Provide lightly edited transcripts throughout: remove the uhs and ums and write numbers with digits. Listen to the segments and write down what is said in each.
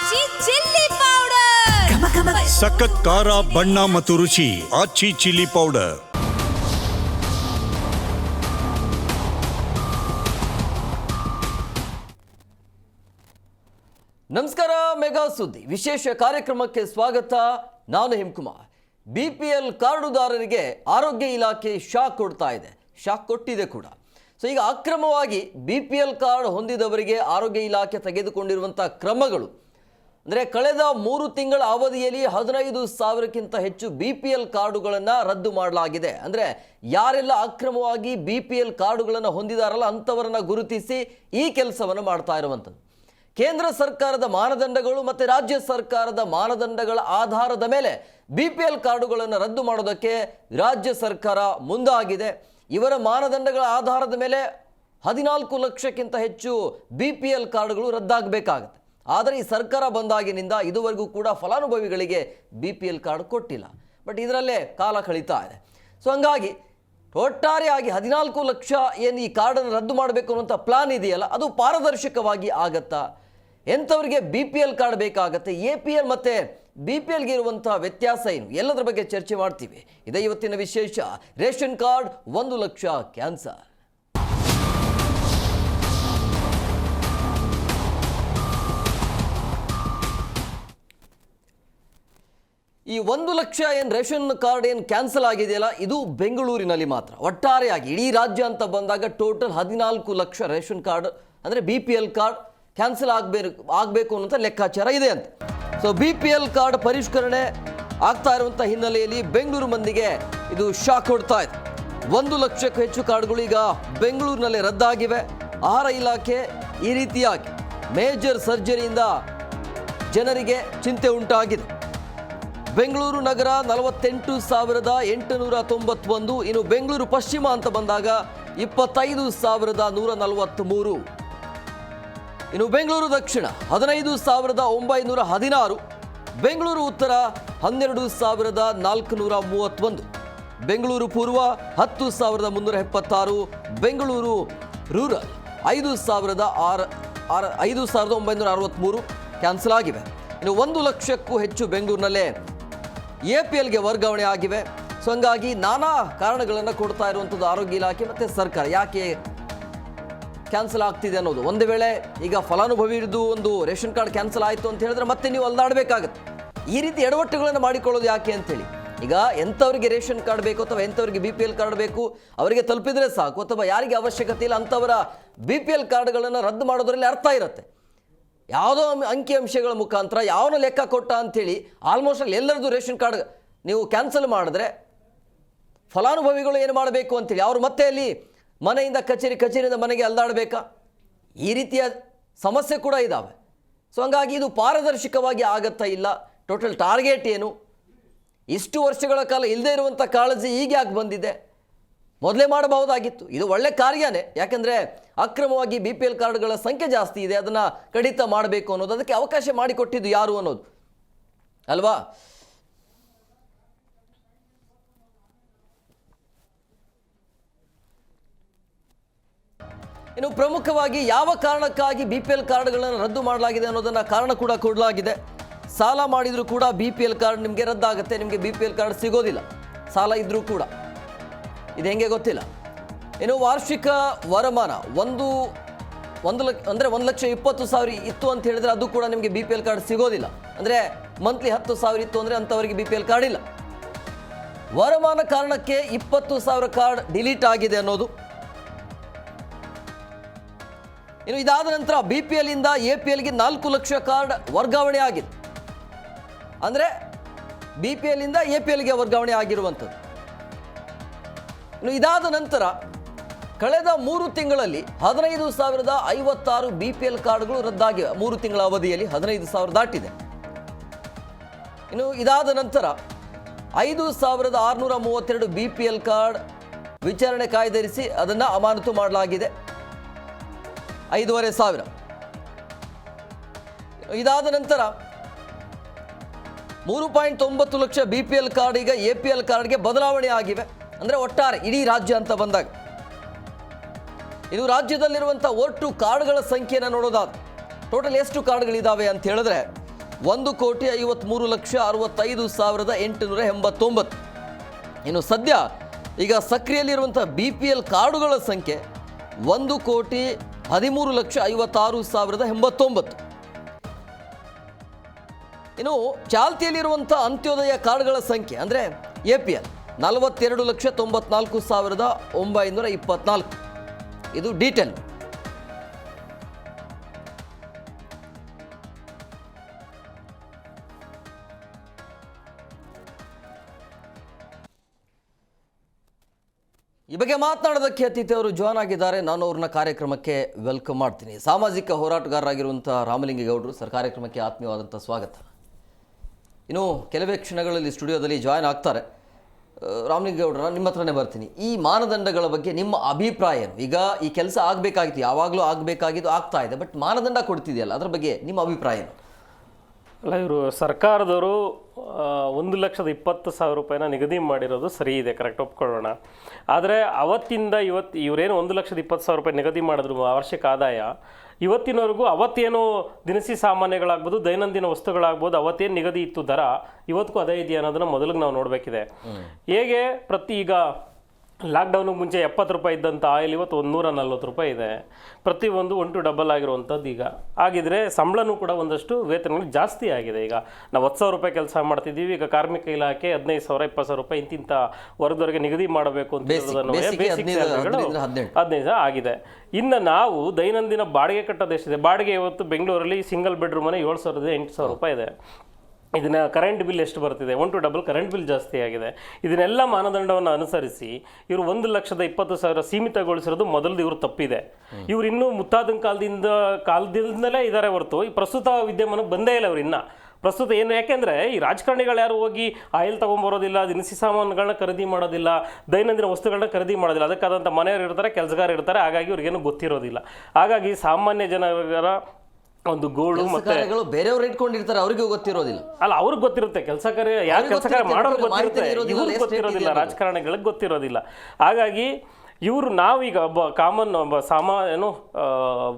ಆಚಿ chilli powder ಸಖತ್ ಖಾರ ಬಣ್ಣ ಮತ್ತು ರುಚಿ ಆಚಿ ಚಿಲ್ಲಿ ಪೌಡರ್. ನಮಸ್ಕಾರ. ಮೆಗಾ ಸುದ್ದಿ ವಿಶೇಷ ಕಾರ್ಯಕ್ರಮಕ್ಕೆ ಸ್ವಾಗತ. ನಾನು ಹಿಮಕುಮಾರ್. BPL ಕಾರ್ಡುದಾರರಿಗೆ ಆರೋಗ್ಯ ಇಲಾಖೆ ಶಾಕ್ ಕೊಡ್ತಾ ಇದೆ, ಶಾಕ್ ಕೊಟ್ಟಿದೆ ಕೂಡ. ಸೊ ಈಗ ಅಕ್ರಮವಾಗಿ BPL ಕಾರ್ಡ್ ಹೊಂದಿದವರಿಗೆ ಆರೋಗ್ಯ ಇಲಾಖೆ ತೆಗೆದುಕೊಂಡಿರುವಂಥ ಕ್ರಮಗಳು ಅಂದರೆ ಕಳೆದ 3 ತಿಂಗಳ ಅವಧಿಯಲ್ಲಿ 15,000ಕ್ಕಿಂತ ಹೆಚ್ಚು BPL ಕಾರ್ಡುಗಳನ್ನು ರದ್ದು ಮಾಡಲಾಗಿದೆ. ಅಂದರೆ ಯಾರೆಲ್ಲ ಅಕ್ರಮವಾಗಿ BPL ಕಾರ್ಡುಗಳನ್ನು ಹೊಂದಿದಾರಲ್ಲ ಅಂಥವರನ್ನು ಗುರುತಿಸಿ ಈ ಕೆಲಸವನ್ನು ಮಾಡ್ತಾ ಇರುವಂಥದ್ದು. ಕೇಂದ್ರ ಸರ್ಕಾರದ ಮಾನದಂಡಗಳು ಮತ್ತು ರಾಜ್ಯ ಸರ್ಕಾರದ ಮಾನದಂಡಗಳ ಆಧಾರದ ಮೇಲೆ BPL ಕಾರ್ಡುಗಳನ್ನು ರದ್ದು ಮಾಡೋದಕ್ಕೆ ರಾಜ್ಯ ಸರ್ಕಾರ ಮುಂದಾಗಿದೆ. ಇವರ ಮಾನದಂಡಗಳ ಆಧಾರದ ಮೇಲೆ 14 ಲಕ್ಷಕ್ಕಿಂತ ಹೆಚ್ಚು BPL ಕಾರ್ಡುಗಳು ರದ್ದಾಗಬೇಕಾಗುತ್ತೆ. ಆದರೆ ಈ ಸರ್ಕಾರ ಬಂದಾಗಿನಿಂದ ಇದುವರೆಗೂ ಕೂಡ ಫಲಾನುಭವಿಗಳಿಗೆ BPL ಕಾರ್ಡ್ ಕೊಟ್ಟಿಲ್ಲ. ಬಟ್ ಇದರಲ್ಲೇ ಕಾಲ ಕಳೀತಾ ಇದೆ. ಸೊ ಹಂಗಾಗಿ ಒಟ್ಟಾರೆಯಾಗಿ 14 ಲಕ್ಷ ಏನು ಈ ಕಾರ್ಡನ್ನು ರದ್ದು ಮಾಡಬೇಕು ಅನ್ನೋಂಥ ಪ್ಲಾನ್ ಇದೆಯಲ್ಲ, ಅದು ಪಾರದರ್ಶಕವಾಗಿ ಆಗತ್ತಾ? ಎಂಥವ್ರಿಗೆ BPL ಕಾರ್ಡ್ ಬೇಕಾಗತ್ತೆ? APL ಮತ್ತು BPLಗೆ ಇರುವಂಥ ವ್ಯತ್ಯಾಸ ಏನು? ಎಲ್ಲದರ ಬಗ್ಗೆ ಚರ್ಚೆ ಮಾಡ್ತೀವಿ. ಇದೇ ಇವತ್ತಿನ ವಿಶೇಷ. Ration card 1 lakh cancer. ಈ 1 ಲಕ್ಷ ಏನು ರೇಷನ್ ಕಾರ್ಡ್ ಏನು ಕ್ಯಾನ್ಸಲ್ ಆಗಿದೆಯಲ್ಲ, ಇದು ಬೆಂಗಳೂರಿನಲ್ಲಿ ಮಾತ್ರ. ಒಟ್ಟಾರೆಯಾಗಿ ಇಡೀ ರಾಜ್ಯ ಅಂತ ಬಂದಾಗ ಟೋಟಲ್ 14 ಲಕ್ಷ ರೇಷನ್ ಕಾರ್ಡ್ ಅಂದರೆ BPL ಕಾರ್ಡ್ ಕ್ಯಾನ್ಸಲ್ ಆಗಬೇಕು ಅನ್ನೋಂಥ ಲೆಕ್ಕಾಚಾರ ಇದೆ ಅಂತ. ಸೊ BPL ಕಾರ್ಡ್ ಪರಿಷ್ಕರಣೆ ಆಗ್ತಾ ಇರುವಂಥ ಹಿನ್ನೆಲೆಯಲ್ಲಿ ಬೆಂಗಳೂರು ಮಂದಿಗೆ ಇದು ಶಾಕ್ ಕೊಡ್ತಾ ಇದೆ. 1 ಲಕ್ಷಕ್ಕೂ ಹೆಚ್ಚು ಕಾರ್ಡ್ಗಳು ಈಗ ಬೆಂಗಳೂರಿನಲ್ಲಿ ರದ್ದಾಗಿವೆ. ಆಹಾರ ಇಲಾಖೆ ಈ ರೀತಿಯಾಗಿ ಮೇಜರ್ ಸರ್ಜರಿಯಿಂದ ಜನರಿಗೆ ಚಿಂತೆ ಉಂಟಾಗಿದೆ. ಬೆಂಗಳೂರು ನಗರ 48,891, ಇನ್ನು ಬೆಂಗಳೂರು ಪಶ್ಚಿಮ ಅಂತ ಬಂದಾಗ 25,143, ಇನ್ನು ಬೆಂಗಳೂರು ದಕ್ಷಿಣ 15,916, ಬೆಂಗಳೂರು ಉತ್ತರ 12,431, ಬೆಂಗಳೂರು ಪೂರ್ವ 10,376, ಬೆಂಗಳೂರು ರೂರಲ್ 5,963 ಕ್ಯಾನ್ಸಲ್ ಆಗಿವೆ. ಇನ್ನು 1 ಲಕ್ಷಕ್ಕೂ ಹೆಚ್ಚು ಬೆಂಗಳೂರಿನಲ್ಲೇ APLಗೆ ವರ್ಗಾವಣೆ ಆಗಿವೆ. ಸೊ ಹಂಗಾಗಿ ನಾನಾ ಕಾರಣಗಳನ್ನು ಕೊಡ್ತಾ ಇರುವಂಥದ್ದು ಆರೋಗ್ಯ ಇಲಾಖೆ ಮತ್ತು ಸರ್ಕಾರ. ಯಾಕೆ ಕ್ಯಾನ್ಸಲ್ ಆಗ್ತಿದೆ ಅನ್ನೋದು. ಒಂದು ವೇಳೆ ಈಗ ಫಲಾನುಭವಿದು ಒಂದು ರೇಷನ್ ಕಾರ್ಡ್ ಕ್ಯಾನ್ಸಲ್ ಆಯಿತು ಅಂತ ಹೇಳಿದ್ರೆ ಮತ್ತೆ ನೀವು ಅಲ್ದಾಡಬೇಕಾಗತ್ತೆ. ಈ ರೀತಿ ಎಡವಟ್ಟುಗಳನ್ನು ಮಾಡಿಕೊಳ್ಳೋದು ಯಾಕೆ ಅಂತೇಳಿ. ಈಗ ಎಂಥವರಿಗೆ ರೇಷನ್ ಕಾರ್ಡ್ ಬೇಕು ಅಥವಾ ಎಂಥವರಿಗೆ BPL ಕಾರ್ಡ್ ಬೇಕು ಅವರಿಗೆ ತಲುಪಿದರೆ ಸಾಕು, ಅಥವಾ ಯಾರಿಗೆ ಅವಶ್ಯಕತೆ ಇಲ್ಲ ಅಂಥವರ BPL ಕಾರ್ಡ್ಗಳನ್ನು ರದ್ದು ಮಾಡೋದರಲ್ಲಿ ಅರ್ಥ ಇರುತ್ತೆ. ಯಾವುದೋ ಅಂಕಿಅಂಶಗಳ ಮುಖಾಂತರ ಯಾವನ ಲೆಕ್ಕ ಕೊಟ್ಟ ಅಂಥೇಳಿ ಆಲ್ಮೋಸ್ಟ್ ಅಲ್ಲಿ ಎಲ್ಲರದ್ದು ರೇಷನ್ ಕಾರ್ಡ್ ನೀವು ಕ್ಯಾನ್ಸಲ್ ಮಾಡಿದ್ರೆ ಫಲಾನುಭವಿಗಳು ಏನು ಮಾಡಬೇಕು ಅಂತೇಳಿ ಅವರು ಮತ್ತೆ ಅಲ್ಲಿ ಮನೆಯಿಂದ ಕಚೇರಿಯಿಂದ ಮನೆಗೆ ಅಲ್ದಾಡಬೇಕಾ? ಈ ರೀತಿಯ ಸಮಸ್ಯೆ ಕೂಡ ಇದ್ದಾವೆ. ಸೊ ಹಂಗಾಗಿ ಇದು ಪಾರದರ್ಶಕವಾಗಿ ಆಗತ್ತಾ ಇಲ್ಲ? ಟೋಟಲ್ ಟಾರ್ಗೆಟ್ ಏನು? ಇಷ್ಟು ವರ್ಷಗಳ ಕಾಲ ಇಲ್ಲದೇ ಇರುವಂಥ ಕಾಳಜಿ ಈಗ ಯಾಕೆ ಬಂದಿದೆ? ಮೊದಲೇ ಮಾಡಬಹುದಾಗಿತ್ತು. ಇದು ಒಳ್ಳೆ ಕಾರ್ಯನೇ. ಯಾಕೆಂದರೆ ಅಕ್ರಮವಾಗಿ BPL ಕಾರ್ಡ್ಗಳ ಸಂಖ್ಯೆ ಜಾಸ್ತಿ ಇದೆ, ಅದನ್ನು ಕಡಿತ ಮಾಡಬೇಕು ಅನ್ನೋದು, ಅದಕ್ಕೆ ಅವಕಾಶ ಮಾಡಿಕೊಟ್ಟಿದ್ದು ಯಾರು ಅನ್ನೋದು ಅಲ್ವಾ? ಇನ್ನು ಪ್ರಮುಖವಾಗಿ ಯಾವ ಕಾರಣಕ್ಕಾಗಿ BPL ಕಾರ್ಡ್ಗಳನ್ನು ರದ್ದು ಮಾಡಲಾಗಿದೆ ಅನ್ನೋದನ್ನು ಕಾರಣ ಕೂಡ ಕೊಡಲಾಗಿದೆ. ಸಾಲ ಮಾಡಿದರೂ ಕೂಡ BPL ಕಾರ್ಡ್ ನಿಮಗೆ ರದ್ದಾಗುತ್ತೆ, ನಿಮಗೆ BPL ಕಾರ್ಡ್ ಸಿಗೋದಿಲ್ಲ ಸಾಲ ಇದ್ದರೂ ಕೂಡ. ಇದು ಹೆಂಗೆ ಗೊತ್ತಿಲ್ಲ. ಇನ್ನು ವಾರ್ಷಿಕ ವರಮಾನ 1,20,000 ಇತ್ತು ಅಂತ ಹೇಳಿದ್ರೆ ಅದು ಕೂಡ ನಿಮಗೆ BPL ಕಾರ್ಡ್ ಸಿಗೋದಿಲ್ಲ. ಅಂದರೆ ಮಂತ್ಲಿ 10,000 ಇತ್ತು ಅಂದರೆ ಅಂಥವರಿಗೆ BPL ಕಾರ್ಡ್ ಇಲ್ಲ. ವರಮಾನ ಕಾರಣಕ್ಕೆ 20,000 ಕಾರ್ಡ್ ಡಿಲೀಟ್ ಆಗಿದೆ ಅನ್ನೋದು. ಇನ್ನು ಇದಾದ ನಂತರ BPL ಇಂದ APLಗೆ 4 ಲಕ್ಷ ಕಾರ್ಡ್ ವರ್ಗಾವಣೆ ಆಗಿದೆ. ಅಂದರೆ BPL ಇಂದ APLಗೆ ವರ್ಗಾವಣೆ ಆಗಿರುವಂಥದ್ದು. ಇನ್ನು ಇದಾದ ನಂತರ ಕಳೆದ 3 ತಿಂಗಳಲ್ಲಿ 15,056 BPL ಕಾರ್ಡ್ಗಳು ರದ್ದಾಗಿವೆ. 3 ತಿಂಗಳ ಅವಧಿಯಲ್ಲಿ 15,000 ದಾಟಿದೆ. ಇನ್ನು ಇದಾದ ನಂತರ 5,632 BPL ಕಾರ್ಡ್ ವಿಚಾರಣೆ ಕಾಯ್ದಿರಿಸಿ ಅದನ್ನು ಅಮಾನತು ಮಾಡಲಾಗಿದೆ. 5,500. ಇದಾದ ನಂತರ 3.9 ಲಕ್ಷ BPL ಕಾರ್ಡ್ ಈಗ APL ಕಾರ್ಡ್ಗೆ ಬದಲಾವಣೆ ಆಗಿವೆ. ಅಂದರೆ ಒಟ್ಟಾರೆ ಇಡೀ ರಾಜ್ಯ ಅಂತ ಬಂದಾಗ ಇದು ರಾಜ್ಯದಲ್ಲಿರುವಂಥ ಒಟ್ಟು ಕಾರ್ಡ್ಗಳ ಸಂಖ್ಯೆಯನ್ನು ನೋಡೋದಾದ್ರೆ ಟೋಟಲ್ ಎಷ್ಟು ಕಾರ್ಡ್ಗಳಿದ್ದಾವೆ ಅಂತ ಹೇಳಿದ್ರೆ 1,53,65,889. ಇನ್ನು ಸದ್ಯ ಈಗ ಸಕ್ರಿಯಲ್ಲಿರುವಂಥ BPL ಕಾರ್ಡುಗಳ ಸಂಖ್ಯೆ 1,13,56,089. ಇನ್ನು ಚಾಲ್ತಿಯಲ್ಲಿರುವಂಥ ಅಂತ್ಯೋದಯ ಕಾರ್ಡ್ಗಳ ಸಂಖ್ಯೆ ಅಂದರೆ APL 42,94,924. ಇದು ಡೀಟೇಲ್. ಈ ಬಗ್ಗೆ ಮಾತನಾಡೋದಕ್ಕೆ ಅತಿಥಿ ಅವರು ಜಾಯ್ನ್ ಆಗಿದ್ದಾರೆ. ನಾನು ಅವ್ರನ್ನ ಕಾರ್ಯಕ್ರಮಕ್ಕೆ ವೆಲ್ಕಮ್ ಮಾಡ್ತೀನಿ. ಸಾಮಾಜಿಕ ಹೋರಾಟಗಾರರಾಗಿರುವಂಥ ರಾಮಲಿಂಗೇಗೌಡರು ಸರ್, ಕಾರ್ಯಕ್ರಮಕ್ಕೆ ಆತ್ಮೀಯವಾದಂಥ ಸ್ವಾಗತ. ಇನ್ನು ಕೆಲವೇ ಕ್ಷಣಗಳಲ್ಲಿ ಸ್ಟುಡಿಯೋದಲ್ಲಿ ಜಾಯ್ನ್ ಆಗ್ತಾರೆ. ರಾಮಲಿಂಗೇಗೌಡರ, ನಿಮ್ಮ ಹತ್ರನೇ ಬರ್ತೀನಿ. ಈ ಮಾನದಂಡಗಳ ಬಗ್ಗೆ ನಿಮ್ಮ ಅಭಿಪ್ರಾಯ ಏನು? ಈಗ ಈ ಕೆಲಸ ಆಗಬೇಕಾಗಿತ್ತು, ಯಾವಾಗಲೂ ಆಗಬೇಕಾಗಿದ್ದು ಆಗ್ತಾ ಇದೆ, ಬಟ್ ಮಾನದಂಡ ಕೊಡ್ತಿದೆಯಲ್ಲ, ಅದ್ರ ಬಗ್ಗೆ ನಿಮ್ಮ ಅಭಿಪ್ರಾಯ ಏನು? ಅಲ್ಲ, ಇವರು ಸರ್ಕಾರದವರು 1,20,000 ರೂಪಾಯಿನ ನಿಗದಿ ಮಾಡಿರೋದು ಸರಿ ಇದೆ, ಕರೆಕ್ಟ್, ಒಪ್ಕೊಳ್ಳೋಣ. ಆದರೆ ಅವತ್ತಿಂದ ಇವರೇನು 1,20,000 ರೂಪಾಯಿ ನಿಗದಿ ಮಾಡಿದ್ರು ವಾರ್ಷಿಕ ಆದಾಯ, ಇವತ್ತಿನವರೆಗೂ ಅವತ್ತೇನು ದಿನಸಿ ಸಾಮಾನ್ಯಗಳಾಗ್ಬೋದು, ದೈನಂದಿನ ವಸ್ತುಗಳಾಗ್ಬೋದು, ಅವತ್ತೇನು ನಿಗದಿ ಇತ್ತು ದರ, ಇವತ್ತಿಗೂ ಅದೇ ಇದೆಯಾ ಅನ್ನೋದನ್ನು ಮೊದಲಿಗೆ ನಾವು ನೋಡಬೇಕಿದೆ. ಹೇಗೆ ಈಗ ಲಾಕ್ಡೌನಿಗೆ ಮುಂಚೆ 70 ರೂಪಾಯಿ ಇದ್ದಂಥ ಆಯಿಲ್ ಇವತ್ತು 140 ರೂಪಾಯಿ ಇದೆ. ಪ್ರತಿಯೊಂದು 1 to ಡಬಲ್ ಆಗಿರುವಂಥದ್ದು ಈಗ ಆಗಿದ್ರೆ, ಸಂಬಳನೂ ಕೂಡ ಒಂದಷ್ಟು ವೇತನಗಳು ಜಾಸ್ತಿ ಆಗಿದೆ. ಈಗ ನಾವು 10,000 ರೂಪಾಯಿ ಕೆಲಸ ಮಾಡ್ತಿದ್ದೀವಿ, ಈಗ ಕಾರ್ಮಿಕ ಇಲಾಖೆ 15,000 20,000 ರೂಪಾಯಿ ಇಂತಿಂಥ ವರ್ಗದವರೆಗೆ ನಿಗದಿ ಮಾಡಬೇಕು ಅಂತ ಬೇಸಿಕ್ ಸ್ಯಾಲರಿಗಳು 15,000 ಆಗಿದೆ. ಇನ್ನು ನಾವು ದೈನಂದಿನ ಬಾಡಿಗೆ ಕಟ್ಟೋದು ಎಷ್ಟಿದೆ? ಬಾಡಿಗೆ ಇವತ್ತು ಬೆಂಗಳೂರಲ್ಲಿ ಸಿಂಗಲ್ ಬೆಡ್ರೂಮ್ ಮನೆ 7,000 8,000 ರೂಪಾಯಿ ಇದೆ. ಇದನ್ನ ಕರೆಂಟ್ ಬಿಲ್ ಎಷ್ಟು ಬರ್ತಿದೆ? 1 to ಡಬಲ್ ಕರೆಂಟ್ ಬಿಲ್ ಜಾಸ್ತಿ ಆಗಿದೆ. ಇದನ್ನೆಲ್ಲ ಮಾನದಂಡವನ್ನು ಅನುಸರಿಸಿ ಇವರು 1,20,000 ಸೀಮಿತಗೊಳಿಸಿರೋದು ಮೊದಲು ಇವರು ತಪ್ಪಿದೆ. ಇವರು ಇನ್ನೂ ಮುತ್ತಾದನ ಕಾಲದಿಂದಲೇ ಇದ್ದಾರೆ ಹೊರತು ಈ ಪ್ರಸ್ತುತ ವಿದ್ಯಮಾನಕ್ಕೆ ಬಂದೇ ಇಲ್ಲ ಇವರು ಇನ್ನ ಪ್ರಸ್ತುತ ಏನು. ಯಾಕೆಂದರೆ ಈ ರಾಜಕಾರಣಿಗಳು ಯಾರು ಹೋಗಿ ಆಯಿಲ್ ತೊಗೊಂಬರೋದಿಲ್ಲ, ದಿನಸಿ ಸಾಮಾನುಗಳನ್ನ ಖರೀದಿ ಮಾಡೋದಿಲ್ಲ, ದೈನಂದಿನ ವಸ್ತುಗಳನ್ನ ಖರೀದಿ ಮಾಡೋದಿಲ್ಲ. ಅದಕ್ಕಾದಂಥ ಮನೆಯವರು ಇರ್ತಾರೆ, ಕೆಲಸಗಾರ ಇರ್ತಾರೆ, ಹಾಗಾಗಿ ಇವ್ರಿಗೇನು ಗೊತ್ತಿರೋದಿಲ್ಲ. ಹಾಗಾಗಿ ಸಾಮಾನ್ಯ ಜನರ ಒಂದು ಗೋಳು ಮತ್ತೆ ಬೇರೆಯವ್ರು ಇಟ್ಕೊಂಡಿರ್ತಾರೆ, ಅವ್ರಿಗೂ ಗೊತ್ತಿರೋದಿಲ್ಲ. ಅಲ್ಲ, ಅವ್ರಿಗೆ ಗೊತ್ತಿರುತ್ತೆ, ಯಾರು ಕೆಲಸಕಾರ ಮಾಡೋರು ಗೊತ್ತಿರುತ್ತೆ, ಇವ್ರಿಗೆ ಗೊತ್ತಿರೋದಿಲ್ಲ, ರಾಜಕಾರಣಿಗಳಿಗೆ ಗೊತ್ತಿರೋದಿಲ್ಲ. ಹಾಗಾಗಿ ಇವರು ನಾವೀಗ ಒಬ್ಬ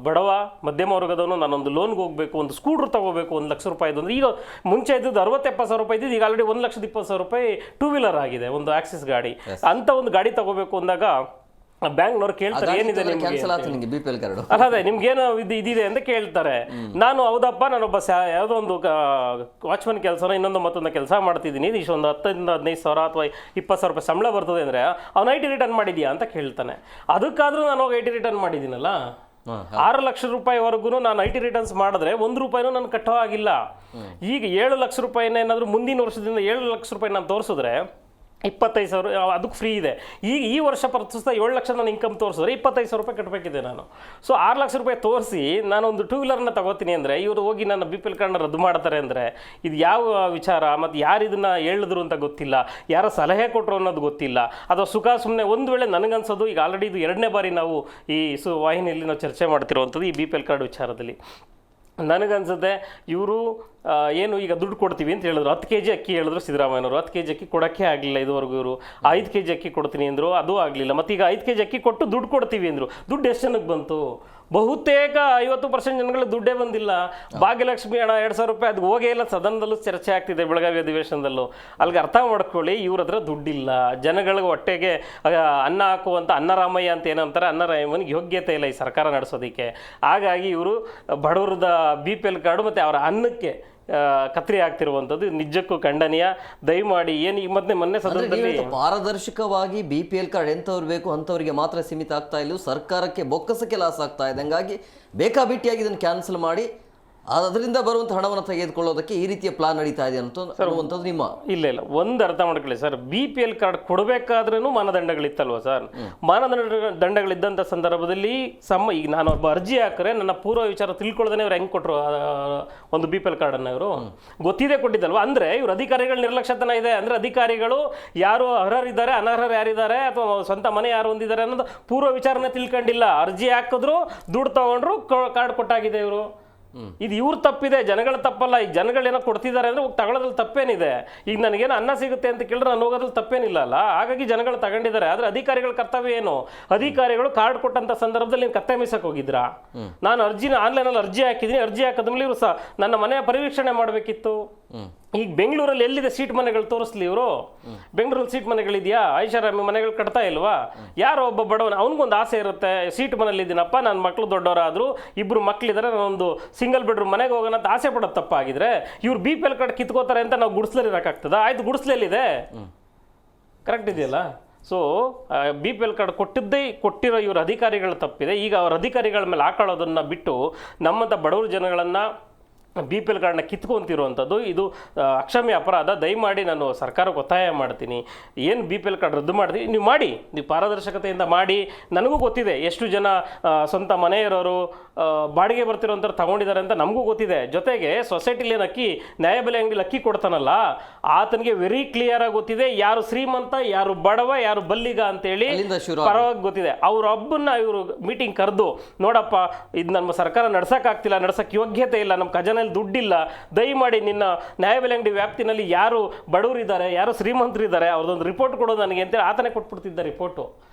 ಬಡವ ಮಧ್ಯಮ ವರ್ಗದವನು ನಾನೊಂದು ಲೋನ್ಗೆ ಹೋಗಬೇಕು, ಒಂದು ಸ್ಕೂಟ್ರ್ ತಗೋಬೇಕು 1,00,000 ರೂಪಾಯಿದು ಅಂದ್ರೆ, ಈಗ ಮುಂಚೆ ಇದ್ದದ್ದು 60-70,000 ರೂಪಾಯಿ ಇದ್ದಿದ್ದು ಈಗ ಆಲ್ರೆಡಿ 1,20,000 ರೂಪಾಯಿ 2 ವೀಲರ್ ಆಗಿದೆ, ಒಂದು ಆಕ್ಸಿಸ್ ಗಾಡಿ. ಅಂತ ಒಂದು ಗಾಡಿ ತಗೋಬೇಕು ಅಂದಾಗ ಬ್ಯಾಂಕ್ನವ್ರು ಕೇಳ್ತಾರೆ, ಏನಿದೆ ಅದೇ ನಿಮ್ಗೇನು ಇದಿದೆ ಅಂತ ಕೇಳ್ತಾರೆ. ನಾನು ಹೌದಪ್ಪ, ನಾನೊಬ್ಬ ಯಾವುದೋ ಒಂದು ವಾಚ್ಮನ್ ಕೆಲಸನ ಇನ್ನೊಂದು ಮತ್ತೊಂದು ಕೆಲಸ ಮಾಡ್ತಿದ್ದೀನಿ, ಇಷ್ಟೊಂದು 10,000-15,000 ಅಥವಾ 20,000 ರೂಪಾಯಿ ಸಂಬಳ ಬರ್ತದೆ ಅಂದರೆ ಅವ್ನು IT ರಿಟರ್ನ್ ಮಾಡಿದ್ಯಾ ಅಂತ ಕೇಳ್ತಾನೆ. ಅದಕ್ಕಾದ್ರೂ ನಾನು ಹೋಗಿ IT ರಿಟರ್ನ್ ಮಾಡಿದ್ದೀನಲ್ಲ, 6 ಲಕ್ಷ ರೂಪಾಯಿವರೆಗೂ ನಾನು IT ರಿಟರ್ನ್ಸ್ ಮಾಡಿದ್ರೆ 1 ರೂಪಾಯಿನೂ ನಾನು ಕಟ್ಟೋ ಆಗಿಲ್ಲ. ಈಗ 7 ಲಕ್ಷ ರೂಪಾಯಿನ ಏನಾದರೂ ಮುಂದಿನ ವರ್ಷದಿಂದ 7 ಲಕ್ಷ ರೂಪಾಯಿ ನಾನು ತೋರಿಸಿದ್ರೆ 25,000 ಅದಕ್ಕೆ ಫ್ರೀ ಇದೆ. ಈಗ ಈ ವರ್ಷ ಪ್ರಸ್ತುತ 7 ಲಕ್ಷ ನಾನು ಇನ್ಕಮ್ ತೋರಿಸಿದ್ರೆ 25,000 ರೂಪಾಯಿ ಕಟ್ಟಬೇಕಿದೆ ನಾನು. ಸೊ 6 ಲಕ್ಷ ರೂಪಾಯಿ ತೋರಿಸಿ ನಾನೊಂದು 2 ವೀಲರ್ನ ತಗೋತೀನಿ ಅಂದರೆ ಇವರು ಹೋಗಿ ನನ್ನ BPL ಕಾರ್ಡ್ನ ರದ್ದು ಮಾಡ್ತಾರೆ ಅಂದರೆ ಇದು ಯಾವ ವಿಚಾರ? ಮತ್ತು ಯಾರು ಇದನ್ನು ಹೇಳಿದ್ರು ಅಂತ ಗೊತ್ತಿಲ್ಲ, ಯಾರೋ ಸಲಹೆ ಕೊಟ್ಟರು ಅನ್ನೋದು ಗೊತ್ತಿಲ್ಲ, ಅಥವಾ ಸುಮ್ಮನೆ ಒಂದು ವೇಳೆ ನನಗನ್ಸೋದು ಈಗ ಆಲ್ರೆಡಿ ಇದು 2ನೇ ಬಾರಿ ನಾವು ಈ ವಾಹಿನಿಯಲ್ಲಿ ನಾವು ಚರ್ಚೆ ಮಾಡ್ತಿರುವಂಥದ್ದು ಈ BPL ಕಾರ್ಡ್ ವಿಚಾರದಲ್ಲಿ. ನನಗನ್ಸುತ್ತೆ ಇವರು ಏನು ಈಗ ದುಡ್ಡು ಕೊಡ್ತೀವಿ ಅಂತ ಹೇಳಿದ್ರು, 10 kg ಅಕ್ಕಿ ಹೇಳಿದ್ರು ಸಿದ್ದರಾಮಯ್ಯನವರು, 10 kg ಅಕ್ಕಿ ಕೊಡೋಕ್ಕೆ ಆಗಲಿಲ್ಲ ಇದುವರೆಗೂ. ಇವರು 5 kg ಅಕ್ಕಿ ಕೊಡ್ತೀನಿ ಅಂದರು, ಅದು ಆಗಲಿಲ್ಲ. ಮತ್ತು ಈಗ 5 kg ಅಕ್ಕಿ ಕೊಟ್ಟು ದುಡ್ಡು ಕೊಡ್ತೀವಿ ಅಂದರು. ದುಡ್ಡು ಎಷ್ಟು ಜನಕ್ಕೆ ಬಂತು? ಬಹುತೇಕ 50% ಜನಗಳಿಗೆ ದುಡ್ಡೇ ಬಂದಿಲ್ಲ. ಭಾಗ್ಯಲಕ್ಷ್ಮಿ ಹಣ 2,000 ರೂಪಾಯಿ ಅದು ಹೋಗೇ ಇಲ್ಲ, ಸದನದಲ್ಲೂ ಚರ್ಚೆ ಆಗ್ತಿದೆ, ಬೆಳಗಾವಿ ಅಧಿವೇಶನದಲ್ಲೂ. ಅಲ್ಲಿಗೆ ಅರ್ಥ ಮಾಡ್ಕೊಳ್ಳಿ, ಇವ್ರ ಹತ್ರ ದುಡ್ಡಿಲ್ಲ, ಜನಗಳಿಗೆ ಹೊಟ್ಟೆಗೆ ಅನ್ನ ಹಾಕುವಂಥ ಅನ್ನರಾಮಯ್ಯ ಅಂತ ಏನಂತಾರೆ, ಅನ್ನರಾಮಯ್ಯನಿಗೆ ಯೋಗ್ಯತೆ ಇಲ್ಲ ಈ ಸರ್ಕಾರ ನಡೆಸೋದಕ್ಕೆ. ಹಾಗಾಗಿ ಇವರು ಬಡವರದ BPL ಕಾರ್ಡು ಮತ್ತು ಅವರ ಅನ್ನಕ್ಕೆ ಕತ್ರಿ ಆಗ್ತಿರುವಂಥದ್ದು ನಿಜಕ್ಕೂ ಖಂಡನೀಯ. ದಯಮಾಡಿ ಏನು ಮೊನ್ನೆ ಸದನದಲ್ಲಿ ಪಾರದರ್ಶಕವಾಗಿ BPL ಕಾರ್ಡ್ ಎಂಥವ್ರು ಬೇಕು ಅಂಥವ್ರಿಗೆ ಮಾತ್ರ ಸೀಮಿತ ಆಗ್ತಾ ಇಲ್ಲ, ಸರ್ಕಾರಕ್ಕೆ ಬೊಕ್ಕಸಕ್ಕೆ ಲಾಸ್ ಆಗ್ತಾ ಇದೆ. ಹಂಗಾಗಿ ಬೇಕಾಬಿಟ್ಟಿಯಾಗಿ ಇದನ್ನು ಕ್ಯಾನ್ಸಲ್ ಮಾಡಿ ಅದರಿಂದ ಬರುವಂಥ ಹಣವನ್ನು ತೆಗೆದುಕೊಳ್ಳೋದಕ್ಕೆ ಈ ರೀತಿಯ ಪ್ಲಾನ್ ನಡೀತಾ ಇದೆ ಅನ್ನುವಂಥದ್ದು ನಿಮ್ಮ ಇಲ್ಲ ಒಂದು ಅರ್ಥ ಮಾಡ್ಕೊಳ್ಳಿ ಸರ್. BPL ಕಾರ್ಡ್ ಕೊಡಬೇಕಾದ್ರೂ ಮಾನದಂಡಗಳಿತ್ತಲ್ವ ಸರ್? ಮಾನದಂಡಗಳಿದ್ದಂಥ ಸಂದರ್ಭದಲ್ಲಿ ಈಗ ನಾನು ಒಬ್ಬ ಅರ್ಜಿ ಹಾಕಿದ್ರೆ ನನ್ನ ಪೂರ್ವ ವಿಚಾರ ತಿಳ್ಕೊಳ್ಳೋದೇ ಇವ್ರು ಹೆಂಗೆ ಕೊಟ್ಟರು ಒಂದು BPL ಕಾರ್ಡನ್ನು? ಇವರು ಗೊತ್ತಿದೆ ಕೊಟ್ಟಿದ್ದಲ್ವ? ಅಂದರೆ ಇವ್ರ ಅಧಿಕಾರಿಗಳ ನಿರ್ಲಕ್ಷ್ಯತನ ಇದೆ. ಅಂದರೆ ಅಧಿಕಾರಿಗಳು ಯಾರು ಅರ್ಹರಿದ್ದಾರೆ, ಅನರ್ಹರು ಯಾರಿದ್ದಾರೆ, ಅಥವಾ ಸ್ವಂತ ಮನೆ ಯಾರು ಹೊಂದಿದ್ದಾರೆ ಅನ್ನೋದು ಪೂರ್ವ ವಿಚಾರನೇ ತಿಳ್ಕೊಂಡಿಲ್ಲ. ಅರ್ಜಿ ಹಾಕಿದ್ರು, ದುಡ್ಡು ತಗೊಂಡ್ರು, ಕಾರ್ಡ್ ಕೊಟ್ಟಾಗಿದೆ ಇವರು. ಇದು ಇವ್ರ ತಪ್ಪಿದೆ, ಜನಗಳ ತಪ್ಪಲ್ಲ. ಈಗ ಜನಗಳೇನೋ ಕೊಡ್ತಿದ್ದಾರೆ ಅಂದ್ರೆ ಹೋಗಿ ತಗೊಳ್ಳೋದ್ರಲ್ಲಿ ತಪ್ಪೇನಿದೆ. ಈಗ ನನಗೇನೋ ಅನ್ನ ಸಿಗುತ್ತೆ ಅಂತ ಕೇಳಿದ್ರೆ ನಾನು ಹೋಗೋದ್ರಲ್ಲಿ ತಪ್ಪೇನಿಲ್ಲ ಅಲ್ಲ. ಹಾಗಾಗಿ ಜನಗಳು ತಗೊಂಡಿದ್ದಾರೆ. ಆದ್ರೆ ಅಧಿಕಾರಿಗಳ ಕರ್ತವ್ಯ ಏನು? ಅಧಿಕಾರಿಗಳು ಕಾರ್ಡ್ ಕೊಟ್ಟಂತ ಸಂದರ್ಭದಲ್ಲಿ ನೀವು ಕತ್ತೆ ಮೀಸಕ್ ಹೋಗಿದ್ರಾ? ನಾನು ಆನ್ಲೈನಲ್ಲಿ ಅರ್ಜಿ ಹಾಕಿದ್ದೀನಿ. ಅರ್ಜಿ ಹಾಕಿದ್ಮೇಲೆ ಇವರು ಸಹ ನನ್ನ ಮನೆಯ ಪರಿವೀಕ್ಷಣೆ ಮಾಡಬೇಕಿತ್ತು. ಈಗ ಬೆಂಗಳೂರಲ್ಲಿ ಎಲ್ಲಿದೆ ಸೀಟ್ ಮನೆಗಳು ತೋರಿಸ್ಲಿ ಇವರು? ಬೆಂಗಳೂರಲ್ಲಿ ಸೀಟ್ ಮನೆಗಳಿದೆಯಾ? ಐಷಾರಾಮಿ ಮನೆಗಳು ಕಟ್ತಾ ಇಲ್ವಾ? ಯಾರೋ ಒಬ್ಬ ಬಡವನ ಅವನಿಗೊಂದು ಆಸೆ ಇರುತ್ತೆ, ಸೀಟ್ ಮನೇಲಿ ಇದ್ದೀನಪ್ಪ, ನನ್ನ ಮಕ್ಕಳು ದೊಡ್ಡವರಾದ್ರು, ಇಬ್ರು ಮಕ್ಳಿದ್ದಾರೆ, ನಾನೊಂದು ಸಿಂಗಲ್ ಬೆಡ್ರೂಮ್ ಮನೆಗೆ ಹೋಗೋಣ ಅಂತ ಆಸೆ ಪಡೋದು ತಪ್ಪಾಗಿದ್ರೆ ಇವ್ರು BPL ಕಾರ್ಡ್ ಕಿತ್ಕೋತಾರೆ ಅಂತ ನಾವು ಗುಡಿಸ್ಲಲ್ಲಿ ಇರೋಕ್ಕಾಗ್ತದ? ಆಯ್ತು, ಗುಡಿಸ್ಲೆಲ್ಲಿದೆ? ಕರೆಕ್ಟ್ ಇದೆಯಲ್ಲ? ಸೊ BPL ಕಾರ್ಡ್ ಕೊಟ್ಟಿರೋ ಇವ್ರ ಅಧಿಕಾರಿಗಳ ತಪ್ಪಿದೆ. ಈಗ ಅವ್ರ ಅಧಿಕಾರಿಗಳ ಮೇಲೆ ಹಾಕೊಳ್ಳೋದನ್ನ ಬಿಟ್ಟು ನಮ್ಮಂಥ ಬಡವರು ಜನಗಳನ್ನು BPL ಕಾರ್ಡ್ನ ಕಿತ್ಕೊಂತಿರುವಂಥದ್ದು ಇದು ಅಕ್ಷಮ್ಯ ಅಪರಾಧ. ದಯಮಾಡಿ ನಾನು ಸರ್ಕಾರಕ್ಕೆ ಒತ್ತಾಯ ಮಾಡ್ತೀನಿ, ಏನು BPL ಕಾರ್ಡ್ ರದ್ದು ಮಾಡ್ತೀವಿ ನೀವು ಮಾಡಿ, ನೀವು ಪಾರದರ್ಶಕತೆಯಿಂದ ಮಾಡಿ. ನನಗೂ ಗೊತ್ತಿದೆ ಎಷ್ಟು ಜನ ಸ್ವಂತ ಮನೆ ಇರೋರು ಬಾಡಿಗೆ ಬರ್ತಿರೋಂಥವ್ರು ತಗೊಂಡಿದ್ದಾರೆ ಅಂತ ನಮಗೂ ಗೊತ್ತಿದೆ. ಜೊತೆಗೆ ಸೊಸೈಟಿಲಿ ಏನು ಅಕ್ಕಿ ನ್ಯಾಯಬೆಲೆ ಅಂಗಡಿಲಿ ಅಕ್ಕಿ ಕೊಡ್ತಾನಲ್ಲ, ಆತನಿಗೆ ವೆರಿ ಕ್ಲಿಯರ್ ಆಗಿ ಗೊತ್ತಿದೆ ಯಾರು ಶ್ರೀಮಂತ, ಯಾರು ಬಡವ, ಯಾರು ಬಲ್ಲಿಗ ಅಂತೇಳಿ ಪರವಾಗಿ ಗೊತ್ತಿದೆ. ಅವ್ರ ಹಬ್ಬನ್ನ ಇವರು ಮೀಟಿಂಗ್ ಕರೆದು, ನೋಡಪ್ಪ ಇದು ನಮ್ಮ ಸರ್ಕಾರ ನಡ್ಸೋಕ್ಕಾಗ್ತಿಲ್ಲ, ನಡ್ಸೋಕ್ಕೆ ಯೋಗ್ಯತೆ ಇಲ್ಲ, ನಮ್ಮ ಖಜಾನೆಯಲ್ಲಿ ದುಡ್ಡಿಲ್ಲ, ದಯಮಾಡಿ ನಿನ್ನ ನ್ಯಾಯಬೆಲೆ ಅಂಗಡಿ ವ್ಯಾಪ್ತಿನಲ್ಲಿ ಯಾರು ಬಡವರಿದ್ದಾರೆ, ಯಾರು ಶ್ರೀಮಂತರಿದ್ದಾರೆ, ಅವ್ರದ್ದೊಂದು ರಿಪೋರ್ಟ್ ಕೊಡೋದು ನನಗೆ ಅಂತೇಳಿ ಆತನೇ ಕೊಟ್ಬಿಡ್ತಿದ್ದ ರಿಪೋರ್ಟು.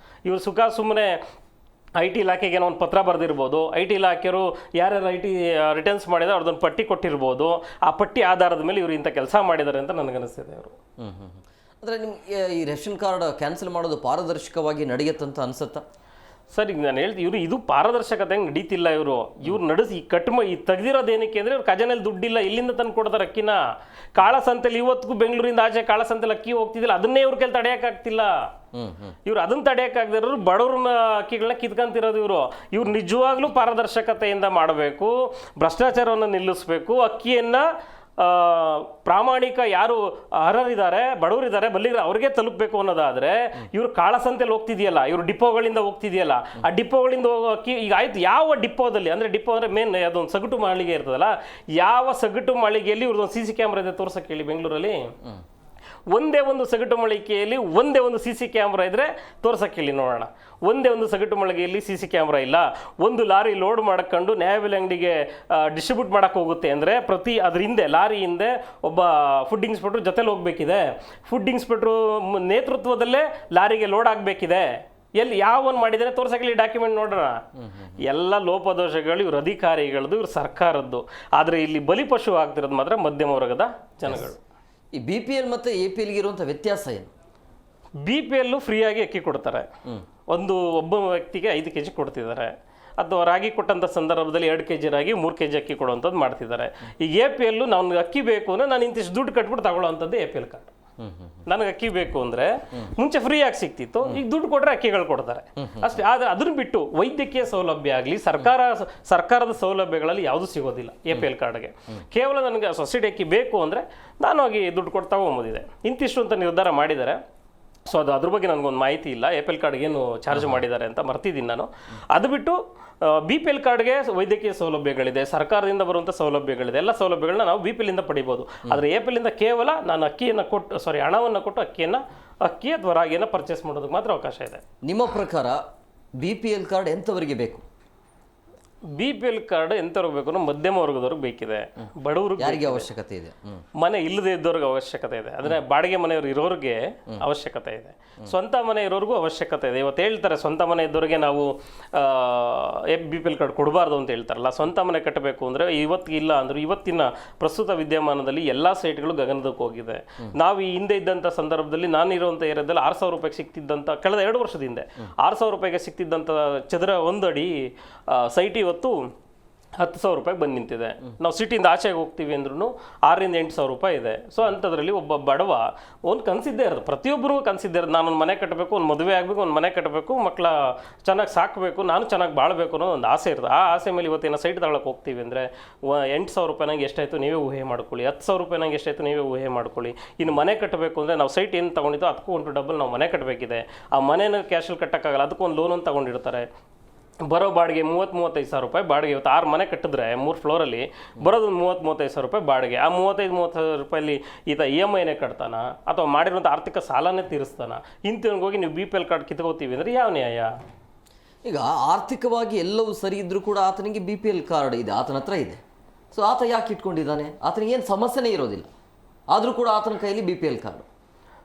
ಇವರು ಸುಮ್ಮನೆ IT ಇಲಾಖೆಗೆ ಒಂದು ಪತ್ರ ಬರೆದಿರ್ಬೋದು, IT ಇಲಾಖೆಯವರು ಯಾರ್ಯಾರು IT ರಿಟರ್ನ್ಸ್ ಮಾಡಿದರೆ ಅವ್ರದ್ದೊಂದು ಪಟ್ಟಿ ಕೊಟ್ಟಿರ್ಬೋದು. ಆ ಪಟ್ಟಿ ಆಧಾರದ ಮೇಲೆ ಇವರು ಇಂಥ ಕೆಲಸ ಮಾಡಿದ್ದಾರೆ ಅಂತ ನನಗನ್ನಿಸ್ತಿದೆ. ಅವರು ಅಂದರೆ ನಿಮ್ಗೆ ಈ ರೇಷನ್ ಕಾರ್ಡ್ ಕ್ಯಾನ್ಸಲ್ ಮಾಡೋದು ಪಾರದರ್ಶಕವಾಗಿ ನಡೆಯುತ್ತಂತ ಅನ್ಸುತ್ತಾ? ಸರ್, ಈಗ ನಾನು ಹೇಳ್ತೀನಿ, ಇವರು ಇದು ಪಾರದರ್ಶಕತೆ ಹೆಂಗೆ ನಡೀತಿಲ್ಲ. ಇವ್ರು ನಡೆಸಿ ಈ ತೆಗೆದಿರೋದೇನಕ್ಕೆ ಅಂದರೆ ಇವ್ರು ಖಜಾನೆಯಲ್ಲಿ ದುಡ್ಡಿಲ್ಲ, ಇಲ್ಲಿಂದ ತಂದು ಕೊಡ್ತಾರೆ ಅಕ್ಕಿನ. ಕಾಳಸಂತೆಲಿ ಇವತ್ತಿಗೂ ಬೆಂಗಳೂರಿಂದ ಆಚೆ ಕಾಳಸಂತೆಲಿ ಅಕ್ಕಿ ಹೋಗ್ತಿದ್ದಿಲ್ಲ, ಅದನ್ನೇ ಇವ್ರ ಕೈಲಿ ತಡೆಯೋಕ್ಕಾಗ್ತಿಲ್ಲ. ಇವ್ರು ಅದನ್ನ ತಡೆಯೋಕ್ಕಾಗದಿರೋರು ಬಡವ್ರನ್ನ ಅಕ್ಕಿಗಳನ್ನ ಕಿತ್ಕೊಂತಿರೋದು. ಇವ್ರು ನಿಜವಾಗ್ಲೂ ಪಾರದರ್ಶಕತೆಯಿಂದ ಮಾಡಬೇಕು, ಭ್ರಷ್ಟಾಚಾರವನ್ನು ನಿಲ್ಲಿಸಬೇಕು. ಅಕ್ಕಿಯನ್ನು ಪ್ರಾಮಾಣಿಕ ಯಾರು ಅರ್ಹರಿದ್ದಾರೆ, ಬಡವರಿದ್ದಾರೆ, ಬಲ್ಲಿದ್ದಾರೆ ಅವ್ರಿಗೆ ತಲುಪಬೇಕು ಅನ್ನೋದಾದರೆ ಇವರು ಕಾಳಸಂತೆಯಲ್ಲಿ ಹೋಗ್ತಿದೆಯಲ್ಲ, ಇವರು ಡಿಪೋಗಳಿಂದ ಹೋಗ್ತಿದೆಯಲ್ಲ, ಆ ಡಿಪೋಗಳಿಂದ ಹೋಗೋಕ್ಕೆ ಈಗ ಆಯ್ತು ಯಾವ ಡಿಪೋದಲ್ಲಿ ಅಂದರೆ ಡಿಪೋ ಅಂದರೆ ಮೇನ್ ಅದೊಂದು ಸಗಟು ಮಾಳಿಗೆ ಇರ್ತದಲ್ಲ, ಯಾವ ಸಗಟು ಮಾಳಿಗೆಯಲ್ಲಿ ಇವ್ರದ್ದೊಂದು CC ಕ್ಯಾಮ್ರಾ ಇದೆ ತೋರ್ಸಕ್ಕೆ ಹೇಳಿ ಬೆಂಗಳೂರಲ್ಲಿ. ಒಂದೇ ಒಂದು ಸಗಟು ಮಳಿಗೆಯಲ್ಲಿ ಒಂದೇ ಒಂದು CC ಕ್ಯಾಮ್ರಾ ಇದ್ದರೆ ತೋರ್ಸಕ್ಕೆ ಹೇಳಿ ನೋಡೋಣ. ಒಂದೇ ಒಂದು ಸಗಟು ಮಳಿಗೆಯಲ್ಲಿ CC ಕ್ಯಾಮ್ರಾ ಇಲ್ಲ. ಒಂದು ಲಾರಿ ಲೋಡ್ ಮಾಡ್ಕೊಂಡು ನ್ಯಾಯಬೆಲೆ ಅಂಗಡಿಗೆ ಡಿಸ್ಟ್ರಿಬ್ಯೂಟ್ ಮಾಡೋಕ್ಕೆ ಹೋಗುತ್ತೆ ಅಂದರೆ ಅದ್ರ ಹಿಂದೆ ಲಾರಿ ಹಿಂದೆ ಒಬ್ಬ ಫುಡ್ ಇನ್ಸ್ಪೆಕ್ಟ್ರು ಜೊತೆಲಿ ಹೋಗಬೇಕಿದೆ. ಫುಡ್ ಇನ್ಸ್ಪೆಕ್ಟ್ರು ನೇತೃತ್ವದಲ್ಲೇ ಲಾರಿಗೆ ಲೋಡ್ ಆಗಬೇಕಿದೆ. ಯಾವನ್ ಮಾಡಿದರೆ ತೋರ್ಸಕ್ಕೆ ಡಾಕ್ಯುಮೆಂಟ್ ನೋಡೋಣ. ಎಲ್ಲ ಲೋಪದೋಷಗಳು ಇವ್ರ ಅಧಿಕಾರಿಗಳದ್ದು, ಇವ್ರ ಸರ್ಕಾರದ್ದು. ಆದರೆ ಇಲ್ಲಿ ಬಲಿಪಶು ಆಗ್ತಿರೋದು ಮಾತ್ರ ಮಧ್ಯಮ ವರ್ಗದ ಜನಗಳು. ಈ BPL ಮತ್ತು APLಗೆ ಇರುವಂಥ ವ್ಯತ್ಯಾಸ ಏನು? BPL ಫ್ರೀಯಾಗಿ ಅಕ್ಕಿ ಕೊಡ್ತಾರೆ, ಒಬ್ಬ ವ್ಯಕ್ತಿಗೆ 5 kg ಕೊಡ್ತಿದ್ದಾರೆ. ಅಥವಾ ರಾಗಿ ಕೊಟ್ಟಂಥ ಸಂದರ್ಭದಲ್ಲಿ 2 kg ರಾಗಿ 3 kg ಅಕ್ಕಿ ಕೊಡುವಂಥದ್ದು ಮಾಡ್ತಿದ್ದಾರೆ. ಈಗ APL ನನಗೆ ಅಕ್ಕಿ ಬೇಕು ಅಂದರೆ ನಾನು ಇಂತಿಷ್ಟು ದುಡ್ಡು ಕಟ್ಬಿಟ್ಟು ತಗೊಳ್ಳೋವಂಥದ್ದು APL ಕಾರ್ಡ್. ನನಗೆ ಅಕ್ಕಿ ಬೇಕು ಅಂದರೆ ಮುಂಚೆ ಫ್ರೀಯಾಗಿ ಸಿಗ್ತಿತ್ತು, ಈಗ ದುಡ್ಡು ಕೊಟ್ಟರೆ ಅಕ್ಕಿಗಳು ಕೊಡ್ತಾರೆ ಅಷ್ಟೇ. ಆದರೆ ಅದನ್ನು ಬಿಟ್ಟು ವೈದ್ಯಕೀಯ ಸೌಲಭ್ಯ ಆಗಲಿ ಸರ್ಕಾರದ ಸೌಲಭ್ಯಗಳಲ್ಲಿ ಯಾವುದೂ ಸಿಗೋದಿಲ್ಲ APL ಕಾರ್ಡ್ಗೆ. ಕೇವಲ ನನಗೆ ಸೊಸೈಟಿ ಅಕ್ಕಿ ಬೇಕು ಅಂದರೆ ನಾನು ಹೋಗಿ ದುಡ್ಡು ಕೊಟ್ಟು ತಗೊಂಬೋದಿದೆ. ಇಂತಿಷ್ಟು ಅಂತ ನಿರ್ಧಾರ ಮಾಡಿದ್ದಾರೆ. ಸೊ ಅದ್ರ ಬಗ್ಗೆ ನನಗೊಂದು ಮಾಹಿತಿ ಇಲ್ಲ, APL ಕಾರ್ಡ್ಗೆ ಏನು ಚಾರ್ಜ್ ಮಾಡಿದ್ದಾರೆ ಅಂತ ಮರ್ತಿದ್ದೀನಿ ನಾನು. ಅದು ಬಿಟ್ಟು BPL ಕಾರ್ಡ್ಗೆ ವೈದ್ಯಕೀಯ ಸೌಲಭ್ಯಗಳಿದೆ, ಸರ್ಕಾರದಿಂದ ಬರುವಂಥ ಸೌಲಭ್ಯಗಳಿದೆ. ಎಲ್ಲ ಸೌಲಭ್ಯಗಳನ್ನ ನಾವು BPL ಇಂದ ಪಡಿಬೋದು. ಆದರೆ APL ಇಂದ ಕೇವಲ ನಾನು ಹಣವನ್ನು ಕೊಟ್ಟು ಅಕ್ಕಿ ಅಥವಾ ರಾಗಿಯನ್ನು ಪರ್ಚೇಸ್ ಮಾಡೋದಕ್ಕೆ ಮಾತ್ರ ಅವಕಾಶ ಇದೆ. ನಿಮ್ಮ ಪ್ರಕಾರ BPL ಕಾರ್ಡ್ ಎಂಥವರಿಗೆ ಬೇಕು? BPL ಕಾರ್ಡ್ ಎಂಥವ್ರಿಗೆ ಬೇಕು ಅಂದ್ರೆ ಮಧ್ಯಮ ವರ್ಗದವ್ರಿಗೆ ಬೇಕಿದೆ, ಬಡವ್ರಿಗೆ ಯಾರಿಗೆ ಅವಶ್ಯಕತೆ ಇದೆ, ಮನೆ ಇಲ್ಲದೆ ಇದ್ದವ್ರಿಗೆ ಅವಶ್ಯಕತೆ ಇದೆ, ಅಂದರೆ ಬಾಡಿಗೆ ಮನೆಯವರು ಇರೋರಿಗೆ ಅವಶ್ಯಕತೆ ಇದೆ, ಸ್ವಂತ ಮನೆ ಇರೋರಿಗೂ ಅವಶ್ಯಕತೆ ಇದೆ. ಇವತ್ತು ಹೇಳ್ತಾರೆ ಸ್ವಂತ ಮನೆ ಇದ್ದವ್ರಿಗೆ ನಾವು BPL ಕಾರ್ಡ್ ಕೊಡಬಾರ್ದು ಅಂತ ಹೇಳ್ತಾರಲ್ಲ. ಸ್ವಂತ ಮನೆ ಕಟ್ಟಬೇಕು ಅಂದರೆ ಇವತ್ತಿಗಿಲ್ಲ ಅಂದ್ರೆ ಇವತ್ತಿನ ಪ್ರಸ್ತುತ ವಿದ್ಯಮಾನದಲ್ಲಿ ಎಲ್ಲ ಸೈಟ್ಗಳು ಗಗನದಕ್ಕೆ ಹೋಗಿದೆ. ನಾವು ಈ ಹಿಂದೆ ಇದ್ದಂಥ ಸಂದರ್ಭದಲ್ಲಿ ನಾನಿರುವಂಥ ಏರಿಯಾದಲ್ಲಿ 6,000 ರೂಪಾಯಿಗೆ ಸಿಗ್ತಿದ್ದಂಥ, ಕಳೆದ 2 ವರ್ಷದ ಹಿಂದೆ 6,000 ರೂಪಾಯಿಗೆ ಸಿಗ್ತಿದ್ದಂಥ ಚದರ 1 ಅಡಿ ಸೈಟ್ ಇವತ್ತು 10,000 ರೂಪಾಯಿಗೆ ಬಂದು ನಿಂತಿದೆ. ನಾವು ಸಿಟಿಯಿಂದ ಆಚೆಗೆ ಹೋಗ್ತೀವಿ ಅಂದ್ರೂ 6,000 to 8,000 ರೂಪಾಯಿ ಇದೆ. ಸೊ ಅಂಥದ್ರಲ್ಲಿ ಒಬ್ಬ ಬಡವ ಒಂದು ಕನಸಿದ್ದೇ ಇರೋದು, ಪ್ರತಿಯೊಬ್ಬರಿಗೂ ಕನಸಿದ್ದೇ ಇರೋದು, ನಾನೊಂದು ಮನೆ ಕಟ್ಟಬೇಕು, ಒಂದು ಮದುವೆ ಆಗಬೇಕು, ಒಂದು ಮನೆ ಕಟ್ಟಬೇಕು, ಮಕ್ಕಳ ಚೆನ್ನಾಗಿ ಸಾಕಬೇಕು, ನಾನು ಚೆನ್ನಾಗಿ ಬಾಳಬೇಕು ಅನ್ನೋ ಒಂದು ಆಸೆ ಇರ್ತದೆ. ಆ ಆಸೆ ಮೇಲೆ ಇವತ್ತಿನ ಸೈಟ್ ತಗೊಳಕ್ಕೆ ಹೋಗ್ತೀವಿ ಅಂದರೆ 8,000 ರೂಪಾಯಿ ನಂಗೆ ಎಷ್ಟಾಯಿತು ನೀವೇ ಊಹೆ ಮಾಡ್ಕೊಳ್ಳಿ, 10,000 ರೂಪಾಯಿ ನಂಗೆ ಎಷ್ಟಾಯಿತು ನೀವೇ ಊಹೆ ಮಾಡ್ಕೊಳ್ಳಿ. ಇನ್ನು ಮನೆ ಕಟ್ಟಬೇಕು ಅಂದರೆ ನಾವು ಸೈಟ್ ಏನು ತೊಗೊಂಡಿದ್ದೋ ಅದಕ್ಕೂ ಒಂದು ಡಬಲ್ ನಾವು ಮನೆ ಕಟ್ಟಬೇಕಿದೆ. ಆ ಮನೆನ ಕ್ಯಾಶಲ್ಲಿ ಕಟ್ಟೋಕ್ಕಾಗಲ್ಲ, ಅದಕ್ಕೂ ಒಂದು ಲೋನ್ ಅಂತ ತೊಗೊಂಡಿರ್ತಾರೆ. ಬರೋ ಬಾಡಿಗೆ 30-35,000 ರೂಪಾಯಿ ಬಾಡಿಗೆ. ಇವತ್ತು 6 ಮನೆ ಕಟ್ಟಿದ್ರೆ 3 ಫ್ಲೋರಲ್ಲಿ ಬರೋದು 30-35,000 ರೂಪಾಯಿ ಬಾಡಿಗೆ. ಆ 35-30,000 ರೂಪಾಯಲ್ಲಿ ಈತ EMIನೇ ಕಟ್ತಾನ ಅಥವಾ ಮಾಡಿರುವಂಥ ಆರ್ಥಿಕ ಸಾಲನೇ ತೀರಿಸ್ತಾನ? ಇಂಥವ್ನಿಗೋಗಿ ನೀವು BPL ಕಾರ್ಡ್ ಕಿತ್ಕೋತೀವಿ ಅಂದರೆ ಯಾವ ನ್ಯಾಯ? ಈಗ ಆರ್ಥಿಕವಾಗಿ ಎಲ್ಲವೂ ಸರಿ ಇದ್ರೂ ಕೂಡ ಆತನಿಗೆ BPL ಕಾರ್ಡ್ ಇದೆ, ಆತನ ಹತ್ರ ಇದೆ. ಸೊ ಆತ ಯಾಕೆ ಇಟ್ಕೊಂಡಿದ್ದಾನೆ? ಆತನಿಗೆ ಏನು ಸಮಸ್ಯೆನೇ ಇರೋದಿಲ್ಲ, ಆದರೂ ಕೂಡ ಆತನ ಕೈಯಲ್ಲಿ BPL ಕಾರ್ಡು.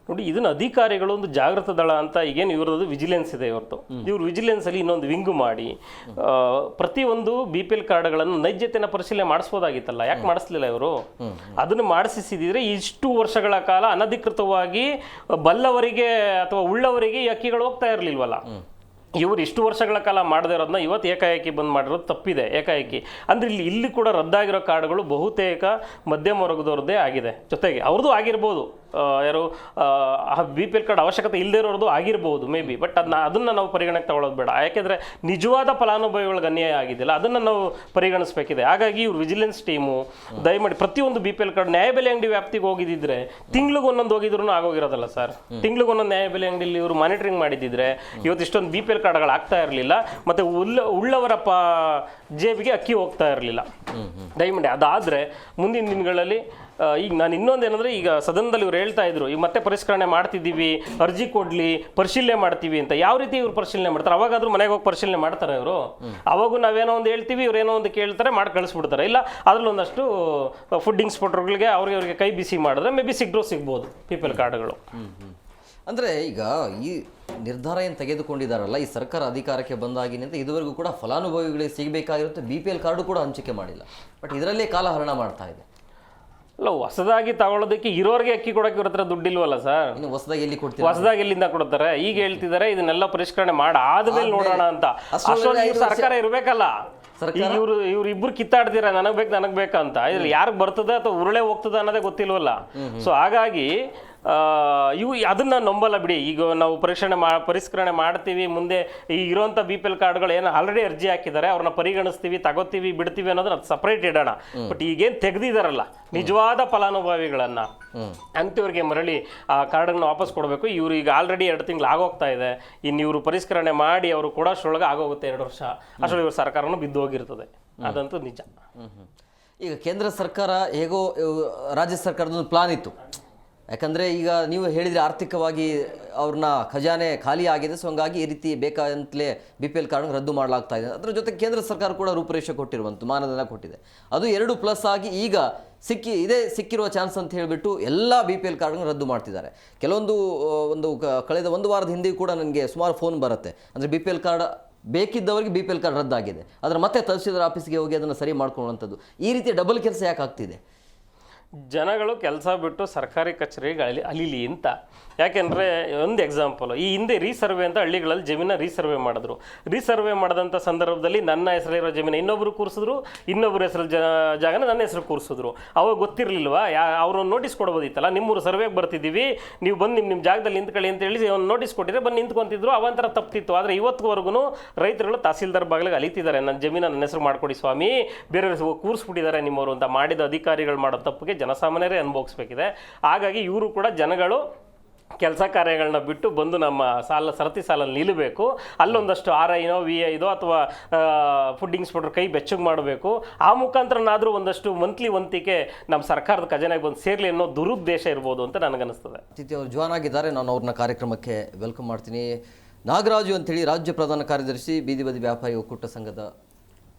ನೋಡಿ, ಇದನ್ನ ಅಧಿಕಾರಿಗಳು ಒಂದು ಜಾಗೃತ ದಳ ಅಂತ ಈಗೇನು ಇವ್ರದ್ದು ವಿಜಿಲೆನ್ಸ್ ಇದೆ ಇವತ್ತು, ಇವ್ರು ವಿಜಿಲೆನ್ಸ್ ಅಲ್ಲಿ ಇನ್ನೊಂದು ವಿಂಗು ಮಾಡಿ ಪ್ರತಿಯೊಂದು BPL ಕಾರ್ಡ್ಗಳನ್ನು ನೈಜತೆನ ಪರಿಶೀಲನೆ ಮಾಡಿಸ್ಬೋದಾಗಿತ್ತಲ್ಲ, ಯಾಕೆ ಮಾಡಿಸ್ಲಿಲ್ಲ ಇವರು? ಅದನ್ನು ಮಾಡಿಸಿದಿದ್ರೆ ಇಷ್ಟು ವರ್ಷಗಳ ಕಾಲ ಅನಧಿಕೃತವಾಗಿ ಬಲ್ಲವರಿಗೆ ಅಥವಾ ಉಳ್ಳವರಿಗೆ ಈ ಅಕ್ಕಿಗಳು ಹೋಗ್ತಾ ಇರಲಿಲ್ವಲ್ಲ. ಇವರು ಇಷ್ಟು ವರ್ಷಗಳ ಕಾಲ ಮಾಡದೇ ಇರೋದನ್ನ ಇವತ್ತು ಏಕಾಏಕಿ ಬಂದ್ ಮಾಡಿರೋದು ತಪ್ಪಿದೆ. ಏಕಾಏಕಿ ಅಂದರೆ ಇಲ್ಲಿ ಕೂಡ ರದ್ದಾಗಿರೋ ಕಾರ್ಡ್ಗಳು ಬಹುತೇಕ ಮಧ್ಯಮ ವರ್ಗದವ್ರದ್ದೇ ಆಗಿದೆ. ಜೊತೆಗೆ ಅವ್ರದ್ದು ಆಗಿರ್ಬೋದು, ಯಾರು BPL ಕಾರ್ಡ್ ಅವಶ್ಯಕತೆ ಇಲ್ಲದೇ ಇರೋದು ಆಗಿರ್ಬೋದು ಮೇ ಬಿ, ಬಟ್ ಅದನ್ನು ನಾವು ಪರಿಗಣಕ್ಕೆ ತಗೊಳ್ಳೋದು ಬೇಡ. ಯಾಕೆಂದರೆ ನಿಜವಾದ ಫಲಾನುಭವಿಗಳಿಗೆ ಅನ್ಯಾಯ ಆಗಿದೆಯಲ್ಲ, ಅದನ್ನು ನಾವು ಪರಿಗಣಿಸಬೇಕಿದೆ. ಹಾಗಾಗಿ ಇವ್ರು ವಿಜಿಲೆನ್ಸ್ ಟೀಮು ದಯಮಾಡಿ ಪ್ರತಿಯೊಂದು BPL ಕಾರ್ಡ್ ನ್ಯಾಯಬೆಲೆ ಅಂಗಡಿ ವ್ಯಾಪ್ತಿಗೆ ಹೋಗಿದ್ದಿದ್ರೆ ತಿಂಗ್ಳಿಗೆ ಒಂದೊಂದು ಹೋಗಿದ್ರು ಆಗೋಗಿರೋದಲ್ಲ ಸರ್. ತಿಂಗ್ಳಿಗೆ ಒಂದೊಂದು ನ್ಯಾಯಬೆಲೆ ಅಂಗಡಿಯಲ್ಲಿ ಇವರು ಮಾನಿಟರಿಂಗ್ ಮಾಡಿದ್ದಿದ್ರೆ ಇವತ್ತು ಇಷ್ಟೊಂದು BPL ಕಾರ್ಡ್ಗಳು ಆಗ್ತಾ ಇರಲಿಲ್ಲ, ಮತ್ತು ಉಳ್ಳವರ ಜೇಬಿಗೆ ಅಕ್ಕಿ ಹೋಗ್ತಾ ಇರಲಿಲ್ಲ. ದಯಮಾಡಿ ಅದಾದರೆ ಮುಂದಿನ ದಿನಗಳಲ್ಲಿ ಈಗ ನಾನು ಇನ್ನೊಂದೇನೆಂದರೆ, ಈಗ ಸದನದಲ್ಲಿ ಇವ್ರು ಹೇಳ್ತಾ ಇದ್ರು ಈಗ ಮತ್ತೆ ಪರಿಷ್ಕರಣೆ ಮಾಡ್ತಿದ್ದೀವಿ, ಅರ್ಜಿ ಕೊಡಲಿ, ಪರಿಶೀಲನೆ ಮಾಡ್ತೀವಿ ಅಂತ. ಯಾವ ರೀತಿ ಇವ್ರು ಪರಿಶೀಲನೆ ಮಾಡ್ತಾರೆ? ಅವಾಗಾದ್ರೂ ಮನೆಗೆ ಹೋಗಿ ಪರಿಶೀಲನೆ ಮಾಡ್ತಾರೆ ಇವರು? ಅವಾಗೂ ನಾವೇನೋ ಒಂದು ಹೇಳ್ತೀವಿ, ಇವ್ರು ಏನೋ ಒಂದು ಕೇಳ್ತಾರೆ, ಮಾಡಿ ಕಳಿಸ್ಬಿಡ್ತಾರೆ. ಇಲ್ಲ ಅದರಲ್ಲಿ ಒಂದಷ್ಟು ಫುಡ್ ಇನ್ಸ್ಪೆಕ್ಟರ್ಗಳಿಗೆ ಅವ್ರಿಗೆ ಕೈ ಬಿಸಿ ಮಾಡಿದ್ರೆ ಮೇ ಬಿ ಸಿಗ್ಬೋದು BPL ಕಾರ್ಡ್ಗಳು. ಅಂದರೆ ಈಗ ಈ ನಿರ್ಧಾರ ಏನು ತೆಗೆದುಕೊಂಡಿದ್ದಾರಲ್ಲ ಈ ಸರ್ಕಾರ ಅಧಿಕಾರಕ್ಕೆ ಬಂದಾಗಿನಿಂದ ಇದುವರೆಗೂ ಕೂಡ ಫಲಾನುಭವಿಗಳಿಗೆ ಸಿಗಬೇಕಾಗಿರುತ್ತೆ BPL ಕಾರ್ಡು ಕೂಡ ಹಂಚಿಕೆ ಮಾಡಿಲ್ಲ. ಬಟ್ ಇದರಲ್ಲೇ ಕಾಲಹರಣ ಮಾಡ್ತಾ ಇದೆ. ಅಲ್ಲ, ಹೊಸದಾಗಿ ತಗೊಳ್ಳೋದಕ್ಕೆ ಇರೋರಿಗೆ ಅಕ್ಕಿ ಕೊಡೋಕೆ ಇವ್ರ ಹತ್ರ ದುಡ್ಡಿಲ್ವಲ್ಲ ಸರ್. ಇನ್ನು ಹೊಸದಾಗಿ ಎಲ್ಲಿ ಕೊಡ್ತೀವಿ? ಹೊಸದಾಗಿ ಎಲ್ಲಿಂದ ಕೊಡ್ತಾರೆ? ಈಗ ಹೇಳ್ತಿದ್ದಾರೆ ಇದನ್ನೆಲ್ಲ ಪರಿಷ್ಕರಣೆ ಆದ್ಮೇಲೆ ನೋಡೋಣ ಅಂತ. ಅಷ್ಟೊಂದು ಸರ್ಕಾರ ಇರಬೇಕಲ್ಲ. ಇವ್ರು ಇಬ್ರು ಕಿತ್ತಾಡ್ತೀರ, ನನಗ್ ಬೇಕಂತ. ಇದ್ರಲ್ಲಿ ಯಾರಿಗೆ ಬರ್ತದೆ ಅಥವಾ ಉರುಳೆ ಹೋಗ್ತದೆ ಅನ್ನೋದೇ ಗೊತ್ತಿಲ್ವಲ್ಲ. ಸೊ ಹಾಗಾಗಿ ಅದನ್ನ ನಂಬಲ್ಲ ಬಿಡಿ. ಈಗ ನಾವು ಪರಿಷ್ಕರಣೆ ಮಾಡ್ತೀವಿ, ಮುಂದೆ ಈ ಇರೋಂಥ BPL ಕಾರ್ಡ್ಗಳು ಏನು ಆಲ್ರೆಡಿ ಅರ್ಜಿ ಹಾಕಿದ್ದಾರೆ ಅವ್ರನ್ನ ಪರಿಗಣಿಸ್ತೀವಿ, ತಗೋತೀವಿ, ಬಿಡ್ತೀವಿ ಅನ್ನೋದನ್ನ ಸಪ್ರೇಟ್ ಇಡೋಣ. ಬಟ್ ಈಗೇನು ತೆಗೆದಿದ್ದಾರಲ್ಲ ನಿಜವಾದ ಫಲಾನುಭವಿಗಳನ್ನ ಅಂಥವ್ರಿಗೆ ಮರಳಿ ಆ ಕಾರ್ಡನ್ನು ವಾಪಸ್ ಕೊಡಬೇಕು. ಇವ್ರು ಈಗ ಆಲ್ರೆಡಿ 2 ತಿಂಗಳು ಆಗೋಗ್ತಾ ಇದೆ. ಇನ್ನು ಇವರು ಪರಿಷ್ಕರಣೆ ಮಾಡಿ ಅವರು ಕೊಡೋಷ್ರೊಳಗೆ ಆಗೋಗುತ್ತೆ 2 ವರ್ಷ. ಅಷ್ಟೊಳಗೆ ಇವ್ರ ಸರ್ಕಾರನೂ ಬಿದ್ದು ಹೋಗಿರ್ತದೆ, ಅದಂತೂ ನಿಜ. ಈಗ ಕೇಂದ್ರ ಸರ್ಕಾರ ಹೇಗೋ ರಾಜ್ಯ ಸರ್ಕಾರದ ಪ್ಲಾನ್ ಇತ್ತು. ಯಾಕಂದರೆ ಈಗ ನೀವು ಹೇಳಿದರೆ ಆರ್ಥಿಕವಾಗಿ ಅವ್ರನ್ನ ಖಜಾನೆ ಖಾಲಿ ಆಗಿದೆ. ಸೊ ಹಂಗಾಗಿ ಈ ರೀತಿ ಬೇಕಾದಂತಲೇ BPL ಕಾರ್ಡ್ ರದ್ದು ಮಾಡಲಾಗ್ತಾ ಇದೆ. ಅದರ ಜೊತೆ ಕೇಂದ್ರ ಸರ್ಕಾರ ಕೂಡ ರೂಪುರೇಷೆ ಕೊಟ್ಟಿರುವಂಥ ಮಾನದಂಡ ಕೊಟ್ಟಿದೆ. ಅದು 2+ ಆಗಿ ಈಗ ಸಿಕ್ಕಿರುವ ಚಾನ್ಸ್ ಅಂತ ಹೇಳಿಬಿಟ್ಟು ಎಲ್ಲ BPL ಕಾರ್ಡ್ಗಳನ್ನು ರದ್ದು ಮಾಡ್ತಿದ್ದಾರೆ. ಕೆಲವೊಂದು ಕಳೆದ 1 ವಾರದ ಹಿಂದೆ ಕೂಡ ನನಗೆ ಸುಮಾರು ಫೋನ್ ಬರುತ್ತೆ. ಅಂದರೆ BPL ಕಾರ್ಡ್ ಬೇಕಿದ್ದವರಿಗೆ BPL ಕಾರ್ಡ್ ರದ್ದಾಗಿದೆ, ಅದರ ಮತ್ತೆ ತಹಸೀಲ್ದಾರ್ ಆಫೀಸ್ಗೆ ಹೋಗಿ ಅದನ್ನು ಸರಿ ಮಾಡ್ಕೊಳ್ಳುವಂಥದ್ದು. ಈ ರೀತಿ ಡಬಲ್ ಕೆಲಸ ಯಾಕೆ ಆಗ್ತಿದೆ? ಜನಗಳು ಕೆಲಸ ಬಿಟ್ಟು ಸರ್ಕಾರಿ ಕಚೇರಿಗೆ ಅಲಿಲಿ ಅಂತ. ಯಾಕೆಂದರೆ ಒಂದು ಎಕ್ಸಾಂಪಲ್, ಈ ಹಿಂದೆ ರೀಸರ್ವೆ ಅಂತ ಹಳ್ಳಿಗಳಲ್ಲಿ ಜಮೀನ ರೀಸರ್ವೆ ಮಾಡಿದ್ರು. ರೀಸರ್ವೆ ಮಾಡಿದಂಥ ಸಂದರ್ಭದಲ್ಲಿ ನನ್ನ ಹೆಸರಿರೋ ಜಮೀನು ಇನ್ನೊಬ್ರು ಕೂರಿಸಿದ್ರು, ಇನ್ನೊಬ್ಬರ ಹೆಸರು ಜಾಗನ ನನ್ನ ಹೆಸರು ಕೂರಿಸಿದ್ರು. ಅವಾಗ ಗೊತ್ತಿರಲಿಲ್ವಾ? ಅವರು ನೋಟಿಸ್ ಕೊಡ್ಬೋದಿತ್ತಲ್ಲ, ನಿಮ್ಮೂರು ಸರ್ವೆಗೆ ಬರ್ತಿದ್ದೀವಿ, ನೀವು ಬಂದು ನಿಮ್ಮ ಜಾಗದಲ್ಲಿ ನಿಂತ್ಕೊಳ್ಳಿ ಅಂತ ಹೇಳಿ ಒಂದು ನೋಟಿಸ್ ಕೊಟ್ಟಿದ್ರೆ ಬಂದು ನಿಂತ್ಕೊಂತಿದ್ರು. ಅವಂತರ ತಪ್ಪಿತ್ತು. ಆದರೆ ಇವತ್ತಿವರೆಗೂ ರೈತರುಗಳು ತಹಸೀಲ್ದಾರ್ ಬಾಗಿಲಿಗೆ ಅಲಿತಿದ್ದಾರೆ, ನನ್ನ ಜಮೀನ ನನ್ನ ಹೆಸರು ಮಾಡ್ಕೊಡಿ ಸ್ವಾಮಿ, ಬೇರೆ ಕೂರಿಸ್ಬಿಟ್ಟಿದ್ದಾರೆ ನಿಮ್ಮವರು ಅಂತ. ಮಾಡಿದ ಅಧಿಕಾರಿಗಳು ಮಾಡೋ ತಪ್ಪಿಗೆ ಜನಸಾಮಾನ್ಯರೇ ಅನುಭವಿಸ್ಬೇಕಿದೆ. ಹಾಗಾಗಿ ಇವರು ಕೂಡ ಜನಗಳು ಕೆಲಸ ಕಾರ್ಯಗಳನ್ನ ಬಿಟ್ಟು ಬಂದು ನಮ್ಮ ಸರತಿ ಸಾಲಲ್ಲಿ ನಿಲ್ಲಬೇಕು. ಅಲ್ಲೊಂದಷ್ಟು RIನೋ VIದೋ ಅಥವಾ ಫುಡ್ ಇನ್ಸ್ಪೆಕ್ಟರ್ ಕೈ ಬೆಚ್ಚಗೆ ಮಾಡಬೇಕು. ಆ ಮುಖಾಂತರನಾದರೂ ಒಂದಷ್ಟು ಮಂತ್ಲಿ ವಂತಿಕೆ ನಮ್ಮ ಸರ್ಕಾರದ ಖಜಾನೆಗೆ ಬಂದು ಸೇರಲಿ ಅನ್ನೋ ದುರುದ್ದೇಶ ಇರ್ಬೋದು ಅಂತ ನನಗನ್ನಿಸ್ತದೆ. ಅತಿಥಿ ಅವರು ಜಾಯ್ನ್ ಆಗಿದ್ದಾರೆ, ನಾನು ಅವ್ರನ್ನ ಕಾರ್ಯಕ್ರಮಕ್ಕೆ ವೆಲ್ಕಮ್ ಮಾಡ್ತೀನಿ. ನಾಗರಾಜು ಅಂತೇಳಿ ರಾಜ್ಯ ಪ್ರಧಾನ ಕಾರ್ಯದರ್ಶಿ ಬೀದಿ ಬದಿ ವ್ಯಾಪಾರಿ ಒಕ್ಕೂಟ ಸಂಘದ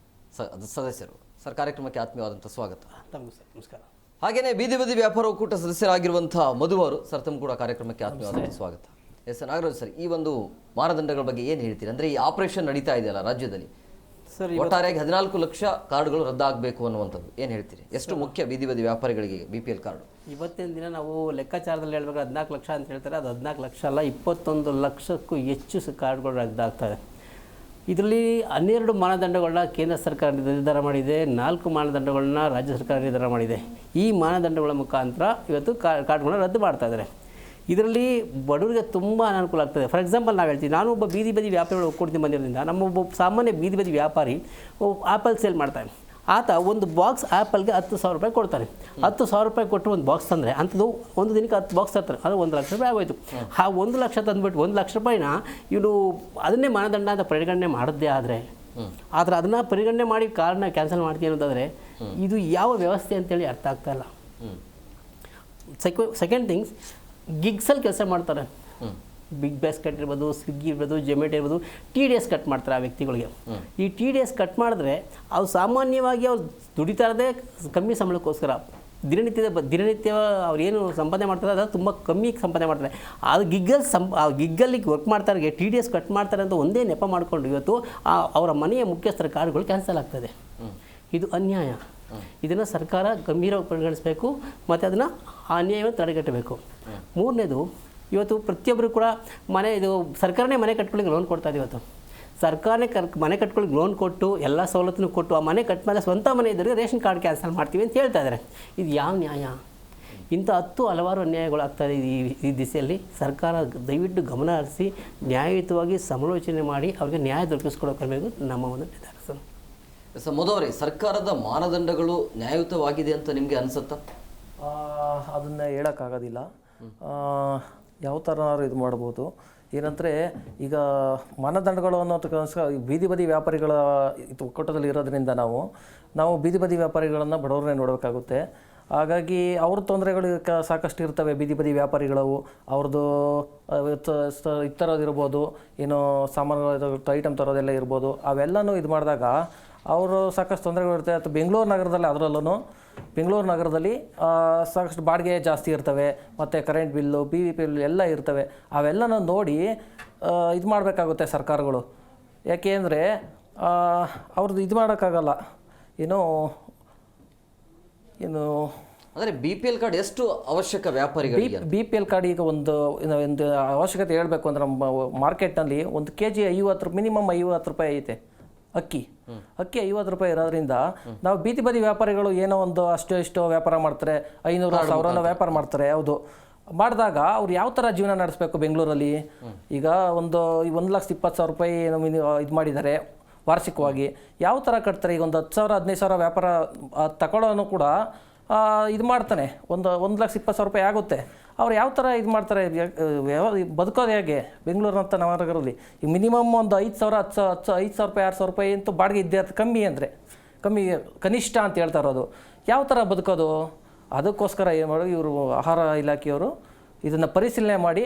ಸದಸ್ಯರು. ಸರ್, ಕಾರ್ಯಕ್ರಮಕ್ಕೆ ಆತ್ಮೀಯವಾದಂಥ ಸ್ವಾಗತ. ನಮಸ್ಕಾರ. ಹಾಗೆಯೇ ಬೀದಿ ಬದಿ ವ್ಯಾಪಾರ ಒಕ್ಕೂಟ ಸದಸ್ಯರಾಗಿರುವಂಥ ಮಧು ಅವರು, ಸರ್ ತಮ್ಮ ಕೂಡ ಕಾರ್ಯಕ್ರಮಕ್ಕೆ ಆತ್ಮೀಯವಾದ ಸ್ವಾಗತ. ಎಸ್ ಸರ್, ನಾಗರಾಜ್ ಸರ್, ಈ ಒಂದು ಮಾನದಂಡಗಳ ಬಗ್ಗೆ ಏನು ಹೇಳ್ತೀರಿ? ಅಂದರೆ ಈ ಆಪರೇಷನ್ ನಡೀತಾ ಇದೆಯಲ್ಲ ರಾಜ್ಯದಲ್ಲಿ, ಸರ್ ಒಟ್ಟಾರೆಯಾಗಿ 14 ಲಕ್ಷ ಕಾರ್ಡ್ಗಳು ರದ್ದಾಗಬೇಕು ಅನ್ನುವಂಥದ್ದು, ಏನು ಹೇಳ್ತೀರಿ? ಎಷ್ಟು ಮುಖ್ಯ ಬೀದಿ ಬದಿ ವ್ಯಾಪಾರಿಗಳಿಗೆ BPL ಕಾರ್ಡು? ಇವತ್ತಿನ ದಿನ ನಾವು ಲೆಕ್ಕಾಚಾರದಲ್ಲಿ ಹೇಳ್ಬೇಕಾದ್ರೆ 14 ಲಕ್ಷ ಅಂತ ಹೇಳ್ತಾರೆ. ಅದು 14 ಲಕ್ಷ ಅಲ್ಲ, 21 ಲಕ್ಷಕ್ಕೂ ಹೆಚ್ಚು ಕಾರ್ಡ್ಗಳು ರದ್ದಾಗ್ತವೆ. ಇದರಲ್ಲಿ 12 ಮಾನದಂಡಗಳನ್ನ ಕೇಂದ್ರ ಸರ್ಕಾರ ನಿರ್ಧಾರ ಮಾಡಿದೆ, 4 ಮಾನದಂಡಗಳನ್ನ ರಾಜ್ಯ ಸರ್ಕಾರ ನಿರ್ಧಾರ ಮಾಡಿದೆ. ಈ ಮಾನದಂಡಗಳ ಮುಖಾಂತರ ಇವತ್ತು ಕಾರ್ಡ್ಗಳನ್ನ ರದ್ದು ಮಾಡ್ತಾ ಇದ್ದಾರೆ. ಇದರಲ್ಲಿ ಬಡವರಿಗೆ ತುಂಬ ಅನುಕೂಲ ಆಗ್ತದೆ. ಫಾರ್ ಎಕ್ಸಾಂಪಲ್ ನಾವು ಹೇಳ್ತೀವಿ, ನಾನು ಒಬ್ಬ ಬೀದಿ ಬದಿ ವ್ಯಾಪಾರಿಗಳು ಒಕ್ಕೂಟದಿಂದ ಬಂದಿರೋದ್ರಿಂದ ನಮ್ಮೊಬ್ಬ ಸಾಮಾನ್ಯ ಬೀದಿ ಬದಿ ವ್ಯಾಪಾರಿ ಆ್ಯಪಲ್ ಸೇಲ್ ಮಾಡ್ತಾನೆ. ಆತ ಒಂದು ಬಾಕ್ಸ್ ಆ್ಯಪಲ್ಗೆ 10,000 ರೂಪಾಯಿ ಕೊಡ್ತಾನೆ. 10,000 ರೂಪಾಯಿ ಕೊಟ್ಟು ಒಂದು ಬಾಕ್ಸ್ ತಂದರೆ ಅಂಥದ್ದು ಒಂದು ದಿನಕ್ಕೆ 10 ಬಾಕ್ಸ್ ತರ್ತಾರೆ, ಅದು 1 ಲಕ್ಷ ರೂಪಾಯಿ ಆಗೋಯ್ತು. ಆ 1 ಲಕ್ಷ ತಂದುಬಿಟ್ಟು 1 ಲಕ್ಷ ರೂಪಾಯಿನ ಇವನು ಅದನ್ನೇ ಮಾನದಂಡ ಅಂತ ಪರಿಗಣನೆ ಮಾಡಿದ್ದೇ ಆದರೆ ಅದನ್ನು ಪರಿಗಣನೆ ಮಾಡಿ ಕಾರ್ಡ್ನ ಕ್ಯಾನ್ಸಲ್ ಮಾಡ್ತೀನಿ ಅನ್ನೋದಾದರೆ ಇದು ಯಾವ ವ್ಯವಸ್ಥೆ ಅಂತೇಳಿ ಅರ್ಥ ಆಗ್ತಾ ಇಲ್ಲ. ಸೆಕೆಂಡ್ ಥಿಂಗ್ಸ್, ಗಿಗ್ಸಲ್ಲಿ ಕೆಲಸ ಮಾಡ್ತಾರೆ. ಬಿಗ್ ಬಾಸ್ಕೆಟ್ ಇರ್ಬೋದು, ಸ್ವಿಗ್ಗಿ ಇರ್ಬೋದು, ಜೊಮ್ಯಾಟೊ ಇರ್ಬೋದು, TDS ಕಟ್ ಮಾಡ್ತಾರೆ ಆ ವ್ಯಕ್ತಿಗಳಿಗೆ. ಈ TDS ಕಟ್ ಮಾಡಿದ್ರೆ ಅವ್ರು ಸಾಮಾನ್ಯವಾಗಿ ಅವ್ರು ದುಡಿತಾ ಇರೋದೇ ಕಮ್ಮಿ ಸಂಬಳಕ್ಕೋಸ್ಕರ. ದಿನನಿತ್ಯ ಅವ್ರು ಏನು ಸಂಪಾದನೆ ಮಾಡ್ತಾರೆ ಅದು ತುಂಬ ಕಮ್ಮಿ ಸಂಪಾದನೆ ಮಾಡ್ತಾರೆ. ಅದು ಗಿಗ್ಗಲ್ಲಿ ವರ್ಕ್ ಮಾಡ್ತಾರೆ, TDS ಕಟ್ ಮಾಡ್ತಾರೆ ಅಂತ ಒಂದೇ ನೆಪ ಮಾಡಿಕೊಂಡು ಇವತ್ತು ಅವರ ಮನೆಯ ಮುಖ್ಯಸ್ಥರ ಕಾರ್ಡ್ಗಳು ಕ್ಯಾನ್ಸಲ್ ಆಗ್ತದೆ. ಇದು ಅನ್ಯಾಯ. ಇದನ್ನು ಸರ್ಕಾರ ಗಂಭೀರವಾಗಿ ಪರಿಗಣಿಸಬೇಕು ಮತ್ತು ಅದನ್ನು ಆ ಅನ್ಯಾಯವನ್ನು ತಡೆಗಟ್ಟಬೇಕು. ಮೂರನೇದು, ಇವತ್ತು ಪ್ರತಿಯೊಬ್ಬರು ಕೂಡ ಸರ್ಕಾರನೇ ಮನೆ ಕಟ್ಕೊಳ್ಳಿಕ್ಕೆ ಲೋನ್ ಕೊಡ್ತಾಯಿದೆ. ಇವತ್ತು ಸರ್ಕಾರನೇ ಮನೆ ಕಟ್ಕೊಳ್ಳಿಕ್ಕೆ ಲೋನ್ ಕೊಟ್ಟು ಎಲ್ಲ ಸವಲತ್ತನ್ನು ಕೊಟ್ಟು ಆ ಮನೆ ಕಟ್ಟ ಮೇಲೆ ಸ್ವಂತ ಮನೆ ಇದ್ದವರಿಗೆ ರೇಷನ್ ಕಾರ್ಡ್ ಕ್ಯಾನ್ಸಲ್ ಮಾಡ್ತೀವಿ ಅಂತ ಹೇಳ್ತಾ ಇದ್ದಾರೆ. ಇದು ಯಾವ ನ್ಯಾಯ? ಇಂಥ ಹಲವಾರು ಅನ್ಯಾಯಗಳು ಆಗ್ತಾಯಿದೆ ಈ ದಿಸೆಯಲ್ಲಿ. ಸರ್ಕಾರ ದಯವಿಟ್ಟು ಗಮನ ಹರಿಸಿ ನ್ಯಾಯಯುತವಾಗಿ ಸಮಾಲೋಚನೆ ಮಾಡಿ ಅವ್ರಿಗೆ ನ್ಯಾಯ ದೊರಕಿಸ್ಕೊಡಬೇಕು ನಮ್ಮ ಒಂದು ನಿರ್ಧಾರ ಸರ್. ಮೋದವರೇ, ಸರ್ಕಾರದ ಮಾನದಂಡಗಳು ನ್ಯಾಯಯುತವಾಗಿದೆ ಅಂತ ನಿಮಗೆ ಅನಿಸುತ್ತಾ? ಅದನ್ನು ಹೇಳೋಕ್ಕಾಗೋದಿಲ್ಲ. ಯಾವ ಥರನಾದ್ರು ಇದು ಮಾಡ್ಬೋದು. ಏನಂದರೆ ಈಗ ಮಾನದಂಡಗಳು ಅನ್ನೋದಕ್ಕೋಸ್ಕರ ಬೀದಿ ಬದಿ ವ್ಯಾಪಾರಿಗಳ ಒಕ್ಕೂಟದಲ್ಲಿ ಇರೋದ್ರಿಂದ ನಾವು ಬೀದಿ ಬದಿ ವ್ಯಾಪಾರಿಗಳನ್ನು ಬಡವ್ರನ್ನೇ ನೋಡಬೇಕಾಗುತ್ತೆ. ಹಾಗಾಗಿ ಅವ್ರ ತೊಂದರೆಗಳು ಸಾಕಷ್ಟು ಇರ್ತವೆ. ಬೀದಿ ಬದಿ ವ್ಯಾಪಾರಿಗಳವು ಅವ್ರದ್ದು ಇರ್ತರೋದಿರ್ಬೋದು, ಏನೋ ಸಾಮಾನು ಐಟಮ್ ತರೋದೆಲ್ಲ ಇರ್ಬೋದು. ಅವೆಲ್ಲನೂ ಇದು ಮಾಡಿದಾಗ ಅವರು ಸಾಕಷ್ಟು ತೊಂದರೆಗಳು ಇರ್ತವೆ. ಅಥವಾ ಬೆಂಗಳೂರು ನಗರದಲ್ಲಿ ಅದರಲ್ಲೂ ಬೆಂಗಳೂರು ನಗರದಲ್ಲಿ ಸಾಕಷ್ಟು ಬಾಡಿಗೆ ಜಾಸ್ತಿ ಇರ್ತವೆ, ಮತ್ತು ಕರೆಂಟ್ ಬಿಲ್ಲು, BV ಬಿಲ್ ಎಲ್ಲ ಇರ್ತವೆ. ಅವೆಲ್ಲನೂ ನೋಡಿ ಇದು ಮಾಡಬೇಕಾಗುತ್ತೆ ಸರ್ಕಾರಗಳು. ಯಾಕೆ ಅಂದರೆ ಅವ್ರದ್ದು ಇದು ಮಾಡೋಕ್ಕಾಗಲ್ಲ. ಏನು ಅಂದರೆ BPL ಕಾರ್ಡ್ ಎಷ್ಟು ಅವಶ್ಯಕ ವ್ಯಾಪಾರಿಗಳಿಗೆ? BPL ಕಾರ್ಡ್ ಈಗ ಒಂದು ಅವಶ್ಯಕತೆ ಹೇಳಬೇಕು ಅಂದರೆ ನಮ್ಮ ಮಾರ್ಕೆಟ್ನಲ್ಲಿ 1 kg 50 ಮಿನಿಮಮ್ 50 ರೂಪಾಯಿ ಐತೆ. ಅಕ್ಕಿ 50 ರೂಪಾಯಿ ಇರೋದ್ರಿಂದ ನಾವು ಬೀದಿ ಬದಿ ವ್ಯಾಪಾರಿಗಳು ಏನೋ ಒಂದು ಇಷ್ಟೋ ವ್ಯಾಪಾರ ಮಾಡ್ತಾರೆ, 500,000 ವ್ಯಾಪಾರ ಮಾಡ್ತಾರೆ. ಹೌದು, ಮಾಡಿದಾಗ ಅವ್ರು ಯಾವ ಥರ ಜೀವನ ನಡೆಸಬೇಕು ಬೆಂಗಳೂರಲ್ಲಿ? ಈಗ 1,20,000 ರೂಪಾಯಿ ಇದು ಮಾಡಿದ್ದಾರೆ ವಾರ್ಷಿಕವಾಗಿ. ಯಾವ ಥರ ಕಟ್ತಾರೆ? ಈಗ ಒಂದು 10,000 15,000 ವ್ಯಾಪಾರ ತಗೊಳ್ಳೋನು ಕೂಡ ಇದು ಮಾಡ್ತಾನೆ, 1,20,000 ರೂಪಾಯಿ ಆಗುತ್ತೆ. ಅವ್ರು ಯಾವ ಥರ ಇದು ಮಾಡ್ತಾರೆ? ಬದುಕೋದು ಹೇಗೆ ಬೆಂಗಳೂರಿನಂಥ ನಗರದಲ್ಲಿ? ಈಗ ಮಿನಿಮಮ್ ಒಂದು 5,000 5,000 ರೂಪಾಯಿ 6,000 ರೂಪಾಯಿ ಅಂತೂ ಬಾಡಿಗೆ ಇದ್ದೇ ಕಮ್ಮಿ, ಅಂದರೆ ಕನಿಷ್ಠ ಅಂತ ಹೇಳ್ತಾ ಇರೋದು. ಯಾವ ಥರ ಬದುಕೋದು? ಅದಕ್ಕೋಸ್ಕರ ಏನು ಮಾಡೋದು, ಇವರು ಆಹಾರ ಇಲಾಖೆಯವರು ಇದನ್ನು ಪರಿಶೀಲನೆ ಮಾಡಿ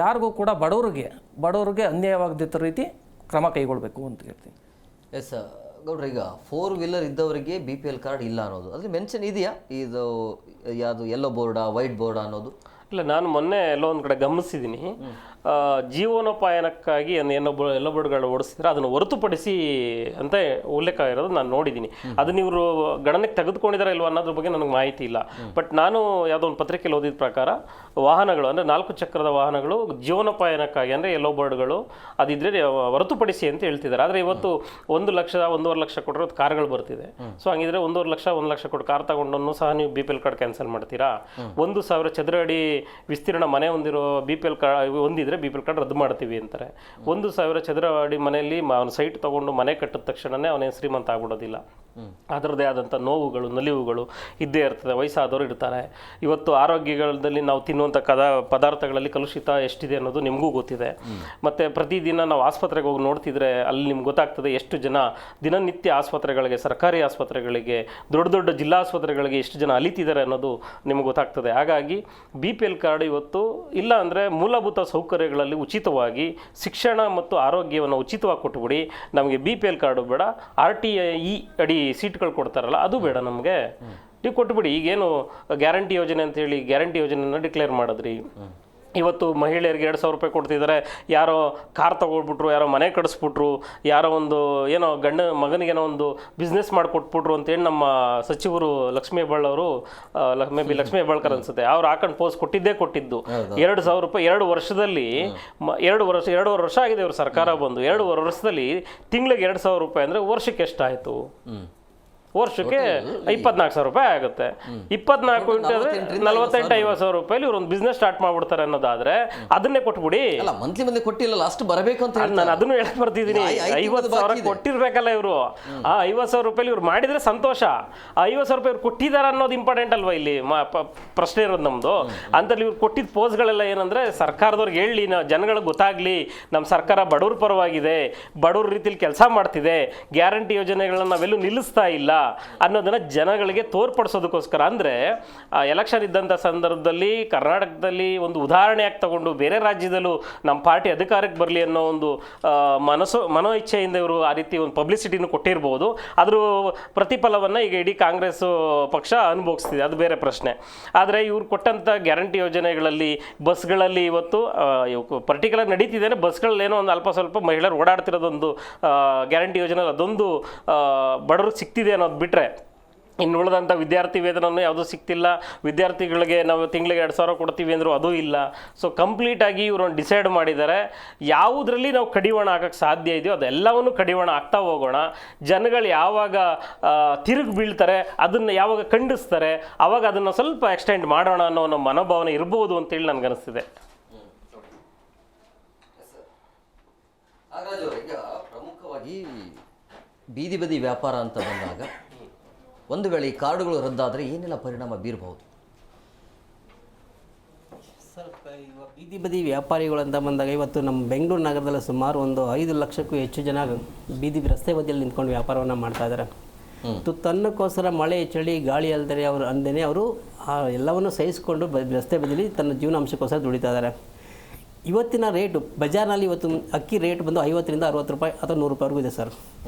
ಯಾರಿಗೂ ಕೂಡ ಬಡವರಿಗೆ ಅನ್ಯಾಯವಾಗದಿದ್ದ ರೀತಿ ಕ್ರಮ ಕೈಗೊಳ್ಳಬೇಕು ಅಂತ ಹೇಳ್ತೀನಿ. ಎಸ್ ಗೌಡ್ರೆ, ಈಗ 4 ವೀಲರ್ ಇದ್ದವರಿಗೆ BPL ಕಾರ್ಡ್ ಇಲ್ಲ ಅನ್ನೋದು ಅದ್ರಲ್ಲಿ ಮೆನ್ಷನ್ ಇದೆಯಾ? ಇದು ಯಾವುದು ಯೆಲ್ಲೋ ಬೋರ್ಡಾ ವೈಟ್ ಬೋರ್ಡಾ ಅನ್ನೋದು? ಇಲ್ಲ, ನಾನು ಮೊನ್ನೆ ಎಲ್ಲೋ ಒಂದು ಕಡೆ ಗಮನಿಸಿದ್ದೀನಿ. ಜೀವನೋಪಾಯನಕ್ಕಾಗಿ ಎಲ್ಲ ಬೋರ್ಡ್ಗಳು ಓಡಿಸಿದ್ರೆ ಅದನ್ನು ಹೊರತುಪಡಿಸಿ ಅಂತ ಉಲ್ಲೇಖ ಇರೋದು ನಾನು ನೋಡಿದ್ದೀನಿ. ಅದನ್ನ ಇವರು ಗಣನೆಗೆ ತೆಗೆದುಕೊಂಡಿದ್ದಾರೆ ಇಲ್ವ ಅನ್ನೋದ್ರ ಬಗ್ಗೆ ನನಗೆ ಮಾಹಿತಿ ಇಲ್ಲ. ಬಟ್ ನಾನು ಯಾವುದೋ ಒಂದು ಪತ್ರಿಕೆಯಲ್ಲಿ ಓದಿದ ಪ್ರಕಾರ ವಾಹನಗಳು ಅಂದರೆ 4 ಚಕ್ರದ ವಾಹನಗಳು ಜೀವನೋಪಾಯನಕ್ಕಾಗಿ ಅಂದರೆ ಎಲ್ಲೋ ಬೋರ್ಡ್ಗಳು ಅದಿದ್ರೆ ಹೊರತುಪಡಿಸಿ ಅಂತ ಹೇಳ್ತಿದ್ದಾರೆ. ಆದರೆ ಇವತ್ತು 1 ಲಕ್ಷ 1.5 ಲಕ್ಷ ಕೊಟ್ಟರೆ ಕಾರ್ಗಳು ಬರ್ತಿದೆ. ಸೊ ಹಂಗಿದ್ರೆ 1.5 ಲಕ್ಷ 1 ಲಕ್ಷ ಕೊಟ್ಟು ಕಾರ್ ತಗೊಂಡನ್ನು ಸಹ ನೀವು BPL ಕಾರ್ಡ್ ಕ್ಯಾನ್ಸಲ್ ಮಾಡ್ತೀರಾ? 1,000 ಚದರ ಅಡಿ ವಿಸ್ತೀರ್ಣ ಮನೆ ಹೊಂದಿರೋ BPL ಕಾರ್ಡ್ ಹೊಂದಿದ್ರೆ BPL ಕಾರ್ಡ್ ರದ್ದು ಮಾಡ್ತೀವಿ ಅಂತಾರೆ. 1,000 ಚದರ ಅಡಿ ಮನೆಯಲ್ಲಿ ಅವನು ಸೈಟ್ ತಗೊಂಡು ಮನೆ ಕಟ್ಟಿದ ತಕ್ಷಣನೇ ಅವನೇ ಶ್ರೀಮಂತ ಆಗ್ಬಿಡೋದಿಲ್ಲ. ಅದರದ್ದೇ ಆದಂಥ ನೋವುಗಳು ನಲಿವುಗಳು ಇದ್ದೇ ಇರ್ತದೆ. ವಯಸ್ಸಾದವರು ಇರ್ತಾರೆ. ಇವತ್ತು ಆರೋಗ್ಯಗಳಲ್ಲಿ ನಾವು ತಿನ್ನುವಂಥ ಪದಾರ್ಥಗಳಲ್ಲಿ ಕಲುಷಿತ ಎಷ್ಟಿದೆ ಅನ್ನೋದು ನಿಮಗೂ ಗೊತ್ತಿದೆ. ಮತ್ತು ಪ್ರತಿದಿನ ನಾವು ಆಸ್ಪತ್ರೆಗೆ ಹೋಗಿ ನೋಡ್ತಿದ್ರೆ ಅಲ್ಲಿ ನಿಮ್ಗೆ ಗೊತ್ತಾಗ್ತದೆ ಎಷ್ಟು ಜನ ದಿನನಿತ್ಯ ಆಸ್ಪತ್ರೆಗಳಿಗೆ, ಸರ್ಕಾರಿ ಆಸ್ಪತ್ರೆಗಳಿಗೆ, ದೊಡ್ಡ ದೊಡ್ಡ ಜಿಲ್ಲಾ ಆಸ್ಪತ್ರೆಗಳಿಗೆ ಎಷ್ಟು ಜನ ಅಲಿತಿದ್ದಾರೆ ಅನ್ನೋದು ನಿಮ್ಗೆ ಗೊತ್ತಾಗ್ತದೆ. ಹಾಗಾಗಿ BPL ಕಾರ್ಡ್ ಇವತ್ತು ಇಲ್ಲ ಅಂದರೆ ಮೂಲಭೂತ ಸೌಕರ್ಯಗಳಲ್ಲಿ ಉಚಿತವಾಗಿ ಶಿಕ್ಷಣ ಮತ್ತು ಆರೋಗ್ಯವನ್ನು ಉಚಿತವಾಗಿ ಕೊಟ್ಟುಬಿಡಿ. ನಮಗೆ BPL ಕಾರ್ಡು ಬೇಡ, RTI ಅಡಿ ಸೀಟ್ಗಳು ಕೊಡ್ತಾರಲ್ಲ ಅದು ಬೇಡ, ನಮಗೆ ನೀವು ಕೊಟ್ಬಿಡಿ. ಈಗೇನು ಗ್ಯಾರಂಟಿ ಯೋಜನೆ ಅಂತೇಳಿ ಗ್ಯಾರಂಟಿ ಯೋಜನೆಯನ್ನು ಡಿಕ್ಲೇರ್ ಮಾಡಿದ್ರಿ. ಇವತ್ತು ಮಹಿಳೆಯರಿಗೆ 2,000 ರೂಪಾಯಿ ಕೊಡ್ತಿದ್ದಾರೆ. ಯಾರೋ ಕಾರ್ ತಗೊಳ್ಬಿಟ್ರು, ಯಾರೋ ಮನೆ ಕಡಿಸ್ಬಿಟ್ರು, ಯಾರೋ ಒಂದು ಏನೋ ಮಗನಿಗೇನೋ ಒಂದು ಬಿಸ್ನೆಸ್ ಮಾಡಿಕೊಟ್ಬಿಟ್ರು ಅಂತೇಳಿ ನಮ್ಮ ಸಚಿವರು ಲಕ್ಷ್ಮೀ ಹೆಬ್ಬಾಳವರು, ಮೇ ಬಿ ಲಕ್ಷ್ಮೀ ಹೆಬ್ಬಾಳ್ಕರ್ ಅನ್ಸುತ್ತೆ, ಅವ್ರು ಹಾಕೊಂಡು ಪೋಸ್ಟ್ ಕೊಟ್ಟಿದ್ದು 2,000 ರೂಪಾಯಿ 2 ವರ್ಷದಲ್ಲಿ. 2 ವರ್ಷ ಆಗಿದೆ ಇವರು ಸರ್ಕಾರ ಬಂದು. 2 ವರ್ಷದಲ್ಲಿ ತಿಂಗಳಿಗೆ 2,000 ರೂಪಾಯಿ ಅಂದರೆ ವರ್ಷಕ್ಕೆ ಎಷ್ಟಾಯಿತು? ವರ್ಷಕ್ಕೆ 24,000 ರೂಪಾಯಿ ಆಗುತ್ತೆ. 24 ಅಂದರೆ 48-50,000 ರೂಪಾಯಿ ಇವ್ರು ಒಂದು ಬಿಸ್ನೆಸ್ ಸ್ಟಾರ್ಟ್ ಮಾಡ್ಬಿಡ್ತಾರೆ ಅನ್ನೋದಾದ್ರೆ ಅದನ್ನೇ ಕೊಟ್ಬಿಡಿ. ಮಂತ್ಲಿ ಕೊಟ್ಟಿಲ್ಲ, ಅಷ್ಟು ಬರಬೇಕು ಅಂತ ನಾನು ಅದನ್ನು ಹೇಳಕ್ ಬರ್ತಿದ್ದೀನಿ. 50,000 ಕೊಟ್ಟಿರ್ಬೇಕಲ್ಲ ಇವರು. ಆ 50,000 ರೂಪಾಯಿ ಇವ್ರು ಮಾಡಿದ್ರೆ ಸಂತೋಷ. ಆ 50,000 ರೂಪಾಯಿ ಇವ್ರು ಕೊಟ್ಟಿದ್ದಾರೆ ಅನ್ನೋದು ಇಂಪಾರ್ಟೆಂಟ್ ಅಲ್ವಾ ಇಲ್ಲಿ ಪ್ರಶ್ನೆ ಇರೋದು ನಮ್ದು. ಅಂತಲ್ಲಿ ಇವ್ರು ಕೊಟ್ಟಿದ್ದ ಪೋಸ್ಟ್ಗಳೆಲ್ಲ ಏನಂದ್ರೆ ಸರ್ಕಾರದವ್ರಿಗೆ ಹೇಳಿ, ಜನಗಳಿಗೆ ಗೊತ್ತಾಗ್ಲಿ ನಮ್ಮ ಸರ್ಕಾರ ಬಡವ್ರ ಪರವಾಗಿದೆ, ಬಡವ್ರ ರೀತಿಲಿ ಕೆಲಸ ಮಾಡ್ತಿದೆ, ಗ್ಯಾರಂಟಿ ಯೋಜನೆಗಳನ್ನ ನಾವೆಲ್ಲೂ ನಿಲ್ಲಿಸ್ತಾ ಇಲ್ಲ, ಅನ್ನೋದನ್ನು ಜನಗಳಿಗೆ ತೋರ್ಪಡಿಸೋದಕ್ಕೋಸ್ಕರ. ಅಂದರೆ ಎಲೆಕ್ಷನ್ ಇದ್ದಂಥ ಸಂದರ್ಭದಲ್ಲಿ ಕರ್ನಾಟಕದಲ್ಲಿ ಒಂದು ಉದಾಹರಣೆಯಾಗಿ ತಗೊಂಡು ಬೇರೆ ರಾಜ್ಯದಲ್ಲೂ ನಮ್ಮ ಪಾರ್ಟಿ ಅಧಿಕಾರಕ್ಕೆ ಬರಲಿ ಅನ್ನೋ ಒಂದು ಮನೋ ಇಚ್ಛೆಯಿಂದ ಇವರು ಆ ರೀತಿ ಒಂದು ಪಬ್ಲಿಸಿಟಿನೂ ಕೊಟ್ಟಿರ್ಬೋದು. ಅದ್ರ ಪ್ರತಿಫಲವನ್ನು ಈಗ ಇಡೀ ಕಾಂಗ್ರೆಸ್ ಪಕ್ಷ ಅನುಭವಿಸ್ತಿದೆ, ಅದು ಬೇರೆ ಪ್ರಶ್ನೆ. ಆದರೆ ಇವ್ರು ಕೊಟ್ಟಂಥ ಗ್ಯಾರಂಟಿ ಯೋಜನೆಗಳಲ್ಲಿ ಬಸ್ಗಳಲ್ಲಿ ಇವತ್ತು ಪರ್ಟಿಕ್ಯುಲರ್ ನಡೀತಿದ್ದೇನೆ, ಬಸ್ಗಳಲ್ಲಿ ಏನೋ ಒಂದು ಅಲ್ಪ ಸ್ವಲ್ಪ ಮಹಿಳೆಯರು ಓಡಾಡ್ತಿರೋದೊಂದು ಗ್ಯಾರಂಟಿ ಯೋಜನೆ, ಅದೊಂದು ಬಡವ್ರಿಗೆ ಸಿಗ್ತಿದೆ ಅನ್ನೋದು ಬಿಟ್ಟರೆ ಇನ್ನು ಉಳಿದಂಥ ವಿದ್ಯಾರ್ಥಿ ವೇತನವನ್ನು ಯಾವುದೂ ಸಿಗ್ತಿಲ್ಲ. ವಿದ್ಯಾರ್ಥಿಗಳಿಗೆ ನಾವು ತಿಂಗಳಿಗೆ 2,000 ಕೊಡ್ತೀವಿ ಅಂದರೂ ಅದೂ ಇಲ್ಲ. ಸೊ ಕಂಪ್ಲೀಟಾಗಿ ಇವರು ಡಿಸೈಡ್ ಮಾಡಿದ್ದಾರೆ ಯಾವುದರಲ್ಲಿ ನಾವು ಕಡಿವಾಣ ಹಾಕೋಕ್ಕೆ ಸಾಧ್ಯ ಇದೆಯೋ ಅದೆಲ್ಲವನ್ನು ಕಡಿವಾಣ ಆಗ್ತಾ ಹೋಗೋಣ. ಜನಗಳು ಯಾವಾಗ ತಿರುಗಿ ಬೀಳ್ತಾರೆ, ಅದನ್ನು ಯಾವಾಗ ಖಂಡಿಸ್ತಾರೆ, ಆವಾಗ ಅದನ್ನು ಸ್ವಲ್ಪ ಎಕ್ಸ್ಟೆಂಡ್ ಮಾಡೋಣ ಅನ್ನೋ ನಮ್ಮ ಮನೋಭಾವನೆ ಇರ್ಬೋದು ಅಂತೇಳಿ ನನಗನ್ನಿಸ್ತಿದೆ. ಈಗ ಪ್ರಮುಖವಾಗಿ ಬೀದಿ ಬದಿ ವ್ಯಾಪಾರ ಅಂತ ಬಂದಾಗ ಒಂದು ವೇಳೆ ಈ ಕಾರ್ಡುಗಳು ರದ್ದಾದರೆ ಏನೆಲ್ಲ ಪರಿಣಾಮ ಬೀರಬಹುದು ಸರ್? ಬೀದಿ ಬದಿ ವ್ಯಾಪಾರಿಗಳು ಅಂತ ಬಂದಾಗ ಇವತ್ತು ನಮ್ಮ ಬೆಂಗಳೂರು ನಗರದಲ್ಲಿ ಸುಮಾರು ಒಂದು 5 ಲಕ್ಷಕ್ಕೂ ಹೆಚ್ಚು ಜನ ರಸ್ತೆ ಬದಿಯಲ್ಲಿ ನಿಂತ್ಕೊಂಡು ವ್ಯಾಪಾರವನ್ನು ಮಾಡ್ತಾ ಇದ್ದಾರೆ. ತನ್ನಕ್ಕೋಸ್ಕರ ಮಳೆ ಚಳಿ ಗಾಳಿ ಅಲ್ಲದೆ ಅವರು ಎಲ್ಲವನ್ನು ಸಹಿಸಿಕೊಂಡು ರಸ್ತೆ ಬದಿಯಲ್ಲಿ ತನ್ನ ಜೀವನಾಂಶಕ್ಕೋಸ್ಕರ ದುಡಿತಾ ಇದ್ದಾರೆ. ಇವತ್ತಿನ ರೇಟು ಬಜಾರ್ನಲ್ಲಿ ಇವತ್ತು ಅಕ್ಕಿ ರೇಟ್ ಬಂದು 50ರಿಂದ 60 ರೂಪಾಯಿ ಅಥವಾ 100 ರೂಪಾಯಿವರೆಗೂ ಇದೆ ಸರ್.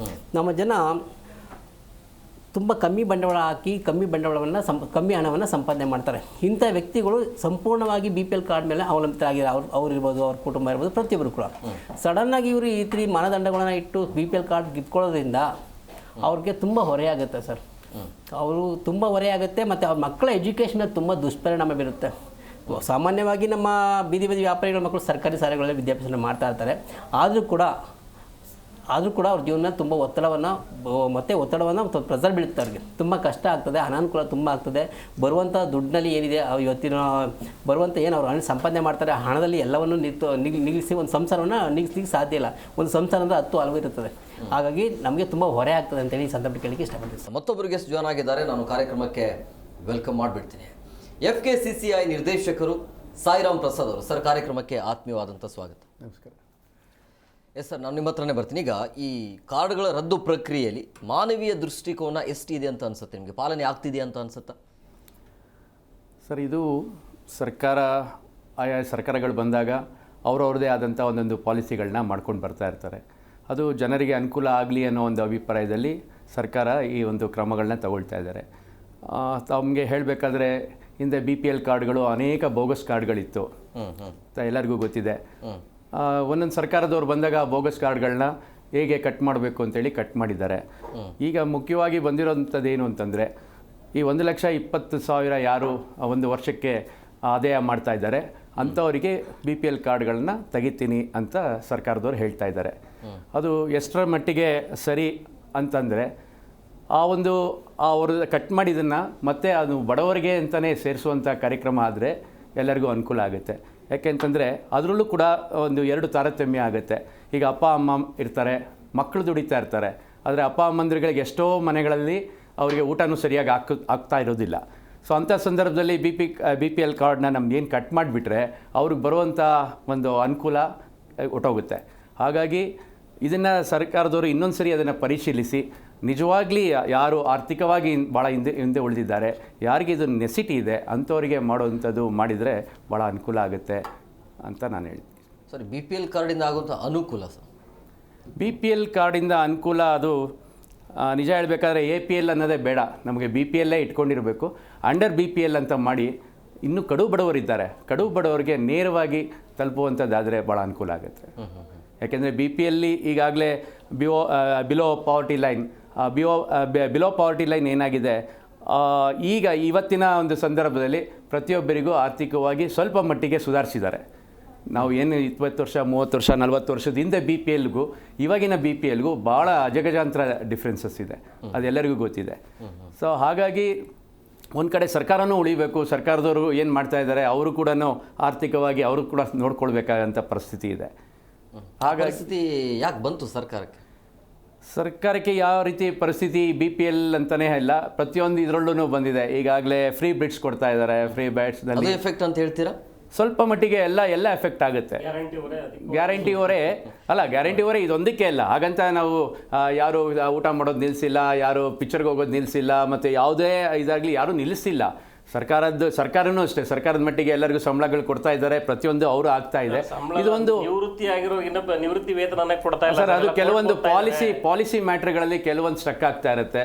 ನಮ್ಮ ಜನ ತುಂಬ ಕಮ್ಮಿ ಬಂಡವಾಳ ಹಾಕಿ ಕಮ್ಮಿ ಹಣವನ್ನು ಸಂಪಾದನೆ ಮಾಡ್ತಾರೆ. ಇಂಥ ವ್ಯಕ್ತಿಗಳು ಸಂಪೂರ್ಣವಾಗಿ BPL ಕಾರ್ಡ್ ಮೇಲೆ ಅವಲಂಬಿತರಾಗಿದ್ದಾರೆ. ಅವ್ರು ಇರ್ಬೋದು, ಅವ್ರ ಕುಟುಂಬ ಇರ್ಬೋದು, ಪ್ರತಿಯೊಬ್ಬರು ಕೂಡ. ಸಡನ್ನಾಗಿ ಇವರು ಈ ರೀತಿ ಮಾನದಂಡಗಳನ್ನು ಇಟ್ಟು BPL ಕಾರ್ಡ್ ಗಿಟ್ಕೊಳ್ಳೋದ್ರಿಂದ ಅವ್ರಿಗೆ ತುಂಬ ಹೊರೆಯಾಗುತ್ತೆ ಸರ್. ಅವರು ತುಂಬ ಹೊರೆಯಾಗುತ್ತೆ ಮತ್ತು ಅವ್ರ ಮಕ್ಕಳ ಎಜುಕೇಷನಲ್ಲಿ ತುಂಬ ದುಷ್ಪರಿಣಾಮ ಬೀರುತ್ತೆ. ಸಾಮಾನ್ಯವಾಗಿ ನಮ್ಮ ಬೀದಿ ಬದಿ ವ್ಯಾಪಾರಿಗಳ ಮಕ್ಕಳು ಸರ್ಕಾರಿ ಶಾಲೆಗಳಲ್ಲಿ ವಿದ್ಯಾಭ್ಯಾಸ ಮಾಡ್ತಾ ಇರ್ತಾರೆ. ಆದರೂ ಕೂಡ ಅವ್ರ ಜೀವನ ತುಂಬ ಒತ್ತಡವನ್ನು ಪ್ರೆಸರ್ ಬೀಳುತ್ತೆ. ಅವ್ರಿಗೆ ತುಂಬ ಕಷ್ಟ ಆಗ್ತದೆ, ಅನಾನುಕೂಲ ತುಂಬ ಆಗ್ತದೆ. ಬರುವಂಥ ದುಡ್ಡಿನಲ್ಲಿ ಏನಿದೆ ಇವತ್ತಿನ ಬರುವಂಥ ಏನು ಅವ್ರು ಹಣ ಸಂಪಾದನೆ ಮಾಡ್ತಾರೆ, ಹಣದಲ್ಲಿ ಎಲ್ಲವನ್ನು ನಿಲ್ಲಿಸಿ ಒಂದು ಸಂಸಾರವನ್ನು ನಿಲ್ಲಿಸಲಿಕ್ಕೆ ಸಾಧ್ಯ ಇಲ್ಲ. ಒಂದು ಸಂಸಾರ ಅಂದರೆ 10 ಹಲವು ಇರುತ್ತದೆ. ಹಾಗಾಗಿ ನಮಗೆ ತುಂಬ ಹೊರೆ ಆಗ್ತದೆ ಅಂತೇಳಿ ಈ ಸಂದರ್ಭ ಕೇಳಲಿಕ್ಕೆ ಇಷ್ಟಪಡ್ತೀನಿ. ಮತ್ತೊಬ್ಬರಿಗೆ ಜಾಯ್ನ್ ಆಗಿದ್ದಾರೆ, ನಾನು ಕಾರ್ಯಕ್ರಮಕ್ಕೆ ವೆಲ್ಕಮ್ ಮಾಡಿಬಿಡ್ತೀನಿ. FKCCI ನಿರ್ದೇಶಕರು ಸಾಯಿರಾಮ್ ಪ್ರಸಾದ್ ಅವರು. ಸರ್, ಕಾರ್ಯಕ್ರಮಕ್ಕೆ ಆತ್ಮೀಯವಾದಂಥ ಸ್ವಾಗತ. ನಮಸ್ಕಾರ. ಎಸ್ ಸರ್, ನಾನು ನಿಮ್ಮ ಹತ್ರನೇ ಬರ್ತೀನಿ. ಈಗ ಈ ಕಾರ್ಡ್ಗಳ ರದ್ದು ಪ್ರಕ್ರಿಯೆಯಲ್ಲಿ ಮಾನವೀಯ ದೃಷ್ಟಿಕೋನ ಎಷ್ಟಿದೆ ಅಂತ ಅನ್ಸುತ್ತೆ ನಿಮಗೆ? ಪಾಲನೆ ಆಗ್ತಿದೆಯಾ ಅಂತ ಅನ್ಸುತ್ತಾ? ಸರ್, ಇದು ಆಯಾ ಸರ್ಕಾರಗಳು ಬಂದಾಗ ಅವ್ರವ್ರದ್ದೇ ಆದಂಥ ಒಂದೊಂದು ಪಾಲಿಸಿಗಳನ್ನ ಮಾಡ್ಕೊಂಡು ಬರ್ತಾ ಇರ್ತಾರೆ. ಅದು ಜನರಿಗೆ ಅನುಕೂಲ ಆಗಲಿ ಅನ್ನೋ ಒಂದು ಅಭಿಪ್ರಾಯದಲ್ಲಿ ಸರ್ಕಾರ ಈ ಒಂದು ಕ್ರಮಗಳನ್ನ ತಗೊಳ್ತಾ ಇದ್ದಾರೆ. ತಮಗೆ ಹೇಳಬೇಕಾದ್ರೆ ಹಿಂದೆ BPL ಕಾರ್ಡ್ಗಳು ಅನೇಕ ಬೋಗಸ್ ಕಾರ್ಡ್ಗಳಿತ್ತು, ಎಲ್ಲರಿಗೂ ಗೊತ್ತಿದೆ. ಒಂದೊಂದು ಸರ್ಕಾರದವ್ರು ಬಂದಾಗ ಬೋಗಸ್ ಕಾರ್ಡ್ಗಳನ್ನ ಹೇಗೆ ಕಟ್ ಮಾಡಬೇಕು ಅಂತೇಳಿ ಕಟ್ ಮಾಡಿದ್ದಾರೆ. ಈಗ ಮುಖ್ಯವಾಗಿ ಬಂದಿರೋಂಥದ್ದು ಏನು ಅಂತಂದರೆ, ಈ 1,20,000 ಯಾರು ಒಂದು ವರ್ಷಕ್ಕೆ ಆದಾಯ ಮಾಡ್ತಾ ಇದ್ದಾರೆ ಅಂಥವರಿಗೆ BPL ಕಾರ್ಡ್ಗಳನ್ನ ತೆಗಿತೀನಿ ಅಂತ ಸರ್ಕಾರದವ್ರು ಹೇಳ್ತಾ ಇದ್ದಾರೆ. ಅದು ಎಷ್ಟರ ಮಟ್ಟಿಗೆ ಸರಿ ಅಂತಂದರೆ, ಅವರು ಕಟ್ ಮಾಡಿದ್ದನ್ನು ಮತ್ತೆ ಅದು ಬಡವರಿಗೆ ಅಂತಲೇ ಸೇರಿಸುವಂಥ ಕಾರ್ಯಕ್ರಮ ಆದರೆ ಎಲ್ಲರಿಗೂ ಅನುಕೂಲ ಆಗುತ್ತೆ. ಯಾಕೆಂತಂದರೆ ಅದರಲ್ಲೂ ಕೂಡ ಒಂದು 2 ತಾರತಮ್ಯ ಆಗುತ್ತೆ. ಈಗ ಅಪ್ಪ ಅಮ್ಮ ಇರ್ತಾರೆ, ಮಕ್ಕಳು ದುಡಿತಾ ಇರ್ತಾರೆ, ಆದರೆ ಅಪ್ಪ ಅಮ್ಮಂದ್ರಿಗೆ ಎಷ್ಟೋ ಮನೆಗಳಲ್ಲಿ ಅವರಿಗೆ ಊಟನೂ ಸರಿಯಾಗಿ ಆಗ್ತಾ ಇರೋದಿಲ್ಲ. ಸೊ ಅಂಥ ಸಂದರ್ಭದಲ್ಲಿ BPL ಕಾರ್ಡ್ನ ನಮ್ಗೇನು ಕಟ್ ಮಾಡಿಬಿಟ್ರೆ ಅವ್ರಿಗೆ ಬರುವಂಥ ಒಂದು ಅನುಕೂಲ ಹೊಟ್ಟೋಗುತ್ತೆ. ಹಾಗಾಗಿ ಇದನ್ನು ಸರ್ಕಾರದವರು ಇನ್ನೊಂದು ಸರಿ ಅದನ್ನು ಪರಿಶೀಲಿಸಿ ನಿಜವಾಗ್ಲಿ ಯಾರು ಆರ್ಥಿಕವಾಗಿ ಭಾಳ ಹಿಂದೆ ಉಳಿದಿದ್ದಾರೆ, ಯಾರಿಗೆ ಇದು ನೆಸಿಟಿ ಇದೆ ಅಂಥವರಿಗೆ ಮಾಡುವಂಥದ್ದು ಮಾಡಿದರೆ ಭಾಳ ಅನುಕೂಲ ಆಗುತ್ತೆ ಅಂತ ನಾನು ಹೇಳ್ತೀನಿ. ಸರಿ, BPL ಕಾರ್ಡಿಂದ ಆಗುವಂಥ ಅನುಕೂಲ ಸರ್? BPL ಕಾರ್ಡಿಂದ ಅನುಕೂಲ ಅದು ನಿಜ ಹೇಳಬೇಕಾದ್ರೆ APL ಅನ್ನೋದೇ ಬೇಡ, ನಮಗೆ BPL ಇಟ್ಕೊಂಡಿರಬೇಕು. ಅಂಡರ್ BPL ಅಂತ ಮಾಡಿ ಇನ್ನೂ ಕಡು ಬಡವರಿದ್ದಾರೆ, ಕಡು ಬಡವರಿಗೆ ನೇರವಾಗಿ ತಲುಪುವಂಥದ್ದಾದರೆ ಭಾಳ ಅನುಕೂಲ ಆಗುತ್ತೆ. ಯಾಕೆಂದರೆ BPL ಈಗಾಗಲೇ ಬಿಲೋ ಪಾವರ್ಟಿ ಲೈನ್ ಏನಾಗಿದೆ, ಈಗ ಇವತ್ತಿನ ಒಂದು ಸಂದರ್ಭದಲ್ಲಿ ಪ್ರತಿಯೊಬ್ಬರಿಗೂ ಆರ್ಥಿಕವಾಗಿ ಸ್ವಲ್ಪ ಮಟ್ಟಿಗೆ ಸುಧಾರಿಸಿದ್ದಾರೆ. ನಾವು ಏನು 20 ವರ್ಷ 30 ವರ್ಷ 40 ವರ್ಷದ ಹಿಂದೆ BPLಗೂ ಇವಾಗಿನ BPLಗೂ ಭಾಳ ಅಜಗಜಾಂತರ ಡಿಫ್ರೆನ್ಸಸ್ ಇದೆ, ಅದೆಲ್ಲರಿಗೂ ಗೊತ್ತಿದೆ. ಸೊ ಹಾಗಾಗಿ ಒಂದು ಕಡೆ ಸರ್ಕಾರನೂ ಉಳಿಬೇಕು, ಸರ್ಕಾರದವರು ಏನು ಮಾಡ್ತಾ ಇದ್ದಾರೆ ಅವರು ಕೂಡ ಆರ್ಥಿಕವಾಗಿ ಅವರು ಕೂಡ ನೋಡ್ಕೊಳ್ಬೇಕಾದಂಥ ಪರಿಸ್ಥಿತಿ ಇದೆ. ಹಾಗಾಗಿ ಯಾಕೆ ಬಂತು ಸರ್ಕಾರಕ್ಕೆ ಯಾವ ರೀತಿ ಪರಿಸ್ಥಿತಿ BPL ಅಂತಲೇ ಇಲ್ಲ, ಪ್ರತಿಯೊಂದು ಇದರಲ್ಲೂ ಬಂದಿದೆ. ಈಗಾಗಲೇ ಫ್ರೀ ಬಿಡ್ಸ್ ಕೊಡ್ತಾ ಇದ್ದಾರೆ, ಫ್ರೀ ಬ್ಯಾಟ್ಸ್ನಲ್ಲಿ ಎಫೆಕ್ಟ್ ಅಂತ ಹೇಳ್ತೀರಾ? ಸ್ವಲ್ಪ ಮಟ್ಟಿಗೆ ಎಲ್ಲ ಎಫೆಕ್ಟ್ ಆಗುತ್ತೆ. ಗ್ಯಾರಂಟಿ ಅವರೇ ಇದೊಂದಕ್ಕೆ ಅಲ್ಲ, ಹಾಗಂತ ನಾವು ಯಾರು ಊಟ ಮಾಡೋದು ನಿಲ್ಲಿಸಿಲ್ಲ, ಯಾರು ಪಿಕ್ಚರ್ಗೆ ಹೋಗೋದು ನಿಲ್ಲಿಸಿಲ್ಲ, ಮತ್ತು ಯಾವುದೇ ಇದಾಗಲಿ ಯಾರೂ ನಿಲ್ಲಿಸಿಲ್ಲ. ಸರ್ಕಾರನೂ ಅಷ್ಟೇ, ಸರ್ಕಾರದ ಮಟ್ಟಿಗೆ ಎಲ್ಲರಿಗೂ ಸಂಬಳಗಳು ಕೊಡ್ತಾ ಇದ್ದಾರೆ, ಪ್ರತಿಯೊಂದು ಅವರು ಆಗ್ತಾ ಇದೆ. ಇದು ಒಂದು ನಿವೃತ್ತಿ ವೇತನ ಕೊಡ್ತಾ ಇಲ್ಲ ಸರ್. ಅದು ಕೆಲವೊಂದು ಪಾಲಿಸಿ ಮ್ಯಾಟ್ರ್ಗಳಲ್ಲಿ ಕೆಲವೊಂದು ಸ್ಟಕ್ ಆಗ್ತಾ ಇರುತ್ತೆ.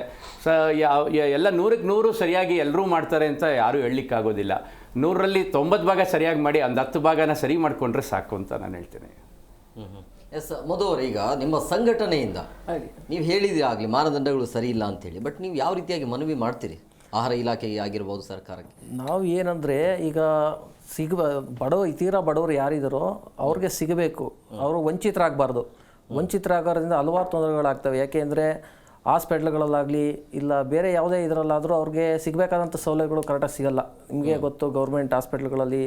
ಎಲ್ಲ 100ಕ್ಕೆ 100 ಸರಿಯಾಗಿ ಎಲ್ಲರೂ ಮಾಡ್ತಾರೆ ಅಂತ ಯಾರೂ ಹೇಳಲಿಕ್ಕಾಗೋದಿಲ್ಲ. 100ರಲ್ಲಿ 90 ಭಾಗ ಸರಿಯಾಗಿ ಮಾಡಿ ಒಂದು 10 ಭಾಗನ ಸರಿ ಮಾಡಿಕೊಂಡ್ರೆ ಸಾಕು ಅಂತ ನಾನು ಹೇಳ್ತೇನೆ. ಎಸ್ ಮಧು ಅವರೇ, ಈಗ ನಿಮ್ಮ ಸಂಘಟನೆಯಿಂದ ನೀವು ಹೇಳಿದ್ರಿ ಆಗಲಿ ಮಾನದಂಡಗಳು ಸರಿ ಇಲ್ಲ ಅಂತೇಳಿ, ಬಟ್ ನೀವು ಯಾವ ರೀತಿಯಾಗಿ ಮನವಿ ಮಾಡ್ತೀರಿ ಆಹಾರ ಇಲಾಖೆಗೆ ಆಗಿರ್ಬೋದು, ಸರ್ಕಾರಕ್ಕೆ? ನಾವು ಏನಂದರೆ ಈಗ ತೀರಾ ಬಡವರು ಯಾರಿದ್ದಾರೋ ಅವ್ರಿಗೆ ಸಿಗಬೇಕು, ಅವರು ವಂಚಿತರಾಗಬಾರ್ದು. ವಂಚಿತರಾಗೋದ್ರಿಂದ ಹಲವಾರು ತೊಂದರೆಗಳಾಗ್ತವೆ. ಯಾಕೆಂದರೆ ಹಾಸ್ಪಿಟ್ಲ್ಗಳಲ್ಲಾಗಲಿ ಇಲ್ಲ ಬೇರೆ ಯಾವುದೇ ಇದರಲ್ಲಾದರೂ ಅವ್ರಿಗೆ ಸಿಗಬೇಕಾದಂಥ ಸೌಲಭ್ಯಗಳು ಕರೆಕ್ಟಾಗಿ ಸಿಗಲ್ಲ. ನಿಮಗೆ ಗೊತ್ತು, ಗೌರ್ಮೆಂಟ್ ಹಾಸ್ಪಿಟ್ಲ್ಗಳಲ್ಲಿ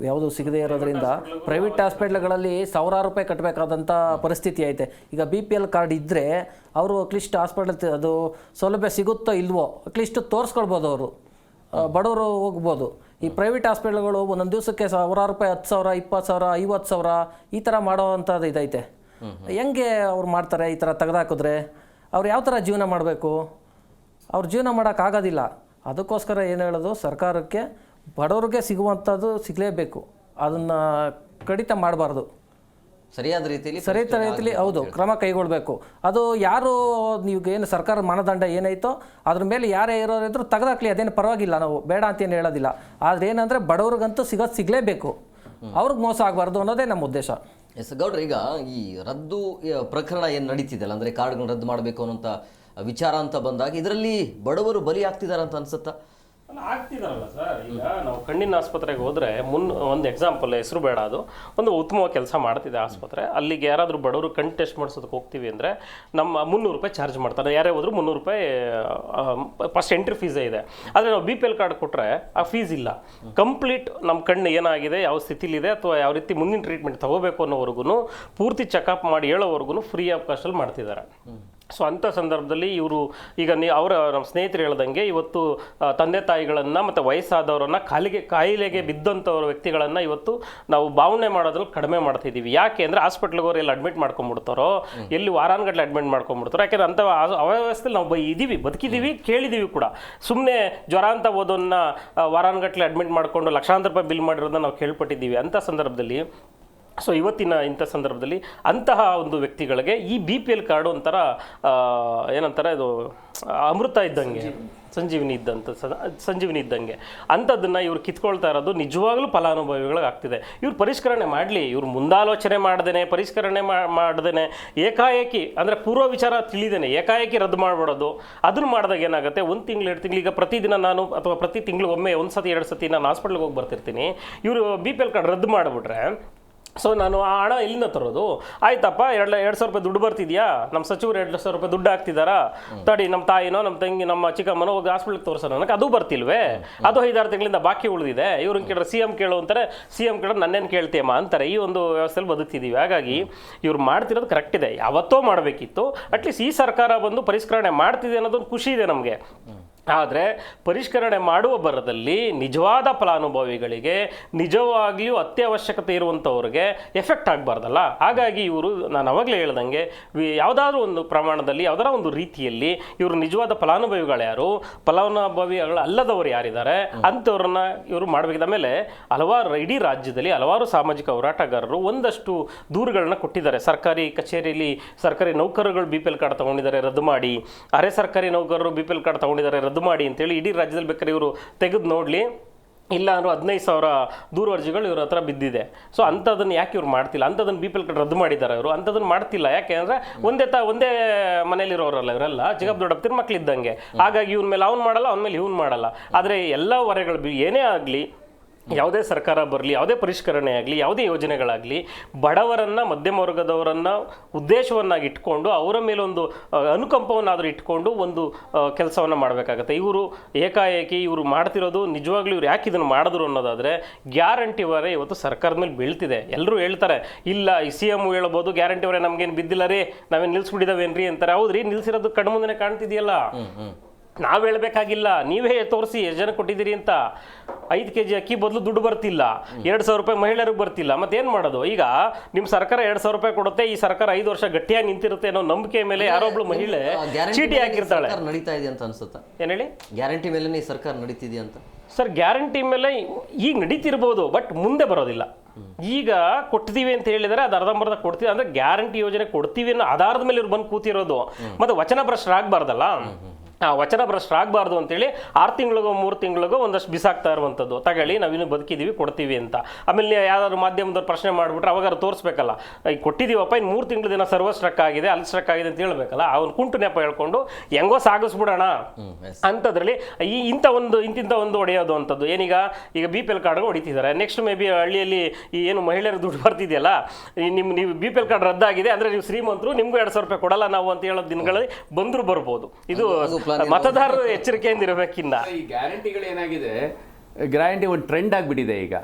ಯಾವುದು ಸಿಗದೇ ಇರೋದ್ರಿಂದ ಪ್ರೈವೇಟ್ ಹಾಸ್ಪಿಟ್ಲ್ಗಳಲ್ಲಿ ಸಾವಿರಾರು ರೂಪಾಯಿ ಕಟ್ಟಬೇಕಾದಂಥ ಪರಿಸ್ಥಿತಿ ಐತೆ. ಈಗ BPL ಕಾರ್ಡ್ ಇದ್ದರೆ ಅವರು ಅಟ್ಲೀಸ್ಟ್ ಹಾಸ್ಪಿಟ್ಲ್ ಅದು ಸೌಲಭ್ಯ ಸಿಗುತ್ತೋ ಇಲ್ವೋ ಅಟ್ಲೀಸ್ಟ್ ತೋರಿಸ್ಕೊಳ್ಬೋದು, ಅವರು ಬಡವರು ಹೋಗ್ಬೋದು. ಈ ಪ್ರೈವೇಟ್ ಹಾಸ್ಪಿಟ್ಲ್ಗಳು ಒಂದೊಂದು ದಿವಸಕ್ಕೆ ಸಾವಿರಾರು ರೂಪಾಯಿ, 10,000, 20,000, 50,000 ಈ ಥರ ಮಾಡೋವಂಥದ್ದು ಇದೈತೆ. ಹೆಂಗೆ ಅವ್ರು ಮಾಡ್ತಾರೆ? ಈ ಥರ ತೆಗೆದಾಕಿದ್ರೆ ಅವ್ರು ಯಾವ ಥರ ಜೀವನ ಮಾಡಬೇಕು? ಅವ್ರು ಜೀವನ ಮಾಡೋಕ್ಕಾಗೋದಿಲ್ಲ. ಅದಕ್ಕೋಸ್ಕರ ಏನು ಹೇಳೋದು, ಸರ್ಕಾರಕ್ಕೆ ಬಡವ್ರಿಗೆ ಸಿಗುವಂಥದ್ದು ಸಿಗಲೇಬೇಕು, ಅದನ್ನು ಕಡಿತ ಮಾಡಬಾರ್ದು. ಸರಿಯಾದ ರೀತಿಯಲ್ಲಿ ಹೌದು ಕ್ರಮ ಕೈಗೊಳ್ಳಬೇಕು. ಅದು ಯಾರು ನೀವು ಏನು ಸರ್ಕಾರದ ಮಾನದಂಡ ಏನೈತೋ ಅದ್ರ ಮೇಲೆ ಯಾರೇ ಇರೋರಿದ್ರು ತೆಗೆದಾಕ್ಲಿ, ಅದೇನು ಪರವಾಗಿಲ್ಲ, ನಾವು ಬೇಡ ಅಂತೇನು ಹೇಳೋದಿಲ್ಲ. ಆದರೆ ಏನಂದರೆ ಬಡವ್ರಿಗಂತೂ ಸಿಗಲೇಬೇಕು, ಅವ್ರಿಗೆ ಮೋಸ ಆಗಬಾರ್ದು ಅನ್ನೋದೇ ನಮ್ಮ ಉದ್ದೇಶ. ಎಸ್ ಗೌಡ್ರ, ಈಗ ಈ ರದ್ದು ಪ್ರಕರಣ ಏನು ನಡೀತಿದೆಯಲ್ಲ, ಅಂದರೆ ಕಾರ್ಡ್ಗಳನ್ನ ರದ್ದು ಮಾಡಬೇಕು ಅನ್ನೋಂಥ ವಿಚಾರ ಅಂತ ಬಂದಾಗ ಇದರಲ್ಲಿ ಬಡವರು ಬಲಿ ಆಗ್ತಿದ್ದಾರೆ ಅಂತ ಅನ್ಸುತ್ತಾ? ಆಗ್ತಿದಾರಲ್ಲ ಸರ್. ಈಗ ನಾವು ಕಣ್ಣಿನ ಆಸ್ಪತ್ರೆಗೆ ಹೋದರೆ ಒಂದು ಎಕ್ಸಾಂಪಲ್, ಹೆಸರು ಬೇಡ, ಅದು ಒಂದು ಉತ್ತಮವಾಗಿ ಕೆಲಸ ಮಾಡ್ತಿದೆ ಆಸ್ಪತ್ರೆ. ಅಲ್ಲಿಗೆ ಯಾರಾದರೂ ಬಡವರು ಕಣ್ ಟೆಸ್ಟ್ ಮಾಡಿಸೋದಕ್ಕೆ ಹೋಗ್ತೀವಿ ಅಂದರೆ ನಮ್ಮ 300 ರೂಪಾಯಿ ಚಾರ್ಜ್ ಮಾಡ್ತಾರೆ. ಯಾರೇ ಹೋದರೂ 300 ರೂಪಾಯಿ ಫಸ್ಟ್ ಎಂಟ್ರಿ ಫೀಸೇ ಇದೆ. ಆದರೆ ನಾವು BPL ಕಾರ್ಡ್ ಕೊಟ್ಟರೆ ಆ ಫೀಸ್ ಇಲ್ಲ. ಕಂಪ್ಲೀಟ್ ನಮ್ಮ ಕಣ್ಣು ಏನಾಗಿದೆ, ಯಾವ ಸ್ಥಿತಿಲಿದೆ, ಅಥವಾ ಯಾವ ರೀತಿ ಮುಂದಿನ ಟ್ರೀಟ್ಮೆಂಟ್ ತಗೋಬೇಕು ಅನ್ನೋವರೆಗೂ ಪೂರ್ತಿ ಚೆಕಪ್ ಮಾಡಿ ಹೇಳೋವರೆಗೂ ಫ್ರೀ ಆಫ್ ಕಾಸ್ಟಲ್ಲಿ ಮಾಡ್ತಿದ್ದಾರೆ. ಸೊ ಅಂಥ ಸಂದರ್ಭದಲ್ಲಿ ಇವರು ಈಗ ನಮ್ಮ ಸ್ನೇಹಿತರು ಹೇಳ್ದಂಗೆ ಇವತ್ತು ತಂದೆ ತಾಯಿಗಳನ್ನು ಮತ್ತು ವಯಸ್ಸಾದವರನ್ನು ಕಾಯಿಲೆಗೆ ಬಿದ್ದಂಥವ್ರ ವ್ಯಕ್ತಿಗಳನ್ನು ಇವತ್ತು ನಾವು ಭಾವನೆ ಮಾಡೋದ್ರಲ್ಲಿ ಕಡಿಮೆ ಮಾಡ್ತಿದ್ದೀವಿ. ಯಾಕೆ ಅಂದರೆ ಹಾಸ್ಪಿಟ್ಲಿಗೆ ಅವ್ರು ಎಲ್ಲಿ ಅಡ್ಮಿಟ್ ಮಾಡ್ಕೊಂಡ್ಬಿಡ್ತಾರೋ, ಎಲ್ಲಿ ವಾರಾನ್ಗಟ್ಟಲೆ ಅಡ್ಮಿಟ್ ಮಾಡ್ಕೊಂಡ್ಬಿಡ್ತಾರೋ. ಯಾಕೆಂದರೆ ಅಂಥ ಅವ್ಯವಸ್ಥೆಯಲ್ಲಿ ನಾವು ಬದುಕಿದ್ದೀವಿ, ಕೇಳಿದ್ದೀವಿ ಕೂಡ. ಸುಮ್ಮನೆ ಜ್ವರ ಅಂತ ಓದೋನ್ನ ವಾರಾನ್ಗಟ್ಟಲೆ ಅಡ್ಮಿಟ್ ಮಾಡಿಕೊಂಡು ಲಕ್ಷಾಂತರ ರೂಪಾಯಿ ಬಿಲ್ ಮಾಡಿರೋದನ್ನ ನಾವು ಕೇಳ್ಪಟ್ಟಿದ್ದೀವಿ. ಅಂಥ ಸಂದರ್ಭದಲ್ಲಿ ಇಂಥ ಸಂದರ್ಭದಲ್ಲಿ ಅಂತಹ ಒಂದು ವ್ಯಕ್ತಿಗಳಿಗೆ ಈ BPL ಕಾರ್ಡು ಒಂಥರ ಏನಂತಾರೆ, ಇದು ಅಮೃತ ಇದ್ದಂಗೆ, ಸಂಜೀವಿನಿ ಇದ್ದಂಗೆ. ಅಂಥದ್ದನ್ನು ಇವ್ರು ಕಿತ್ಕೊಳ್ತಾ ಇರೋದು ನಿಜವಾಗ್ಲೂ ಫಲಾನುಭವಿಗಳಿಗಾಗ್ತಿದೆ. ಇವ್ರು ಪರಿಷ್ಕರಣೆ ಮಾಡಲಿ, ಇವ್ರು ಮುಂದಾಲೋಚನೆ ಮಾಡ್ದೇನೆ, ಪರಿಷ್ಕರಣೆ ಮಾಡ್ದೇನೆ, ಏಕಾಏಕಿ ಅಂದರೆ ಪೂರ್ವ ವಿಚಾರ ತಿಳಿದೇನೆ ಏಕಾಏಕಿ ರದ್ದು ಮಾಡಿಬಿಡೋದು. ಅದನ್ನು ಮಾಡಿದಾಗ ಏನಾಗುತ್ತೆ, 1 ತಿಂಗಳು 2 ತಿಂಗಳು, ಈಗ ಪ್ರತಿದಿನ ನಾನು ಅಥವಾ ಪ್ರತಿ ತಿಂಗಳು ಒಮ್ಮೆ 1 ಸತಿ 2 ಸತಿ ನಾನು ಹಾಸ್ಪಿಟ್ಲಿಗೆ ಹೋಗಿ ಬರ್ತಿರ್ತೀನಿ. ಇವರು BPL ಕಾರ್ಡ್ ರದ್ದು ಮಾಡಿಬಿಟ್ರೆ ಸೊ ನಾನು ಆ ಹಣ ಎಲ್ಲಿಂದ ತರೋದು? ಆಯ್ತಪ್ಪ, 2,000 ರೂಪಾಯಿ ದುಡ್ಡು ಬರ್ತಿದ್ಯಾ, ನಮ್ಮ ಸಚಿವರು 2,000 ರೂಪಾಯಿ ದುಡ್ಡು ಹಾಕ್ತಿದ್ದಾರಾ, ತಡಿ ನಮ್ಮ ತಾಯಿನೋ ನಮ್ಮ ತಂಗಿ ನಮ್ಮ ಚಿಕ್ಕಮ್ಮನೋ ಹೋಗಿ ಹಾಸ್ಪಿಟ್ಲಿಗೆ ತೋರಿಸೋಣ ನನಗೆ ಅದು ಬರ್ತಿಲ್ವೇ? ಅದು 5-6 ತಿಂಗಳಿಂದ ಬಾಕಿ ಉಳಿದಿದೆ. ಇವ್ರನ್ನ ಕೇಳಿದ್ರೆ CM ಕೇಳು ಅಂತಾರೆ, CM ಕೇಳಿದ್ರೆ ನನ್ನೇನು ಕೇಳ್ತೀಯಮ್ಮ ಅಂತಾರೆ. ಈ ಒಂದು ವ್ಯವಸ್ಥೆಯಲ್ಲಿ ಬದುಕ್ತಿದ್ದೀವಿ. ಹಾಗಾಗಿ ಇವ್ರು ಮಾಡ್ತಿರೋದು ಕರೆಕ್ಟ್ ಇದೆ, ಯಾವತ್ತೋ ಮಾಡಬೇಕಿತ್ತು. ಅಟ್ಲೀಸ್ಟ್ ಈ ಸರ್ಕಾರ ಬಂದು ಪರಿಷ್ಕರಣೆ ಮಾಡ್ತಿದೆ ಅನ್ನೋದೊಂದು ಖುಷಿ ಇದೆ ನಮಗೆ. ಆದರೆ ಪರಿಷ್ಕರಣೆ ಮಾಡುವ ಬರದಲ್ಲಿ ನಿಜವಾದ ಫಲಾನುಭವಿಗಳಿಗೆ, ನಿಜವಾಗಿಯೂ ಅತ್ಯವಶ್ಯಕತೆ ಇರುವಂಥವ್ರಿಗೆ ಎಫೆಕ್ಟ್ ಆಗಬಾರ್ದಲ್ಲ. ಹಾಗಾಗಿ ಇವರು, ನಾನು ಅವಾಗಲೇ ಹೇಳ್ದಂಗೆ, ಯಾವುದಾದ್ರೂ ಒಂದು ಪ್ರಮಾಣದಲ್ಲಿ ಯಾವುದಾರ ಒಂದು ರೀತಿಯಲ್ಲಿ ಇವರು ನಿಜವಾದ ಫಲಾನುಭವಿಗಳ್ಯಾರು, ಫಲಾನುಭವಿಗಳು ಅಲ್ಲದವರು ಯಾರಿದ್ದಾರೆ ಅಂಥವ್ರನ್ನ ಇವರು ಮಾಡಬೇಕಿದ್ದ ಮೇಲೆ ಇಡೀ ರಾಜ್ಯದಲ್ಲಿ ಹಲವಾರು ಸಾಮಾಜಿಕ ಹೋರಾಟಗಾರರು ಒಂದಷ್ಟು ದೂರುಗಳನ್ನ ಕೊಟ್ಟಿದ್ದಾರೆ. ಸರ್ಕಾರಿ ಕಚೇರಿಯಲ್ಲಿ ಸರ್ಕಾರಿ ನೌಕರರುಗಳು BPL ಕಾರ್ಡ್ ತೊಗೊಂಡಿದ್ದಾರೆ, ರದ್ದು ಮಾಡಿ. ಅರೆ ಸರ್ಕಾರಿ ನೌಕರರು BPL ಕಾರ್ಡ್ ತೊಗೊಂಡಿದ್ದಾರೆ, ರದ್ದು ಮಾಡಿ ಅಂತೇಳಿ ಇಡೀ ರಾಜ್ಯದಲ್ಲಿ ಬೇಕಾದ್ರೆ ಇವರು ತೆಗೆದು ನೋಡಲಿ. ಇಲ್ಲ ಅಂದ್ರೆ 15,000 ದೂರು ಅರ್ಜಿಗಳು ಇವ್ರ ಹತ್ರ ಬಿದ್ದಿದೆ. ಸೊ ಅಂಥದನ್ನು ಯಾಕೆ ಇವ್ರು ಮಾಡ್ತಿಲ್ಲ? ಅಂಥದನ್ನು BPL ಕಾರ್ಡ್ ರದ್ದು ಮಾಡಿದ್ದಾರೆ ಅವರು, ಅಂಥದನ್ನು ಮಾಡ್ತಿಲ್ಲ. ಯಾಕೆ ಅಂದರೆ ಒಂದೇ ಮನೇಲಿರೋರಲ್ಲ ಇವರೆಲ್ಲ, ಚಿಕ್ಕಪ್ಪ ದೊಡ್ಡಪ್ಪನ ಮಕ್ಕಳಿದ್ದಂಗೆ. ಹಾಗಾಗಿ ಇವ್ನ ಮೇಲೆ ಅವ್ನು ಮಾಡಲ್ಲ, ಅವನ ಮೇಲೆ ಇವ್ನು ಮಾಡಲ್ಲ. ಆದರೆ ಎಲ್ಲ ಹೊರೆಗಳು ಏನೇ ಆಗಲಿ, ಯಾವುದೇ ಸರ್ಕಾರ ಬರಲಿ, ಯಾವುದೇ ಪರಿಷ್ಕರಣೆ ಆಗಲಿ, ಯಾವುದೇ ಯೋಜನೆಗಳಾಗಲಿ, ಬಡವರನ್ನು, ಮಧ್ಯಮ ವರ್ಗದವರನ್ನು ಉದ್ದೇಶವನ್ನಾಗಿ ಇಟ್ಕೊಂಡು ಅವರ ಮೇಲೊಂದು ಅನುಕಂಪವನ್ನಾದರೂ ಇಟ್ಕೊಂಡು ಒಂದು ಕೆಲಸವನ್ನು ಮಾಡಬೇಕಾಗತ್ತೆ. ಇವರು ಏಕಾಏಕಿ ಇವರು ಮಾಡ್ತಿರೋದು ನಿಜವಾಗ್ಲೂ ಇವ್ರು ಯಾಕೆ ಇದನ್ನು ಮಾಡಿದ್ರು ಅನ್ನೋದಾದರೆ ಗ್ಯಾರಂಟಿ ವರೆ ಇವತ್ತು ಸರ್ಕಾರದ ಮೇಲೆ ಬೀಳ್ತಿದೆ. ಎಲ್ಲರೂ ಹೇಳ್ತಾರೆ, ಇಲ್ಲ ಈ CM ಹೇಳ್ಬೋದು, ಗ್ಯಾರಂಟಿ ವರೆ ನಮಗೇನು ಬಿದ್ದಿಲ್ಲ ರೀ, ನಾವೇನು ನಿಲ್ಲಿಸ್ಬಿಟ್ಟಿದ್ದಾವೇನ್ರಿ ಅಂತಾರೆ. ಹೌದ್ರಿ, ನಿಲ್ಸಿರೋದು ಕಣ್ಮುಂದೆ ಕಾಣ್ತಿದೆಯಲ್ಲ. ನಾವು ಹೇಳಬೇಕಾಗಿಲ್ಲ, ನೀವೇ ತೋರಿಸಿ ಎಷ್ಟು ಜನ ಕೊಟ್ಟಿದ್ದೀರಿ ಅಂತ. 5 kg ಅಕ್ಕಿ ಬದಲು ದುಡ್ಡು ಬರ್ತಿಲ್ಲ, 2,000 ರೂಪಾಯಿ ಮಹಿಳೆಯರಿಗೆ ಬರ್ತಿಲ್ಲ, ಮತ್ತೇನು ಮಾಡೋದು? ಈಗ ನಿಮ್ಮ ಸರ್ಕಾರ 2,000 ರೂಪಾಯಿ ಕೊಡುತ್ತೆ, ಈ ಸರ್ಕಾರ 5 ವರ್ಷ ಗಟ್ಟಿಯಾಗಿ ನಿಂತಿರುತ್ತೆ ಅನ್ನೋ ನಂಬಿಕೆ ಮೇಲೆ ಯಾರೋ ಒಬ್ಳು ಮಹಿಳೆ ಚೀಟಿ ಹಾಕಿರ್ತಾಳೆ. ನಡೀತಾ ಇದೆ ಅಂತ ಅನ್ಸುತ್ತಾ? ಏನು ಹೇಳಿ? ಗ್ಯಾರಂಟಿ ಮೇಲೆ ಈ ಸರ್ಕಾರ ನಡೀತಿದೆಯಾ ಅಂತ? ಸರ್, ಗ್ಯಾರಂಟಿ ಮೇಲೆ ಈಗ ನಡೀತಿರ್ಬೋದು, ಬಟ್ ಮುಂದೆ ಬರೋದಿಲ್ಲ. ಈಗ ಕೊಡ್ತೀವಿ ಅಂತ ಹೇಳಿದರೆ ಅದು ಅರ್ಧಂಬರ್ಧ ಕೊಡ್ತೀವಿ ಅಂದ್ರೆ ಗ್ಯಾರಂಟಿ ಯೋಜನೆ ಕೊಡ್ತೀವಿ ಅನ್ನೋ ಆಧಾರದ ಮೇಲೆ ಇವ್ರು ಬಂದು ಕೂತಿರೋದು. ಮತ್ತೆ ವಚನ ಭ್ರಷ್ಟರಾಗಬಾರ್ದಲ್ಲ, ಆ ವಚನ ಭ್ರಷ್ಟರಾಗಬಾರ್ದು ಅಂತೇಳಿ 6 ತಿಂಗಳಿಗೋ 3 ತಿಂಗಳಿಗೋ ಒಂದಷ್ಟು ಬಿಸಾಕ್ತಾ ಇರುವಂಥದ್ದು. ತಗೊಳ್ಳಿ, ನಾವಿನ್ನು ಬದುಕಿದ್ದೀವಿ, ಕೊಡ್ತೀವಿ ಅಂತ. ಆಮೇಲೆ ಯಾವ್ದಾದ್ರು ಮಾಧ್ಯಮದವ್ರು ಪ್ರಶ್ನೆ ಮಾಡಿಬಿಟ್ರೆ ಅವಾಗ ತೋರಿಸ್ಬೇಕಲ್ಲ, ಈಗ ಕೊಟ್ಟಿದ್ದೀವಪ್ಪ, ಇನ್ನು 3 ತಿಂಗಳ ದಿನ ಸರ್ವರ್ ಸ್ಟ್ರಕ್ ಆಗಿದೆ, ಅಲ್ಲಿ ಸ್ಟ್ರಕ್ ಆಗಿದೆ ಅಂತ ಹೇಳ್ಬೇಕಲ್ಲ. ಅವ್ನು ಕುಂಟು ನೆಪ ಹೇಳ್ಕೊಂಡು ಹೆಂಗೋ ಸಾಗಿಸ್ಬಿಡೋಣ ಅಂಥದ್ರಲ್ಲಿ ಇಂಥ ಒಂದು ಹೊಡೆಯೋದು ಅಂಥದ್ದು. ಈಗ BPL ಕಾರ್ಡ್ಗೆ ಹೊಡಿತಿದ್ದಾರೆ. ನೆಕ್ಸ್ಟ್ ಮೇ ಬಿ ಹಳ್ಳಿಯಲ್ಲಿ ಈ ಏನು ಮಹಿಳೆಯರು ದುಡ್ಡು ಬರ್ತಿದೆಯಲ್ಲ, ನೀವು BPL ಕಾರ್ಡ್ ರದ್ದಾಗಿದೆ ಅಂದರೆ ನೀವು ಶ್ರೀಮಂತರು, ನಿಮಗೂ 2,000 ರೂಪಾಯಿ ಕೊಡಲ್ಲ ನಾವು ಅಂತ ಹೇಳೋ ದಿನಗಳಲ್ಲಿ ಬಂದರೂ ಬರ್ಬೋದು. ಇದು ಮತದಾರರು ಎಚ್ಚರಿಕೆಯಿಂದ ಇರಬೇಕಿನ್ನ. ಈ ಗ್ಯಾರಂಟಿಗಳು ಏನಾಗಿದೆ, ಗ್ಯಾರಂಟಿ ಒಂದು ಟ್ರೆಂಡ್ ಆಗಿಬಿಟ್ಟಿದೆ. ಈಗ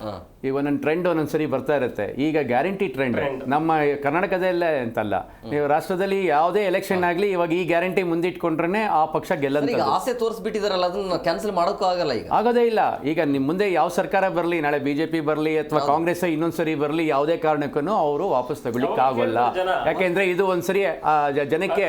ಒಂದೊಂದು ಟ್ರೆಂಡ್ ಒಂದೊಂದ್ಸರಿ ಬರ್ತಾ ಇರುತ್ತೆ. ಈಗ ಗ್ಯಾರಂಟಿ ಟ್ರೆಂಡ್ ನಮ್ಮ ಕರ್ನಾಟಕದಲ್ಲೇ ಅಂತಲ್ಲ, ನೀವು ರಾಷ್ಟ್ರದಲ್ಲಿ ಯಾವುದೇ ಎಲೆಕ್ಷನ್ ಆಗಲಿ ಇವಾಗ ಈ ಗ್ಯಾರಂಟಿ ಮುಂದಿಟ್ಕೊಂಡ್ರೆ ಆ ಪಕ್ಷ ಗೆಲ್ಲಂತ ಆಸೆ ತೋರಿಸ್ಬಿಟ್ಟಿದಾರಲ್ಲ, ಅದನ್ನ ಕ್ಯಾನ್ಸಲ್ ಮಾಡೋಕ್ಕೂ ಆಗಲ್ಲ. ಈಗ ಆಗೋದೇ ಇಲ್ಲ. ಈಗ ನಿಮ್ಮ ಮುಂದೆ ಯಾವ ಸರ್ಕಾರ ಬರಲಿ, ನಾಳೆ BJP ಬರಲಿ ಅಥವಾ ಕಾಂಗ್ರೆಸ್ ಇನ್ನೊಂದ್ಸರಿ ಬರಲಿ, ಯಾವುದೇ ಕಾರಣಕ್ಕೂ ಅವರು ವಾಪಸ್ ತಗೊಳ್ಳಿಕ್ಕೆ ಆಗೋಲ್ಲ. ಯಾಕೆಂದ್ರೆ ಇದು ಒಂದ್ಸರಿ ಜನಕ್ಕೆ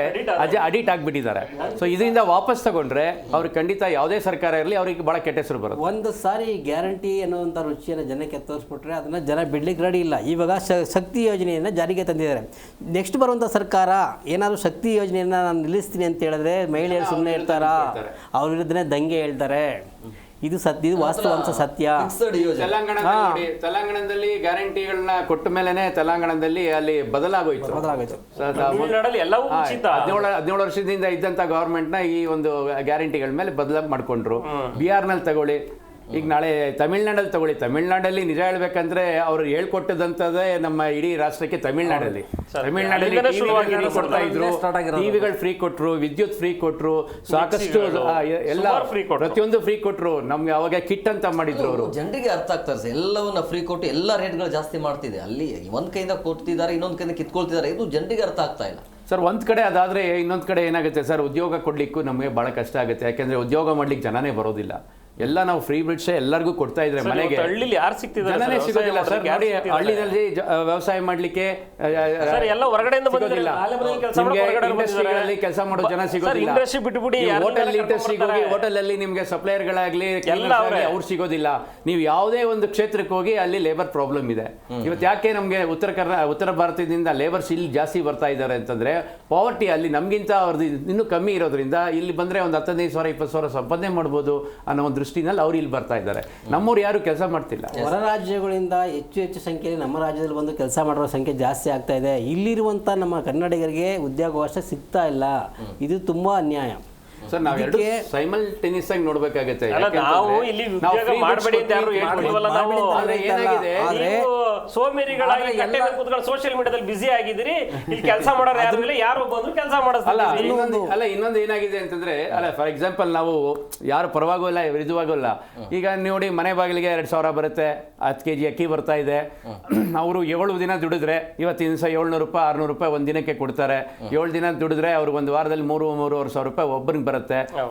ಅಡಿಟ್ ಆಗಿಬಿಟ್ಟಿದ್ದಾರೆ. ಸೊ ಇದರಿಂದ ವಾಪಸ್ ತಗೊಂಡ್ರೆ ಅವ್ರಿಗೆ ಖಂಡಿತ ಯಾವುದೇ ಸರ್ಕಾರ ಇರಲಿ ಅವ್ರಿಗೆ ಬಹಳ ಕೆಟ್ಟ ಹೆಸರು ಬರುತ್ತೆ. ಒಂದು ಸಾರಿ ಗ್ಯಾರಂಟಿ ಅನ್ನುವಂಥ ರುಚಿಯನ್ನು ಜನಕ್ಕೆ ತೋರಿಸ್ಬಿಟ್ರೆ ಅದನ್ನು ಜನ ಬಿಡ್ಲಿಕ್ಕೆ ರೆಡಿ ಇಲ್ಲ. ಇವಾಗ ಶಕ್ತಿ ಯೋಜನೆಯನ್ನು ಜಾರಿಗೆ ತಂದಿದ್ದಾರೆ. ನೆಕ್ಸ್ಟ್ ಬರುವಂಥ ಸರ್ಕಾರ ಏನಾದರೂ ಶಕ್ತಿ ಯೋಜನೆಯನ್ನು ನಾನು ನಿಲ್ಲಿಸ್ತೀನಿ ಅಂತ ಹೇಳಿದ್ರೆ ಮಹಿಳೆಯರು ಸುಮ್ಮನೆ ಇರ್ತಾರಾ? ಅವ್ರ ವಿರುದ್ಧನೇ ದಂಗೆ ಹೇಳ್ತಾರೆ. ಇದು ವಾಸ್ತವಾಂಶ ಸತ್ಯ. ತೆಲಂಗಾಣದಲ್ಲಿ ಗ್ಯಾರಂಟಿಗಳನ್ನ ಕೊಟ್ಟ ಮೇಲೆನೆ ತೆಲಂಗಾಣದಲ್ಲಿ ಅಲ್ಲಿ ಬದಲಾಗೋಯ್ತು. 17 ವರ್ಷದಿಂದ ಇದ್ದಂತ ಗವರ್ಮೆಂಟ್ ನ ಈ ಒಂದು ಗ್ಯಾರಂಟಿಗಳ ಮೇಲೆ ಬದಲಾಗಿ ಮಾಡ್ಕೊಂಡ್ರು. ಬಿಹಾರ್ನಲ್ಲಿ ತಗೊಳ್ಳಿ, ಈಗ ನಾಳೆ ತಮಿಳ್ನಾಡಲ್ಲಿ ತಗೊಳ್ಳಿ. ತಮಿಳ್ನಾಡಲ್ಲಿ ನಿಜ ಹೇಳ್ಬೇಕಂದ್ರೆ ಅವ್ರು ಹೇಳ್ಕೊಟ್ಟದಂತದೇ ನಮ್ಮ ಇಡೀ ರಾಷ್ಟ್ರಕ್ಕೆ. ತಮಿಳ್ನಾಡಲ್ಲಿ ಕೊಡ್ತಾ ಇದ್ರು, ಟಿವಿಗಳು ಫ್ರೀ ಕೊಟ್ರು, ವಿದ್ಯುತ್ ಫ್ರೀ ಕೊಟ್ರು, ಸಾಕಷ್ಟು ಎಲ್ಲ ಪ್ರತಿಯೊಂದು ಫ್ರೀ ಕೊಟ್ರು. ನಮ್ಗೆ ಅವಾಗ ಕಿಟ್ ಅಂತ ಮಾಡಿದ್ರು ಅವರು. ಜನರಿಗೆ ಅರ್ಥ ಆಗ್ತಾರೆ ಸರ್, ಎಲ್ಲವನ್ನ ಫ್ರೀ ಕೊಟ್ಟು ಎಲ್ಲ ರೇಟ್ಗಳು ಜಾಸ್ತಿ ಮಾಡ್ತಿದೆ. ಅಲ್ಲಿ ಒಂದ್ ಕೈಯಿಂದ ಕೊಡ್ತಿದ್ದಾರೆ, ಇನ್ನೊಂದ್ ಕೈಯಿಂದ ಕಿತ್ಕೊಳ್ತಿದ್ದಾರೆ. ಇದು ಜನರಿಗೆ ಅರ್ಥ ಆಗ್ತಾ ಇಲ್ಲ ಸರ್. ಒಂದ್ ಕಡೆ ಅದಾದ್ರೆ ಇನ್ನೊಂದ್ ಕಡೆ ಏನಾಗುತ್ತೆ ಸರ್, ಉದ್ಯೋಗ ಕೊಡ್ಲಿಕ್ಕೂ ನಮಗೆ ಬಹಳ ಕಷ್ಟ ಆಗುತ್ತೆ. ಯಾಕೆಂದ್ರೆ ಉದ್ಯೋಗ ಮಾಡ್ಲಿಕ್ಕೆ ಜನನೇ ಬರೋದಿಲ್ಲ. ಎಲ್ಲ ನಾವು ಫ್ರೀ ಬಿಡ್ಸ್ ಎಲ್ಲರಿಗೂ ಕೊಡ್ತಾ ಇದ್ರೆ ಮನೆಗೆ ಜನನೇ ಸಿಗೋದಿಲ್ಲ ಸರ್. ನೋಡಿ, ಹಳ್ಳಿನಲ್ಲಿ ವ್ಯವಸಾಯ ಮಾಡ್ಲಿಕ್ಕೆ ಇಂಡಸ್ಟ್ರಿಗಳಲ್ಲಿ ಕೆಲಸ ಮಾಡೋ ಜನ ಸಿಗೋದಿಲ್ಲ. ಹೋಟೆಲ್ ಇಂಡಸ್ಟ್ರಿಗೆ ಹೋಗಿ ಹೋಟೆಲ್ ಅಲ್ಲಿ ನಿಮ್ಗೆ ಸಪ್ಲೈಯರ್ಗಳಾಗ್ಲಿ ಅವ್ರು ಸಿಗೋದಿಲ್ಲ. ನೀವು ಯಾವುದೇ ಒಂದು ಕ್ಷೇತ್ರಕ್ಕೆ ಹೋಗಿ ಅಲ್ಲಿ ಲೇಬರ್ ಪ್ರಾಬ್ಲಮ್ ಇದೆ. ಇವತ್ತು ಯಾಕೆ ನಮ್ಗೆ ಉತ್ತರ ಭಾರತದಿಂದ ಲೇಬರ್ಸ್ ಇಲ್ಲಿ ಜಾಸ್ತಿ ಬರ್ತಾ ಇದ್ದಾರೆ ಅಂತಂದ್ರೆ ಪಾವರ್ಟಿ ಅಲ್ಲಿ ನಮ್ಗಿಂತ ಅವ್ರದ್ದು ಇನ್ನೂ ಕಮ್ಮಿ ಇರೋದ್ರಿಂದ ಇಲ್ಲಿ ಬಂದ್ರೆ ಒಂದು 15,000 20,000 ಸಂಪಾದನೆ ಮಾಡ್ಬೋದು ಅನ್ನೋ ಒಂದು ದೃಷ್ಟಿನಲ್ಲಿ ಅವ್ರು ಇಲ್ಲಿ ಬರ್ತಾ ಇದ್ದಾರೆ. ನಮ್ಮವ್ರು ಯಾರು ಕೆಲಸ ಮಾಡ್ತಿಲ್ಲ. ಹೊರ ರಾಜ್ಯಗಳಿಂದ ಹೆಚ್ಚು ಸಂಖ್ಯೆಯಲ್ಲಿ ನಮ್ಮ ರಾಜ್ಯದಲ್ಲಿ ಬಂದು ಕೆಲಸ ಮಾಡುವ ಸಂಖ್ಯೆ ಜಾಸ್ತಿ ಆಗ್ತಾ ಇದೆ. ಇಲ್ಲಿರುವಂಥ ನಮ್ಮ ಕನ್ನಡಿಗರಿಗೆ ಉದ್ಯೋಗಾವಕಾಶ ಸಿಗ್ತಾ ಇಲ್ಲ. ಇದು ತುಂಬಾ ಅನ್ಯಾಯ ಸರ್. ನಾವೆರಡು ಸೈಮಲ್ಟೇನಿಯಸ್ ಆಗಿ ನೋಡ್ಬೇಕಾಗತ್ತೆ. ಸೋಷಿಯಲ್ ಮೀಡಿಯಾದಲ್ಲಿ ಬಿಸಿ ಆಗಿದ್ದೀರಿ, ಇಲ್ಲಿ ಕೆಲಸ ಮಾಡೋರು ಯಾರು ಬಂದ್ರು ಕೆಲಸ ಅಲ್ಲ ಇನ್ನೊಂದು ಏನಾಗಿದೆ ಅಂತಂದ್ರೆ, ಅಲ್ಲ ಫಾರ್ ಎಕ್ಸಾಂಪಲ್ ನಾವು ಯಾರು ಪರವಾಗೂ ಇಲ್ಲ ವಿರುದ್ಧವಾಗೂ ಇಲ್ಲ. ಈಗ ನೋಡಿ, ಮನೆ ಬಾಗಿಲಿಗೆ 2,000 ಬರುತ್ತೆ, 10 kg ಅಕ್ಕಿ ಬರ್ತಾ ಇದೆ. ಅವರು 7 ದಿನ ದುಡಿದ್ರೆ ಇವತ್ತಿನ ದಿವಸ 700 ರೂಪಾಯಿ 600 ರೂಪಾಯಿ ಒಂದ್ ದಿನಕ್ಕೆ ಕೊಡ್ತಾರೆ. 7 ದಿನ ದುಡಿದ್ರೆ ಅವ್ರು ಒಂದು ವಾರದಲ್ಲಿ 3,500 ರೂಪಾಯಿ ಒಬ್ಬರಿಗೆ ಬರುತ್ತೆ.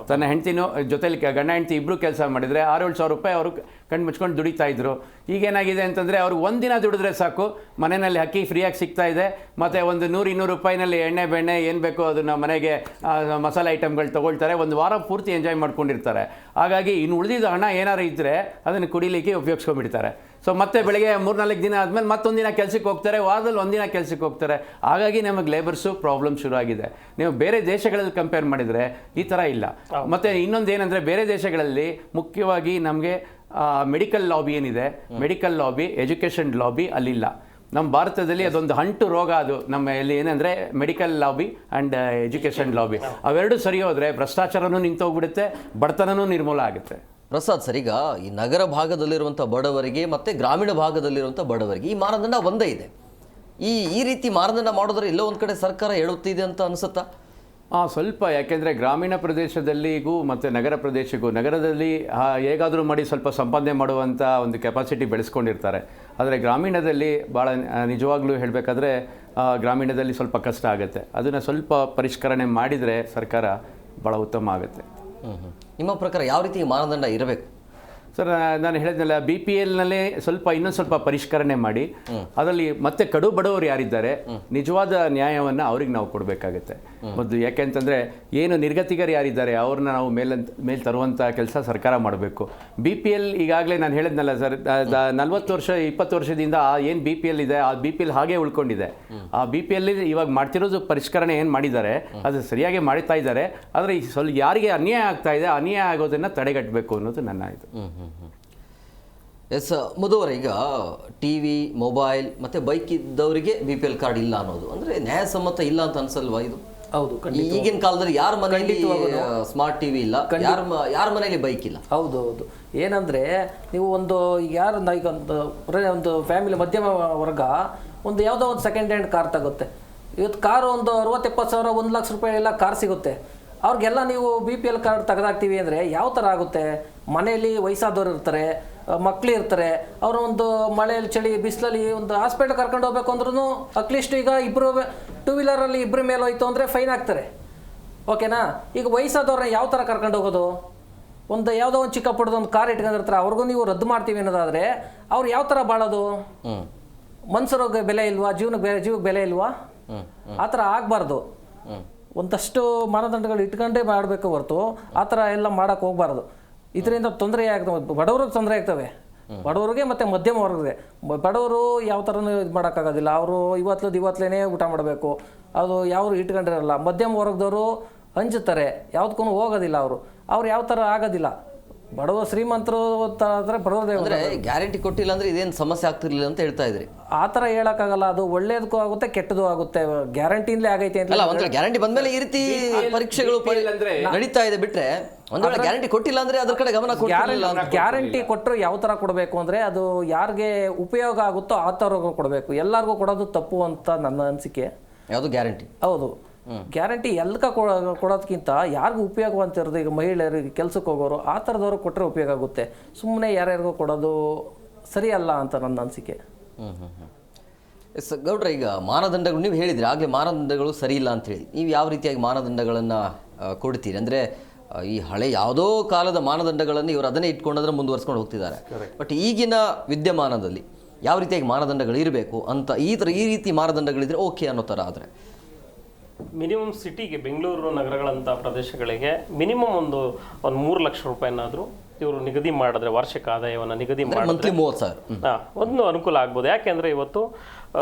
ತನ್ನ ಹೆಂಡತಿನೂ ಜೊತೆಲಿ ಗಂಡ ಹೆಂಡತಿ ಇಬ್ರು ಕೆಲಸ ಮಾಡಿದ್ರೆ 6,000 ರೂಪಾಯಿ ಅವರು ಕಣ್ಣು ಮುಚ್ಕೊಂಡು ದುಡಿತಾ ಇದ್ರು. ಈಗೇನಾಗಿದೆ ಅಂತಂದ್ರೆ ಅವ್ರಿಗೆ ಒಂದಿನ ದುಡಿದ್ರೆ ಸಾಕು, ಮನೆಯಲ್ಲಿ ಅಕ್ಕಿ ಫ್ರೀಯಾಗಿ ಸಿಗ್ತಾ ಇದೆ. ಮತ್ತೆ ಒಂದು 100-200 ರೂಪಾಯಿನಲ್ಲಿ ಎಣ್ಣೆ ಬೆಣ್ಣೆ ಏನು ಬೇಕೋ ಅದನ್ನ ಮನೆಗೆ ಮಸಾಲೆ ಐಟಮ್ಗಳು ತಗೊಳ್ತಾರೆ. ಒಂದು ವಾರ ಪೂರ್ತಿ ಎಂಜಾಯ್ ಮಾಡ್ಕೊಂಡಿರ್ತಾರೆ. ಹಾಗಾಗಿ ಇನ್ನು ಉಳಿದಿದ್ದ ಹಣ ಏನಾರು ಇದ್ದರೆ ಅದನ್ನು ಕುಡಿಲಿಕ್ಕೆ ಉಪಯೋಗಿಸ್ಕೊಂಡ್ಬಿಡ್ತಾರೆ. ಸೊ ಮತ್ತೆ ಬೆಳಗ್ಗೆ 3-4 ದಿನ ಆದಮೇಲೆ ಮತ್ತೊಂದಿನ ಕೆಲಸಕ್ಕೆ ಹೋಗ್ತಾರೆ, ವಾರದಲ್ಲಿ ಒಂದಿನ ಕೆಲಸಕ್ಕೆ ಹೋಗ್ತಾರೆ. ಹಾಗಾಗಿ ನಮಗೆ ಲೇಬರ್ಸು ಪ್ರಾಬ್ಲಮ್ ಶುರು ಆಗಿದೆ. ನೀವು ಬೇರೆ ದೇಶಗಳಲ್ಲಿ ಕಂಪೇರ್ ಮಾಡಿದರೆ ಈ ಥರ ಇಲ್ಲ. ಮತ್ತು ಇನ್ನೊಂದು ಏನಂದರೆ, ಬೇರೆ ದೇಶಗಳಲ್ಲಿ ಮುಖ್ಯವಾಗಿ ನಮಗೆ ಮೆಡಿಕಲ್ ಲಾಬಿ ಏನಿದೆ, ಮೆಡಿಕಲ್ ಲಾಬಿ, ಎಜುಕೇಷನ್ ಲಾಬಿ ಅಲ್ಲಿಲ್ಲ. ನಮ್ಮ ಭಾರತದಲ್ಲಿ ಅದೊಂದು ಅಂಟು ರೋಗ. ಅದು ನಮ್ಮ ಇಲ್ಲಿ ಏನಂದರೆ medical lobby and education lobby, ಅವೆರಡು ಸರಿ ಹೋದರೆ ಭ್ರಷ್ಟಾಚಾರನೂ ನಿಂತೋಗ್ಬಿಡುತ್ತೆ, ಬಡತನನೂ ನಿರ್ಮೂಲ ಆಗುತ್ತೆ. ಪ್ರಸಾದ್ ಸರ್, ಈಗ ಈ ನಗರ ಭಾಗದಲ್ಲಿರುವಂಥ ಬಡವರಿಗೆ ಮತ್ತು ಗ್ರಾಮೀಣ ಭಾಗದಲ್ಲಿರುವಂಥ ಬಡವರಿಗೆ ಈ ಮಾನದಂಡ ಒಂದೇ ಇದೆ. ಈ ರೀತಿ ಮಾನದಂಡ ಮಾಡೋದ್ರೆ ಎಲ್ಲೋ ಒಂದು ಕಡೆ ಸರ್ಕಾರ ಎಡುತ್ತಿದೆ ಅಂತ ಅನಿಸುತ್ತಾ? ಸ್ವಲ್ಪ. ಯಾಕೆಂದರೆ ಗ್ರಾಮೀಣ ಪ್ರದೇಶದಲ್ಲಿಗೂ ಮತ್ತು ನಗರ ಪ್ರದೇಶಕ್ಕೂ, ನಗರದಲ್ಲಿ ಹೇಗಾದರೂ ಮಾಡಿ ಸ್ವಲ್ಪ ಸಂಪಾದನೆ ಮಾಡುವಂಥ ಒಂದು ಕೆಪಾಸಿಟಿ ಬೆಳೆಸ್ಕೊಂಡಿರ್ತಾರೆ. ಆದರೆ ಗ್ರಾಮೀಣದಲ್ಲಿ ಭಾಳ ನಿಜವಾಗ್ಲೂ ಹೇಳಬೇಕಾದ್ರೆ ಗ್ರಾಮೀಣದಲ್ಲಿ ಸ್ವಲ್ಪ ಕಷ್ಟ ಆಗುತ್ತೆ. ಅದನ್ನು ಸ್ವಲ್ಪ ಪರಿಷ್ಕರಣೆ ಮಾಡಿದರೆ ಸರ್ಕಾರ ಭಾಳ ಉತ್ತಮ ಆಗುತ್ತೆ. ನಿಮ್ಮ ಪ್ರಕಾರ ಯಾವ ರೀತಿ ಮಾನದಂಡ ಇರಬೇಕು? ಸರ್, ನಾನು ಹೇಳಿದ್ನಲ್ಲ, BPLನಲ್ಲೇ ಇನ್ನೊಂದು ಸ್ವಲ್ಪ ಪರಿಷ್ಕರಣೆ ಮಾಡಿ ಅದರಲ್ಲಿ ಮತ್ತೆ ಕಡು ಬಡವರು ಯಾರಿದ್ದಾರೆ ನಿಜವಾದ ನ್ಯಾಯವನ್ನು ಅವ್ರಿಗೆ ನಾವು ಕೊಡಬೇಕಾಗತ್ತೆ ಮೊದಲು. ಯಾಕೆಂತಂದರೆ ಏನು ನಿರ್ಗತಿಕರು ಯಾರಿದ್ದಾರೆ ಅವ್ರನ್ನ ನಾವು ಮೇಲೆ ತರುವಂಥ ಕೆಲಸ ಸರ್ಕಾರ ಮಾಡಬೇಕು. BPL ಈಗಾಗಲೇ ನಾನು ಹೇಳಿದ್ನಲ್ಲ ಸರ್, 40 ವರ್ಷ 20 ವರ್ಷದಿಂದ ಏನು BPL ಇದೆ ಆ BPL ಹಾಗೇ ಉಳ್ಕೊಂಡಿದೆ. ಆ BPL ಇವಾಗ ಮಾಡ್ತಿರೋದು ಪರಿಷ್ಕರಣೆ ಏನು ಮಾಡಿದ್ದಾರೆ ಅದು ಸರಿಯಾಗಿ ಮಾಡ್ತಾ ಇದ್ದಾರೆ. ಆದರೆ ಸ್ವಲ್ಪ ಯಾರಿಗೆ ಅನ್ಯಾಯ ಆಗ್ತಾ ಇದೆ ಅನ್ಯಾಯ ಆಗೋದನ್ನು ತಡೆಗಟ್ಟಬೇಕು ಅನ್ನೋದು ನನ್ನ ಇದು. ಎಸ್ ಮಧುವರ, ಈಗ TV, ಮೊಬೈಲ್ ಮತ್ತು ಬೈಕ್ ಇದ್ದವರಿಗೆ BPL ಕಾರ್ಡ್ ಇಲ್ಲ ಅನ್ನೋದು ಅಂದರೆ ನ್ಯಾಯಸಮ್ಮತ ಇಲ್ಲ ಅಂತ ಅನ್ಸಲ್ವಾ ಇದು? ಹೌದು, ಈಗಿನ ಕಾಲದಲ್ಲಿ ಯಾರ ಮನೆಯಲ್ಲಿ ಸ್ಮಾರ್ಟ್ TV ಇಲ್ಲ, ಯಾರ ಮನೆಯಲ್ಲಿ ಬೈಕ್ ಇಲ್ಲ? ಹೌದು ಹೌದು. ಏನಂದರೆ ನೀವು ಈಗ ಒಂದು ಫ್ಯಾಮಿಲಿ ಮಧ್ಯಮ ವರ್ಗ ಯಾವುದೋ ಒಂದು ಸೆಕೆಂಡ್ ಹ್ಯಾಂಡ್ ಕಾರ್ ತಗುತ್ತೆ. ಇವತ್ತು ಕಾರು ಒಂದು 60-70 ಸಾವಿರ, 1 ಲಕ್ಷ ರೂಪಾಯಿ ಎಲ್ಲ ಕಾರ್ ಸಿಗುತ್ತೆ. ಅವ್ರಿಗೆಲ್ಲ ನೀವು BPL ಕಾರ್ಡ್ ತೆಗೆದಾಕ್ತೀವಿ ಅಂದರೆ ಯಾವ ಥರ ಆಗುತ್ತೆ? ಮನೆಯಲ್ಲಿ ವಯಸ್ಸಾದವ್ರು ಇರ್ತಾರೆ, ಮಕ್ಕಳು ಇರ್ತಾರೆ, ಅವರು ಒಂದು ಮಳೆಯಲ್ಲಿ ಚಳಿ ಬಿಸಿಲಲ್ಲಿ ಒಂದು ಹಾಸ್ಪಿಟ್ಲ್ ಕರ್ಕೊಂಡು ಹೋಗ್ಬೇಕು ಅಂದ್ರೂ ಅಟ್ಲೀಸ್ಟ್ ಈಗ ಇಬ್ಬರು 2 ವೀಲರಲ್ಲಿ ಇಬ್ಬರ ಮೇಲೆ ಹೋಯ್ತು ಅಂದರೆ ಫೈನ್ ಹಾಕ್ತಾರೆ. ಓಕೆನಾ? ಈಗ ವಯಸ್ಸಾದವ್ರನ್ನ ಯಾವ ಥರ ಕರ್ಕೊಂಡು ಹೋಗೋದು? ಯಾವುದೋ ಒಂದು ಚಿಕ್ಕ ಪುಟ್ಟದ ಒಂದು ಕಾರ್ ಇಟ್ಕೊಂಡಿರ್ತಾರೆ, ಅವ್ರಿಗೂ ನೀವು ರದ್ದು ಮಾಡ್ತೀವಿ ಅನ್ನೋದಾದರೆ ಅವ್ರು ಯಾವ ಥರ ಬಾಳೋದು? ಮನ್ಸರಿಗೆ ಬೆಲೆ ಇಲ್ವಾ? ಜೀವಕ್ಕೆ ಬೆಲೆ ಇಲ್ವಾ? ಆ ಥರ ಆಗಬಾರ್ದು. ಒಂದಷ್ಟು ಮಾನದಂಡಗಳು ಇಟ್ಕೊಂಡೇ ಮಾಡಬೇಕು ಹೊರತು ಆ ಥರ ಎಲ್ಲ ಮಾಡೋಕ್ಕೆ ಹೋಗ್ಬಾರ್ದು. ಇದರಿಂದ ತೊಂದರೆ ಆಗ್ತವೆ, ಬಡವ್ರಿಗೆ ತೊಂದರೆ ಆಗ್ತವೆ, ಬಡವರಿಗೆ ಮತ್ತು ಮಧ್ಯಮ ವರ್ಗಕ್ಕೆ. ಬಡವರು ಯಾವ ಥರನೂ ಇದು ಮಾಡೋಕ್ಕಾಗೋದಿಲ್ಲ, ಅವರು ಇವತ್ತಲೇನೇ ಊಟ ಮಾಡಬೇಕು, ಅದು ಯಾವ ಇಟ್ಕೊಂಡಿರಲ್ಲ. ಮಧ್ಯಮ ವರ್ಗದವರು ಹಂಚುತ್ತಾರೆ, ಯಾವುದಕ್ಕೂ ಹೋಗೋದಿಲ್ಲ. ಅವ್ರು ಯಾವ ಥರ ಆಗೋದಿಲ್ಲ. ಬಡವ ಶ್ರೀಮಂತರು ಆದರೆ ಬಡವರದೇ. ಅಂದರೆ ಗ್ಯಾರಂಟಿ ಕೊಟ್ಟಿಲ್ಲ ಅಂದರೆ ಇದೇನು ಸಮಸ್ಯೆ ಆಗ್ತಿರ್ಲಿಲ್ಲ ಅಂತ ಹೇಳ್ತಾ ಇದ್ರಿ. ಆ ಥರ ಹೇಳೋಕ್ಕಾಗಲ್ಲ. ಅದು ಒಳ್ಳೇದಕ್ಕೂ ಆಗುತ್ತೆ, ಕೆಟ್ಟದ್ದು ಆಗುತ್ತೆ. ಗ್ಯಾರಂಟಿಯಿಂದಲೇ ಆಗೈತೆ ಅಂತ ಅಲ್ಲ, ಒಂದ್ವೇಳೆ ಗ್ಯಾರಂಟಿ ಬಂದ್ಮೇಲೆ ಈ ರೀತಿ ಪರೀಕ್ಷೆಗಳು ನಡೀತಾ ಇದೆ ಬಿಟ್ರೆ, ಒಂದ್ ವೇಳೆ ಗ್ಯಾರಂಟಿ ಕೊಟ್ಟಿಲ್ಲ ಅಂದ್ರೆ ಅದ್ರ ಕಡೆ ಗಮನ ಕೊಟ್ಟಿಲ್ಲ. ಗ್ಯಾರಂಟಿ ಕೊಟ್ಟರು ಯಾವ ಥರ ಕೊಡಬೇಕು ಅಂದರೆ ಅದು ಯಾರಿಗೆ ಉಪಯೋಗ ಆಗುತ್ತೋ ಆ ಥರ ಕೊಡಬೇಕು. ಎಲ್ಲರಿಗೂ ಕೊಡೋದು ತಪ್ಪು ಅಂತ ನನ್ನ ಅನಿಸಿಕೆ. ಯಾವುದು ಗ್ಯಾರಂಟಿ? ಹೌದು, ಗ್ಯಾರಂಟಿ ಎಲ್ಲಕ ಕೊಡೋದಕ್ಕಿಂತ ಯಾರಿಗೂ ಉಪಯೋಗ ಅಂತ ಇರೋದು. ಈಗ ಮಹಿಳೆಯರಿಗೆ ಕೆಲಸಕ್ಕೆ ಹೋಗೋರು ಆ ಥರದವ್ರು ಕೊಟ್ಟರೆ ಉಪಯೋಗ ಆಗುತ್ತೆ. ಸುಮ್ಮನೆ ಯಾರ್ಯಾರಿಗೂ ಕೊಡೋದು ಸರಿ ಅಲ್ಲ ಅಂತ ನನ್ನ ಅನಿಸಿಕೆ. ಎಸ್ ಗೌಡ್ರ, ಈಗ ಮಾನದಂಡಗಳು ನೀವು ಹೇಳಿದ್ರಿ ಆಗಲೇ, ಮಾನದಂಡಗಳು ಸರಿ ಇಲ್ಲ ಅಂತ ಹೇಳಿ. ನೀವು ಯಾವ ರೀತಿಯಾಗಿ ಮಾನದಂಡಗಳನ್ನು ಕೊಡ್ತೀರಿ? ಅಂದರೆ ಈ ಹಳೆ ಯಾವುದೋ ಕಾಲದ ಮಾನದಂಡಗಳನ್ನು ಇವರು ಅದನ್ನೇ ಇಟ್ಕೊಂಡ್ರೆ ಮುಂದುವರ್ಸ್ಕೊಂಡು ಹೋಗ್ತಿದ್ದಾರೆ. ಬಟ್ ಈಗಿನ ವಿದ್ಯಮಾನದಲ್ಲಿ ಯಾವ ರೀತಿಯಾಗಿ ಮಾನದಂಡಗಳು ಇರಬೇಕು ಅಂತ ಈ ರೀತಿ ಮಾನದಂಡಗಳಿದ್ರೆ ಓಕೆ ಅನ್ನೋ ಥರ ಆದರೆ ಮಿನಿಮಮ್ ಸಿಟಿಗೆ, ಬೆಂಗಳೂರು ನಗರಗಳಂಥ ಪ್ರದೇಶಗಳಿಗೆ ಮಿನಿಮಮ್ ಒಂದು 3 ಲಕ್ಷ ರೂಪಾಯಿನಾದರೂ ಇವರು ನಿಗದಿ ಮಾಡಿದ್ರೆ, ವಾರ್ಷಿಕ ಆದಾಯವನ್ನು ನಿಗದಿ ಮಾಡಿದ್ರೆ 30,000 ಒಂದು ಅನುಕೂಲ ಆಗ್ಬೋದು. ಯಾಕೆಂದರೆ ಇವತ್ತು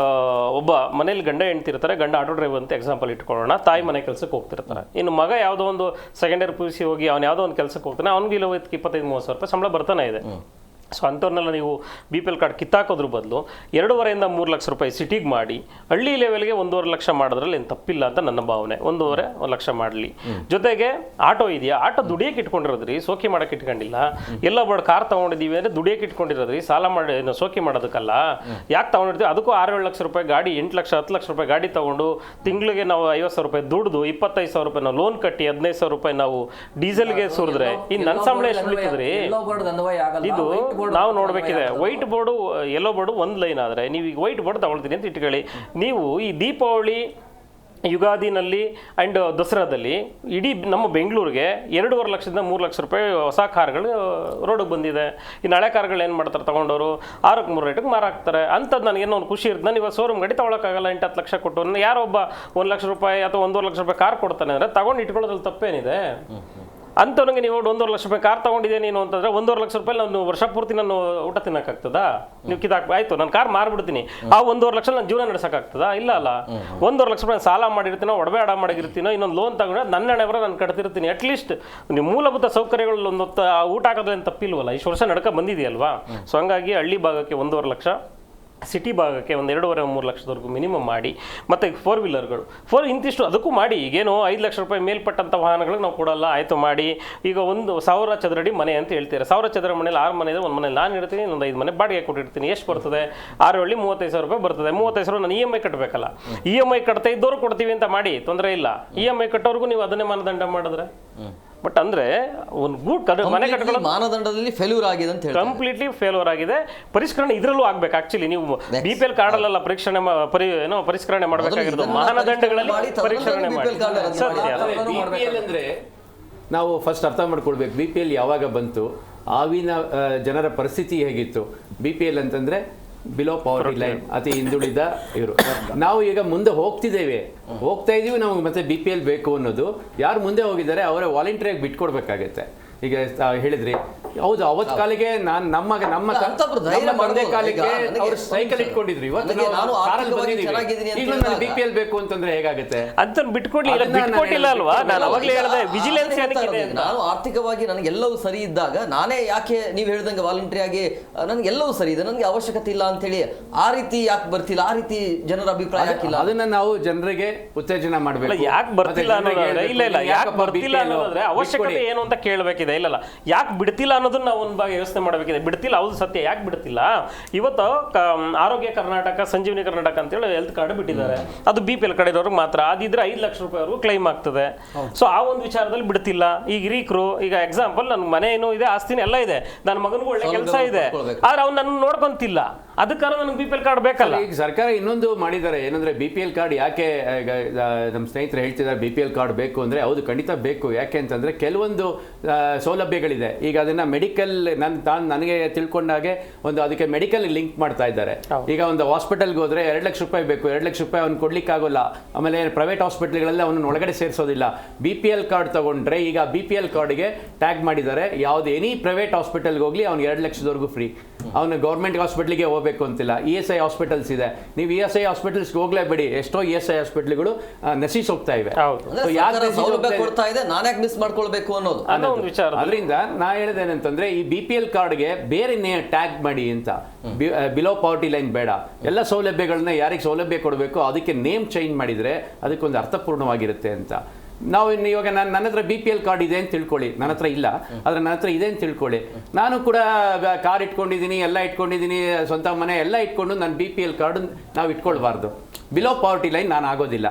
ಒಬ್ಬ ಮನೇಲಿ ಗಂಡ ಹೆಂಡ್ತಿರ್ತಾರೆ, ಗಂಡ ಆಟೋ ಡ್ರೈವರ್ ಅಂತ ಎಕ್ಸಾಂಪಲ್ ಇಟ್ಕೊಳ್ಳೋಣ, ತಾಯಿ ಮನೆ ಕೆಲಸಕ್ಕೆ ಹೋಗ್ತಿರ್ತಾರೆ. ಇನ್ನು ಮಗ ಯಾವುದೋ ಒಂದು ಸೆಕೆಂಡ್ ಇಯರ್ PUC ಹೋಗಿ ಅವ್ನು ಯಾವುದೋ ಒಂದು ಕೆಲಸಕ್ಕೆ ಹೋಗ್ತಾನೆ, ಅವ್ನಿಗೆ 25-30 ಸಾವಿರ ರೂಪಾಯಿ ಸಂಬಳ ಬರ್ತಾನೆ ಇದೆ. ಸೊ ಅಂಥವ್ರನ್ನೆಲ್ಲ ನೀವು BPL ಕಾರ್ಡ್ ಕಿತ್ತಾಕೋದ್ರ ಬದಲು 2.5 3 ಲಕ್ಷ ರೂಪಾಯಿ ಸಿಟಿಗೆ ಮಾಡಿ, ಹಳ್ಳಿ ಲೆವೆಲ್ಗೆ 1.5 ಲಕ್ಷ ಮಾಡೋದ್ರಲ್ಲಿ ಏನು ತಪ್ಪಿಲ್ಲ ಅಂತ ನನ್ನ ಭಾವನೆ. 1.5 ಲಕ್ಷ ಮಾಡಲಿ. ಜೊತೆಗೆ ಆಟೋ ಇದೆಯಾ, ಆಟೋ ದುಡಿಯೋಕೆ ಇಟ್ಕೊಂಡಿರೋದ್ರಿ, ಸೋಕಿ ಮಾಡೋಕೆ ಇಟ್ಕೊಂಡಿಲ್ಲ. ಎಲ್ಲ ಬಡ ಕಾರ್ ತೊಗೊಂಡಿದ್ದೀವಿ ಅಂದರೆ ದುಡಿಯೋಕೆ ಇಟ್ಕೊಂಡಿರೋದ್ರಿ, ಸಾಲ ಮಾಡಿ ಸೋಕಿ ಮಾಡೋದಕ್ಕಲ್ಲ. ಯಾಕೆ ತೊಗೊಂಡಿರ್ತೀವಿ? ಅದಕ್ಕೂ 6-7 ಲಕ್ಷ ರೂಪಾಯಿ ಗಾಡಿ, 8 ಲಕ್ಷ 10 ಲಕ್ಷ ರೂಪಾಯಿ ಗಾಡಿ ತೊಗೊಂಡು ತಿಂಗಳಿಗೆ ನಾವು 50,000 ರೂಪಾಯಿ ದುಡ್ದು 25,000 ರೂಪಾಯಿ ನಾವು ಲೋನ್ ಕಟ್ಟಿ 15,000 ರೂಪಾಯಿ ನಾವು ಡೀಸೆಲ್ಗೆ ಸುರಿದ್ರೆ ಇನ್ನು ನನ್ನ ಸಂಬಳ ಎಷ್ಟು ಉಳಿತದ್ರಿ? ಇದು ನಾವು ನೋಡಬೇಕಿದೆ. ವೈಟ್ ಬೋರ್ಡು ಯೆಲ್ಲೋ ಬೋರ್ಡು ಒಂದು ಲೈನ್ ಆದರೆ ನೀವು ಈಗ ವೈಟ್ ಬೋರ್ಡ್ ತಗೊಳ್ತೀನಿ ಅಂತ ಇಟ್ಕೊಳ್ಳಿ. ನೀವು ಈ ದೀಪಾವಳಿ, ಯುಗಾದಿನಲ್ಲಿ ಆ್ಯಂಡ್ ದಸರಾದಲ್ಲಿ ಇಡೀ ನಮ್ಮ ಬೆಂಗಳೂರಿಗೆ 2.5 ಲಕ್ಷದಿಂದ 3 ಲಕ್ಷ ರೂಪಾಯಿ ಹೊಸ ಕಾರ್ಗಳು ರೋಡಿಗೆ ಬಂದಿದೆ. ಇನ್ನು ಹಳೆ ಕಾರ್ಗಳು ಏನು ಮಾಡ್ತಾರೆ, ತೊಗೊಂಡವರು 6ಕ್ಕೆ 3 ರೇಟಿಗೆ ಮಾರಾಕ್ತಾರೆ. ಅಂಥದ್ದು ನನಗೇನೋ ಒಂದು ಖುಷಿ ಇರುತ್ತೆ. ನಾನು ಇವಾಗ ಶೋರೂಮ್ ಗಾಡಿ ತೊಗೊಳಕ್ಕಾಗಲ್ಲ, 8-10 ಲಕ್ಷ ಕೊಟ್ಟು. ಯಾರೊಬ್ಬ 1 ಲಕ್ಷ ರೂಪಾಯಿ ಅಥವಾ 1.5 ಲಕ್ಷ ರೂಪಾಯಿ ಕಾರ್ ಕೊಡ್ತಾನೆ ಅಂದರೆ ತಗೊಂಡು ಇಟ್ಕೊಳ್ಳೋದ್ರಲ್ಲಿ ತಪ್ಪೇನಿದೆ? ಅಂಥವ್ನಿಗೆ ನೀವು 1.5 ಲಕ್ಷ ರೂಪಾಯಿ ಕಾರ್ ತೊಗೊಂಡಿದ್ದೆ ನೀನು ಅಂತಂದರೆ 1.5 ಲಕ್ಷ ರೂಪಾಯಿ ನಾನು ವರ್ಷ ಪೂರ್ತಿ ನಾನು ಊಟ ತಿನ್ನೋಕ್ಕಾಗ್ತದಾ? ನೀವು ಆಯಿತು ನಾನು ಕಾರ್ ಮಾರ್ಬಿಡ್ತೀನಿ, ಆ 1.5 ಲಕ್ಷ ನಾನು ಜೀವನ ನಡೆಸೋಕ್ಕಾಗ್ತದಾ? ಇಲ್ಲ ಅಲ್ಲ. 1.5 ಲಕ್ಷ ರೂಪಾಯಿ ಸಾಲ ಮಾಡಿರ್ತೀನೋ, ಒಡವೆ ಅಡ ಮಾಡಿರ್ತೀನೋ, ಇನ್ನೊಂದು ಲೋನ್ ತಗೊಂಡ್ರೆ ನನ್ನ ಹಣೆಬರ ನಾನು ಕಟ್ತಿರ್ತೀನಿ. ಅಟ್ಲೀಸ್ಟ್ ನೀವು ಮೂಲಭೂತ ಸೌಕರ್ಯಗಳು ಒಂದು ಊಟ ಹಾಕೋದ್ರೇನು ತಪ್ಪಿಲ್ವಲ್ಲ? ಇಷ್ಟು ವರ್ಷ ನಡ್ಕ ಬಂದಿದೆಯಲ್ವಾ? ಸೊ ಹಂಗಾಗಿ ಹಳ್ಳಿ ಭಾಗಕ್ಕೆ 1.5 ಲಕ್ಷ, ಸಿಟಿ ಭಾಗಕ್ಕೆ 2.5-3 ಲಕ್ಷದವರೆಗೂ ಮಿನಿಮಮ್ ಮಾಡಿ. ಮತ್ತು 4 ವೀಲರ್ಗಳು ಇಂತಿಷ್ಟು ಅದಕ್ಕೂ ಮಾಡಿ. ಈಗೇನು 5 ಲಕ್ಷ ರೂಪಾಯಿ ಮೇಲ್ಪಟ್ಟಂಥ ವಾಹನಗಳಿಗೆ ನಾವು ಕೊಡಲ್ಲ, ಆಯಿತು ಮಾಡಿ. ಈಗ 1,000 ಚದರಡಿ ಮನೆ ಅಂತ ಹೇಳ್ತೀರಾ, 1,000 ಚದರ ಮನೇಲಿ 6 ಮನೆ ಇದೆ, ಒಂದು ಮನೇಲಿ ನಾನು ಇರ್ತೀನಿ, ಇನ್ನೊಂದು 5 ಮನೆ ಬಾಡಿಗೆ ಕೊಟ್ಟಿರ್ತೀನಿ. ಎಷ್ಟು ಬರ್ತದೆ? 6 ಹಳ್ಳಿ 35,000 ರೂಪಾಯಿ ಬರ್ತದೆ. 35,000 ನಾನು EMI ಕಟ್ಟಬೇಕಲ್ಲ. EMI ಕಟ್ತಾ ಇದ್ದವ್ರು ಕೊಡ್ತೀವಿ ಅಂತ ಮಾಡಿ, ತೊಂದರೆ ಇಲ್ಲ. EMI ಕಟ್ಟೋರ್ಗೂ ನೀವು ಅದನ್ನೇ ಮಾನದಂಡ ಮಾಡಿದ್ರೆ. ಬಟ್ ಅಂದ್ರೆ ಒಂದು ಗೂಡ್ ಮನೆ ಕಟ್ಕೊಳ್ಳೋದು ಮಾನದಂಡದಲ್ಲಿ ಫೇಲ್ಯೂರ್ ಆಗಿದೆ ಅಂತ ಹೇಳಿ, ಕಂಪ್ಲೀಟ್ಲಿ ಫೇಲ್ಯೂರ್ ಆಗಿದೆ. ಪರಿಷ್ಕರಣೆ ಇದರಲ್ಲೂ ಆಗ್ಬೇಕು. ಆಕ್ಚುಲಿ ನೀವು BPL ಕಾರ್ಡಲ್ಲ ಪರಿಷ್ಕರಣೆ ಮಾಡಬೇಕಾಗಿರೋದು, ಮಾನದಂಡಗಳಲ್ಲಿ ಪರಿಷ್ಕರಣೆ ಮಾಡಿ. BPL ಅಂದ್ರೆ ನಾವು ಫಸ್ಟ್ ಅರ್ಥ ಮಾಡ್ಕೊಳ್ಬೇಕು ಬಿ ಪಿ ಎಲ್ ಯಾವಾಗ ಬಂತು, ಆವಿನ ಜನರ ಪರಿಸ್ಥಿತಿ ಹೇಗಿತ್ತು. ಬಿ ಪಿ ಎಲ್ ಅಂತಂದರೆ ಬಿಲೋ ಪವರ್ಟಿ ಲೈನ್, ಅತಿ ಹಿಂದುಳಿದ ಇವರು. ನಾವು ಈಗ ಮುಂದೆ ಹೋಗ್ತಾ ಇದೀವಿ, ನಮಗೆ ಮತ್ತೆ ಬಿ ಪಿ ಎಲ್ ಬೇಕು ಅನ್ನೋದು ಯಾರು ಮುಂದೆ ಹೋಗಿದ್ದಾರೆ ಅವರೇ ವಾಲಂಟ್ರಿಯಾಗಿ ಬಿಟ್ಕೊಡ್ಬೇಕಾಗತ್ತೆ. ಈಗ ಹೇಳಿದ್ರಿ, ಹೌದು, ಅವತ್ತು ಕಾಲಿಗೆ ನಮ್ಮ ತಂದೆ ಕಾಲಿಗೆ ಅವ್ರು ಸೈಕಲ್ ಇಟ್ಕೊಂಡಿದ್ರು, ಇವತ್ತು ಬಿ ಪಿ ಎಲ್ ಬೇಕು ಅಂತಂದ್ರೆ ಹೇಗಾಗುತ್ತೆ ಅಂತ ಬಿಟ್ಕೊಡ್ಲಿಲ್ಲ ಅಲ್ವಾ? ನಾನು ಅವಾಗಲೇ ಹೇಳಿದೆ ವಿಜಿಲೆನ್ಸ್ ನಾನು ಆರ್ಥಿಕವಾಗಿ ನನಗೆಲ್ಲವೂ ಸರಿ ಇದ್ದಾಗ ನಾನೇ ಯಾಕೆ ನೀವು ಹೇಳ್ದಂಗೆ ವಾಲಂಟ್ರಿ ಆಗಿ ನನಗೆಲ್ಲವೂ ಸರಿ ಇದೆ, ನನಗೆ ಅವಶ್ಯಕತೆ ಇಲ್ಲ ಅಂತ ಹೇಳಿ ಆ ರೀತಿ ಯಾಕೆ ಬರ್ತಿಲ್ಲ, ಆ ರೀತಿ ಜನರ ಅಭಿಪ್ರಾಯ ಯಾಕಿಲ್ಲ? ಅದನ್ನ ನಾವು ಜನರಿಗೆ ಉತ್ತೇಜನ ಮಾಡಬೇಕು. ಯಾಕೆ ಬರ್ತಿಲ್ಲ ಯಾಕೆ ಬರ್ತಿಲ್ಲ ಅನ್ನೋದಾದ್ರೆ ಅವಶ್ಯಕತೆ ಏನು ಅಂತ ಕೇಳಬೇಕಿದೆ. ಇಲ್ಲ ಯಾಕೆ ಬಿಡ್ತಿಲ್ಲ ಅನ್ನೋದನ್ನ ನಾವು ಒಂದು ಭಾಗ ಯೋಚನೆ ಮಾಡಬೇಕಿದೆ. ಬಿಡ್ತಿಲ್ಲ, ಹೌದು ಸತ್ಯ, ಯಾಕೆ ಬಿಡ್ತಿಲ್ಲ? ಇವತ್ತು ಆರೋಗ್ಯ ಕರ್ನಾಟಕ, ಸಂಜೀವಿನಿ ಕರ್ನಾಟಕ ಅಂತೇಳಿ ಹೆಲ್ತ್ ಕಾರ್ಡ್ ಬಿಟ್ಟಿದ್ದಾರೆ. ಅದು ಬಿ ಪಿ ಎಲ್ ಕಡೆಯವ್ರಿಗೆ ಮಾತ್ರ. ಅದಿದ್ರೆ 5 ಲಕ್ಷ ರೂಪಾಯಿವರೆಗೂ ಕ್ಲೈಮ್ ಆಗ್ತದೆ. ಸೊ ಆ ಒಂದು ವಿಚಾರದಲ್ಲಿ ಬಿಡ್ತಿಲ್ಲ. ಈಗ ಹಿರೀಕರು, ಈಗ ಎಕ್ಸಾಂಪಲ್ ನನ್ನ ಮನೆ ಏನೋ ಇದೆ, ಆಸ್ತಿನ ಎಲ್ಲ ಇದೆ, ನನ್ನ ಮಗನಿಗೂ ಒಳ್ಳೆ ಕೆಲಸ ಇದೆ, ಆದ್ರೆ ಅವ್ನು ನನ್ನ ನೋಡ್ಕೊಂತಿಲ್ಲ, ಅದಕ್ಕಾರ ನನಗೆ ಬಿ ಪಿ ಎಲ್ ಕಾರ್ಡ್ ಬೇಕಲ್ಲ. ಈಗ ಸರ್ಕಾರ ಇನ್ನೊಂದು ಮಾಡಿದ್ದಾರೆ, ಏನಂದ್ರೆ ಬಿ ಪಿ ಎಲ್ ಕಾರ್ಡ್ ಯಾಕೆ ನಮ್ಮ ಸ್ನೇಹಿತರು ಹೇಳ್ತಿದ್ದಾರೆ ಬಿ ಪಿ ಎಲ್ ಕಾರ್ಡ್ ಬೇಕು ಅಂದ್ರೆ, ಹೌದು ಖಂಡಿತ ಬೇಕು. ಯಾಕೆ ಅಂತಂದ್ರೆ ಕೆಲವೊಂದು ಸೌಲಭ್ಯಗಳಿದೆ. ಈಗ ಅದನ್ನ ಮೆಡಿಕಲ್ ನನಗೆ ತಿಳ್ಕೊಂಡಾಗೆ ಅದಕ್ಕೆ ಮೆಡಿಕಲ್ ಲಿಂಕ್ ಮಾಡ್ತಾ ಇದ್ದಾರೆ. ಈಗ ಒಂದು ಹಾಸ್ಪಿಟಲ್ಗೆ ಹೋದ್ರೆ 2 ಲಕ್ಷ ರೂಪಾಯಿ ಬೇಕು, 2 ಲಕ್ಷ ರೂಪಾಯಿ ಅವ್ನು ಕೊಡ್ಲಿಕ್ಕೆ ಆಗೋಲ್ಲ. ಆಮೇಲೆ ಪ್ರೈವೇಟ್ ಹಾಸ್ಪಿಟಲ್ಗಳೆಲ್ಲ ಅವನು ಒಳಗಡೆ ಸೇರಿಸೋದಿಲ್ಲ. ಬಿ ಪಿ ಎಲ್ ಕಾರ್ಡ್ ತಗೊಂಡ್ರೆ ಈಗ ಬಿ ಪಿ ಎಲ್ ಕಾರ್ಡ್ಗೆ ಟ್ಯಾಗ್ ಮಾಡಿದ್ದಾರೆ, ಯಾವ್ದು ಎನಿ ಪ್ರೈವೇಟ್ ಹಾಸ್ಪಿಟಲ್ಗೆ ಹೋಗ್ಲಿ ಅವ್ನಿಗೆ 2 ಲಕ್ಷದವರೆಗೂ ಫ್ರೀ. ಅವನು ಗೌರ್ಮೆಂಟ್ ಹಾಸ್ಪಿಟ್ಲಿಗೆ ಹೋಗ್ಬೇಕು ಅಂತಿಲ್ಲ. ESI ಹಾಸ್ಪಿಟಲ್ಸ್ ಇದೆ, ನೀವು ESI ಹಾಸ್ಪಿಟಲ್ಸ್ಗೆ ಹೋಗ್ಲೇಬೇಡಿ. ಎಷ್ಟೋ ESI ಹಾಸ್ಪಿಟ್ಲ್ಗಳು ನಶಿಸ್ ಹೋಗ್ತಾ ಇವೆ. ಅದರಿಂದ ನಾ ಹೇಳಿದೇನಂತಂದ್ರೆ ಈ ಬಿ ಪಿ ಎಲ್ ಕಾರ್ಡ್ಗೆ ಬೇರೆ ಟ್ಯಾಗ್ ಮಾಡಿ ಅಂತ, ಬಿಲೋ ಪವರ್ಟಿ ಲೈನ್ ಬೇಡ. ಎಲ್ಲ ಸೌಲಭ್ಯಗಳನ್ನ ಯಾರಿಗೆ ಸೌಲಭ್ಯ ಕೊಡಬೇಕು ಅದಕ್ಕೆ ನೇಮ್ ಚೇಂಜ್ ಮಾಡಿದ್ರೆ ಅದಕ್ಕೊಂದು ಅರ್ಥಪೂರ್ಣವಾಗಿರುತ್ತೆ ಅಂತ. ನಾವು ಇವಾಗ ನನ್ನ ಹತ್ರ ಬಿ ಪಿ ಎಲ್ ಕಾರ್ಡ್ ಇದೆ ಅಂತ ತಿಳ್ಕೊಳ್ಳಿ, ನನ್ನ ಹತ್ರ ಇಲ್ಲ ಆದರೆ ನನ್ನ ಹತ್ರ ಇದೆ ಅಂತ ತಿಳ್ಕೊಳ್ಳಿ. ನಾನು ಕೂಡ ಕಾರ್ ಇಟ್ಕೊಂಡಿದ್ದೀನಿ, ಎಲ್ಲ ಇಟ್ಕೊಂಡಿದ್ದೀನಿ, ಸ್ವಂತ ಮನೆ ಎಲ್ಲ ಇಟ್ಕೊಂಡು ನನ್ನ ಬಿ ಪಿ ಎಲ್ ಕಾರ್ಡ್ ನಾವು ಇಟ್ಕೊಳ್ಬಾರ್ದು. ಬಿಲೋ ಪವರ್ಟಿ ಲೈನ್ ನಾನು ಆಗೋದಿಲ್ಲ.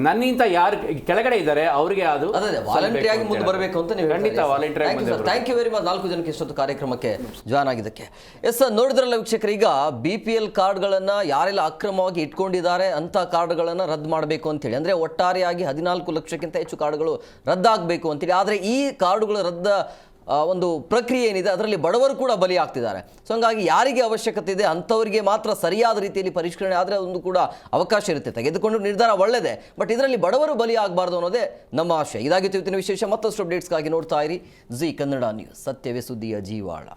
ನನ್ನಿಂತ ಯಾರು ಕೆಳಗಡೆ ಇದ್ದಾರೆ ಅವರಿಗೆ ಅದು ವಾಲಂಟ್ರಿ ಆಗಿ ಮುಂದೆ ಬರಬೇಕು ಅಂತ ನೀವು ಖಂಡಿತ ವಾಲಂಟ್ರಿ ಆಗಿ. ಥ್ಯಾಂಕ್ ಯು ವೆರಿ ಮಚ್ 4 ಜನಕ್ಕೆ ಇಷ್ಟೊತ್ತು ಕಾರ್ಯಕ್ರಮಕ್ಕೆ ಜಾಯ್ನ್ ಆಗಿದ್ದಕ್ಕೆ. ಎಸ್ ಸರ್, ನೋಡಿದ್ರಲ್ಲ ವೀಕ್ಷಕರು, ಈಗ ಬಿ ಪಿ ಎಲ್ ಕಾರ್ಡ್ಗಳನ್ನು ಯಾರೆಲ್ಲ ಅಕ್ರಮವಾಗಿ ಇಟ್ಕೊಂಡಿದ್ದಾರೆ ಅಂತ ಕಾರ್ಡ್ಗಳನ್ನು ರದ್ದು ಮಾಡಬೇಕು ಅಂತೇಳಿ, ಅಂದರೆ ಒಟ್ಟಾರೆಯಾಗಿ 14 ಲಕ್ಷಕ್ಕಿಂತ ಹೆಚ್ಚು ಕಾರ್ಡ್ಗಳು ರದ್ದಾಗಬೇಕು ಅಂತೇಳಿ. ಆದರೆ ಈ ಕಾರ್ಡುಗಳು ಒಂದು ಪ್ರಕ್ರಿಯೆ ಏನಿದೆ ಅದರಲ್ಲಿ ಬಡವರು ಕೂಡ ಬಲಿ ಆಗ್ತಿದ್ದಾರೆ. ಸೊ ಹಂಗಾಗಿ ಯಾರಿಗೆ ಅವಶ್ಯಕತೆ ಇದೆ ಅಂಥವರಿಗೆ ಮಾತ್ರ ಸರಿಯಾದ ರೀತಿಯಲ್ಲಿ ಪರಿಷ್ಕರಣೆ ಆದರೆ ಒಂದು ಕೂಡ ಅವಕಾಶ ಇರುತ್ತೆ. ತೆಗೆದುಕೊಂಡು ನಿರ್ಧಾರ ಒಳ್ಳೆಯದೇ, ಬಟ್ ಇದರಲ್ಲಿ ಬಡವರು ಬಲಿ ಆಗಬಾರ್ದು ಅನ್ನೋದೇ ನಮ್ಮ ಆಶಯ. ಇದಾಗಿತ್ತು ಇವತ್ತಿನ ವಿಶೇಷ. ಮತ್ತಷ್ಟು ಅಪ್ಡೇಟ್ಸ್ಗಾಗಿ ನೋಡ್ತಾ ಇರಿ ಜಿ ಕನ್ನಡ ನ್ಯೂಸ್, ಸತ್ಯವೇ ಸುದ್ದಿಯ ಜೀವಾಳ.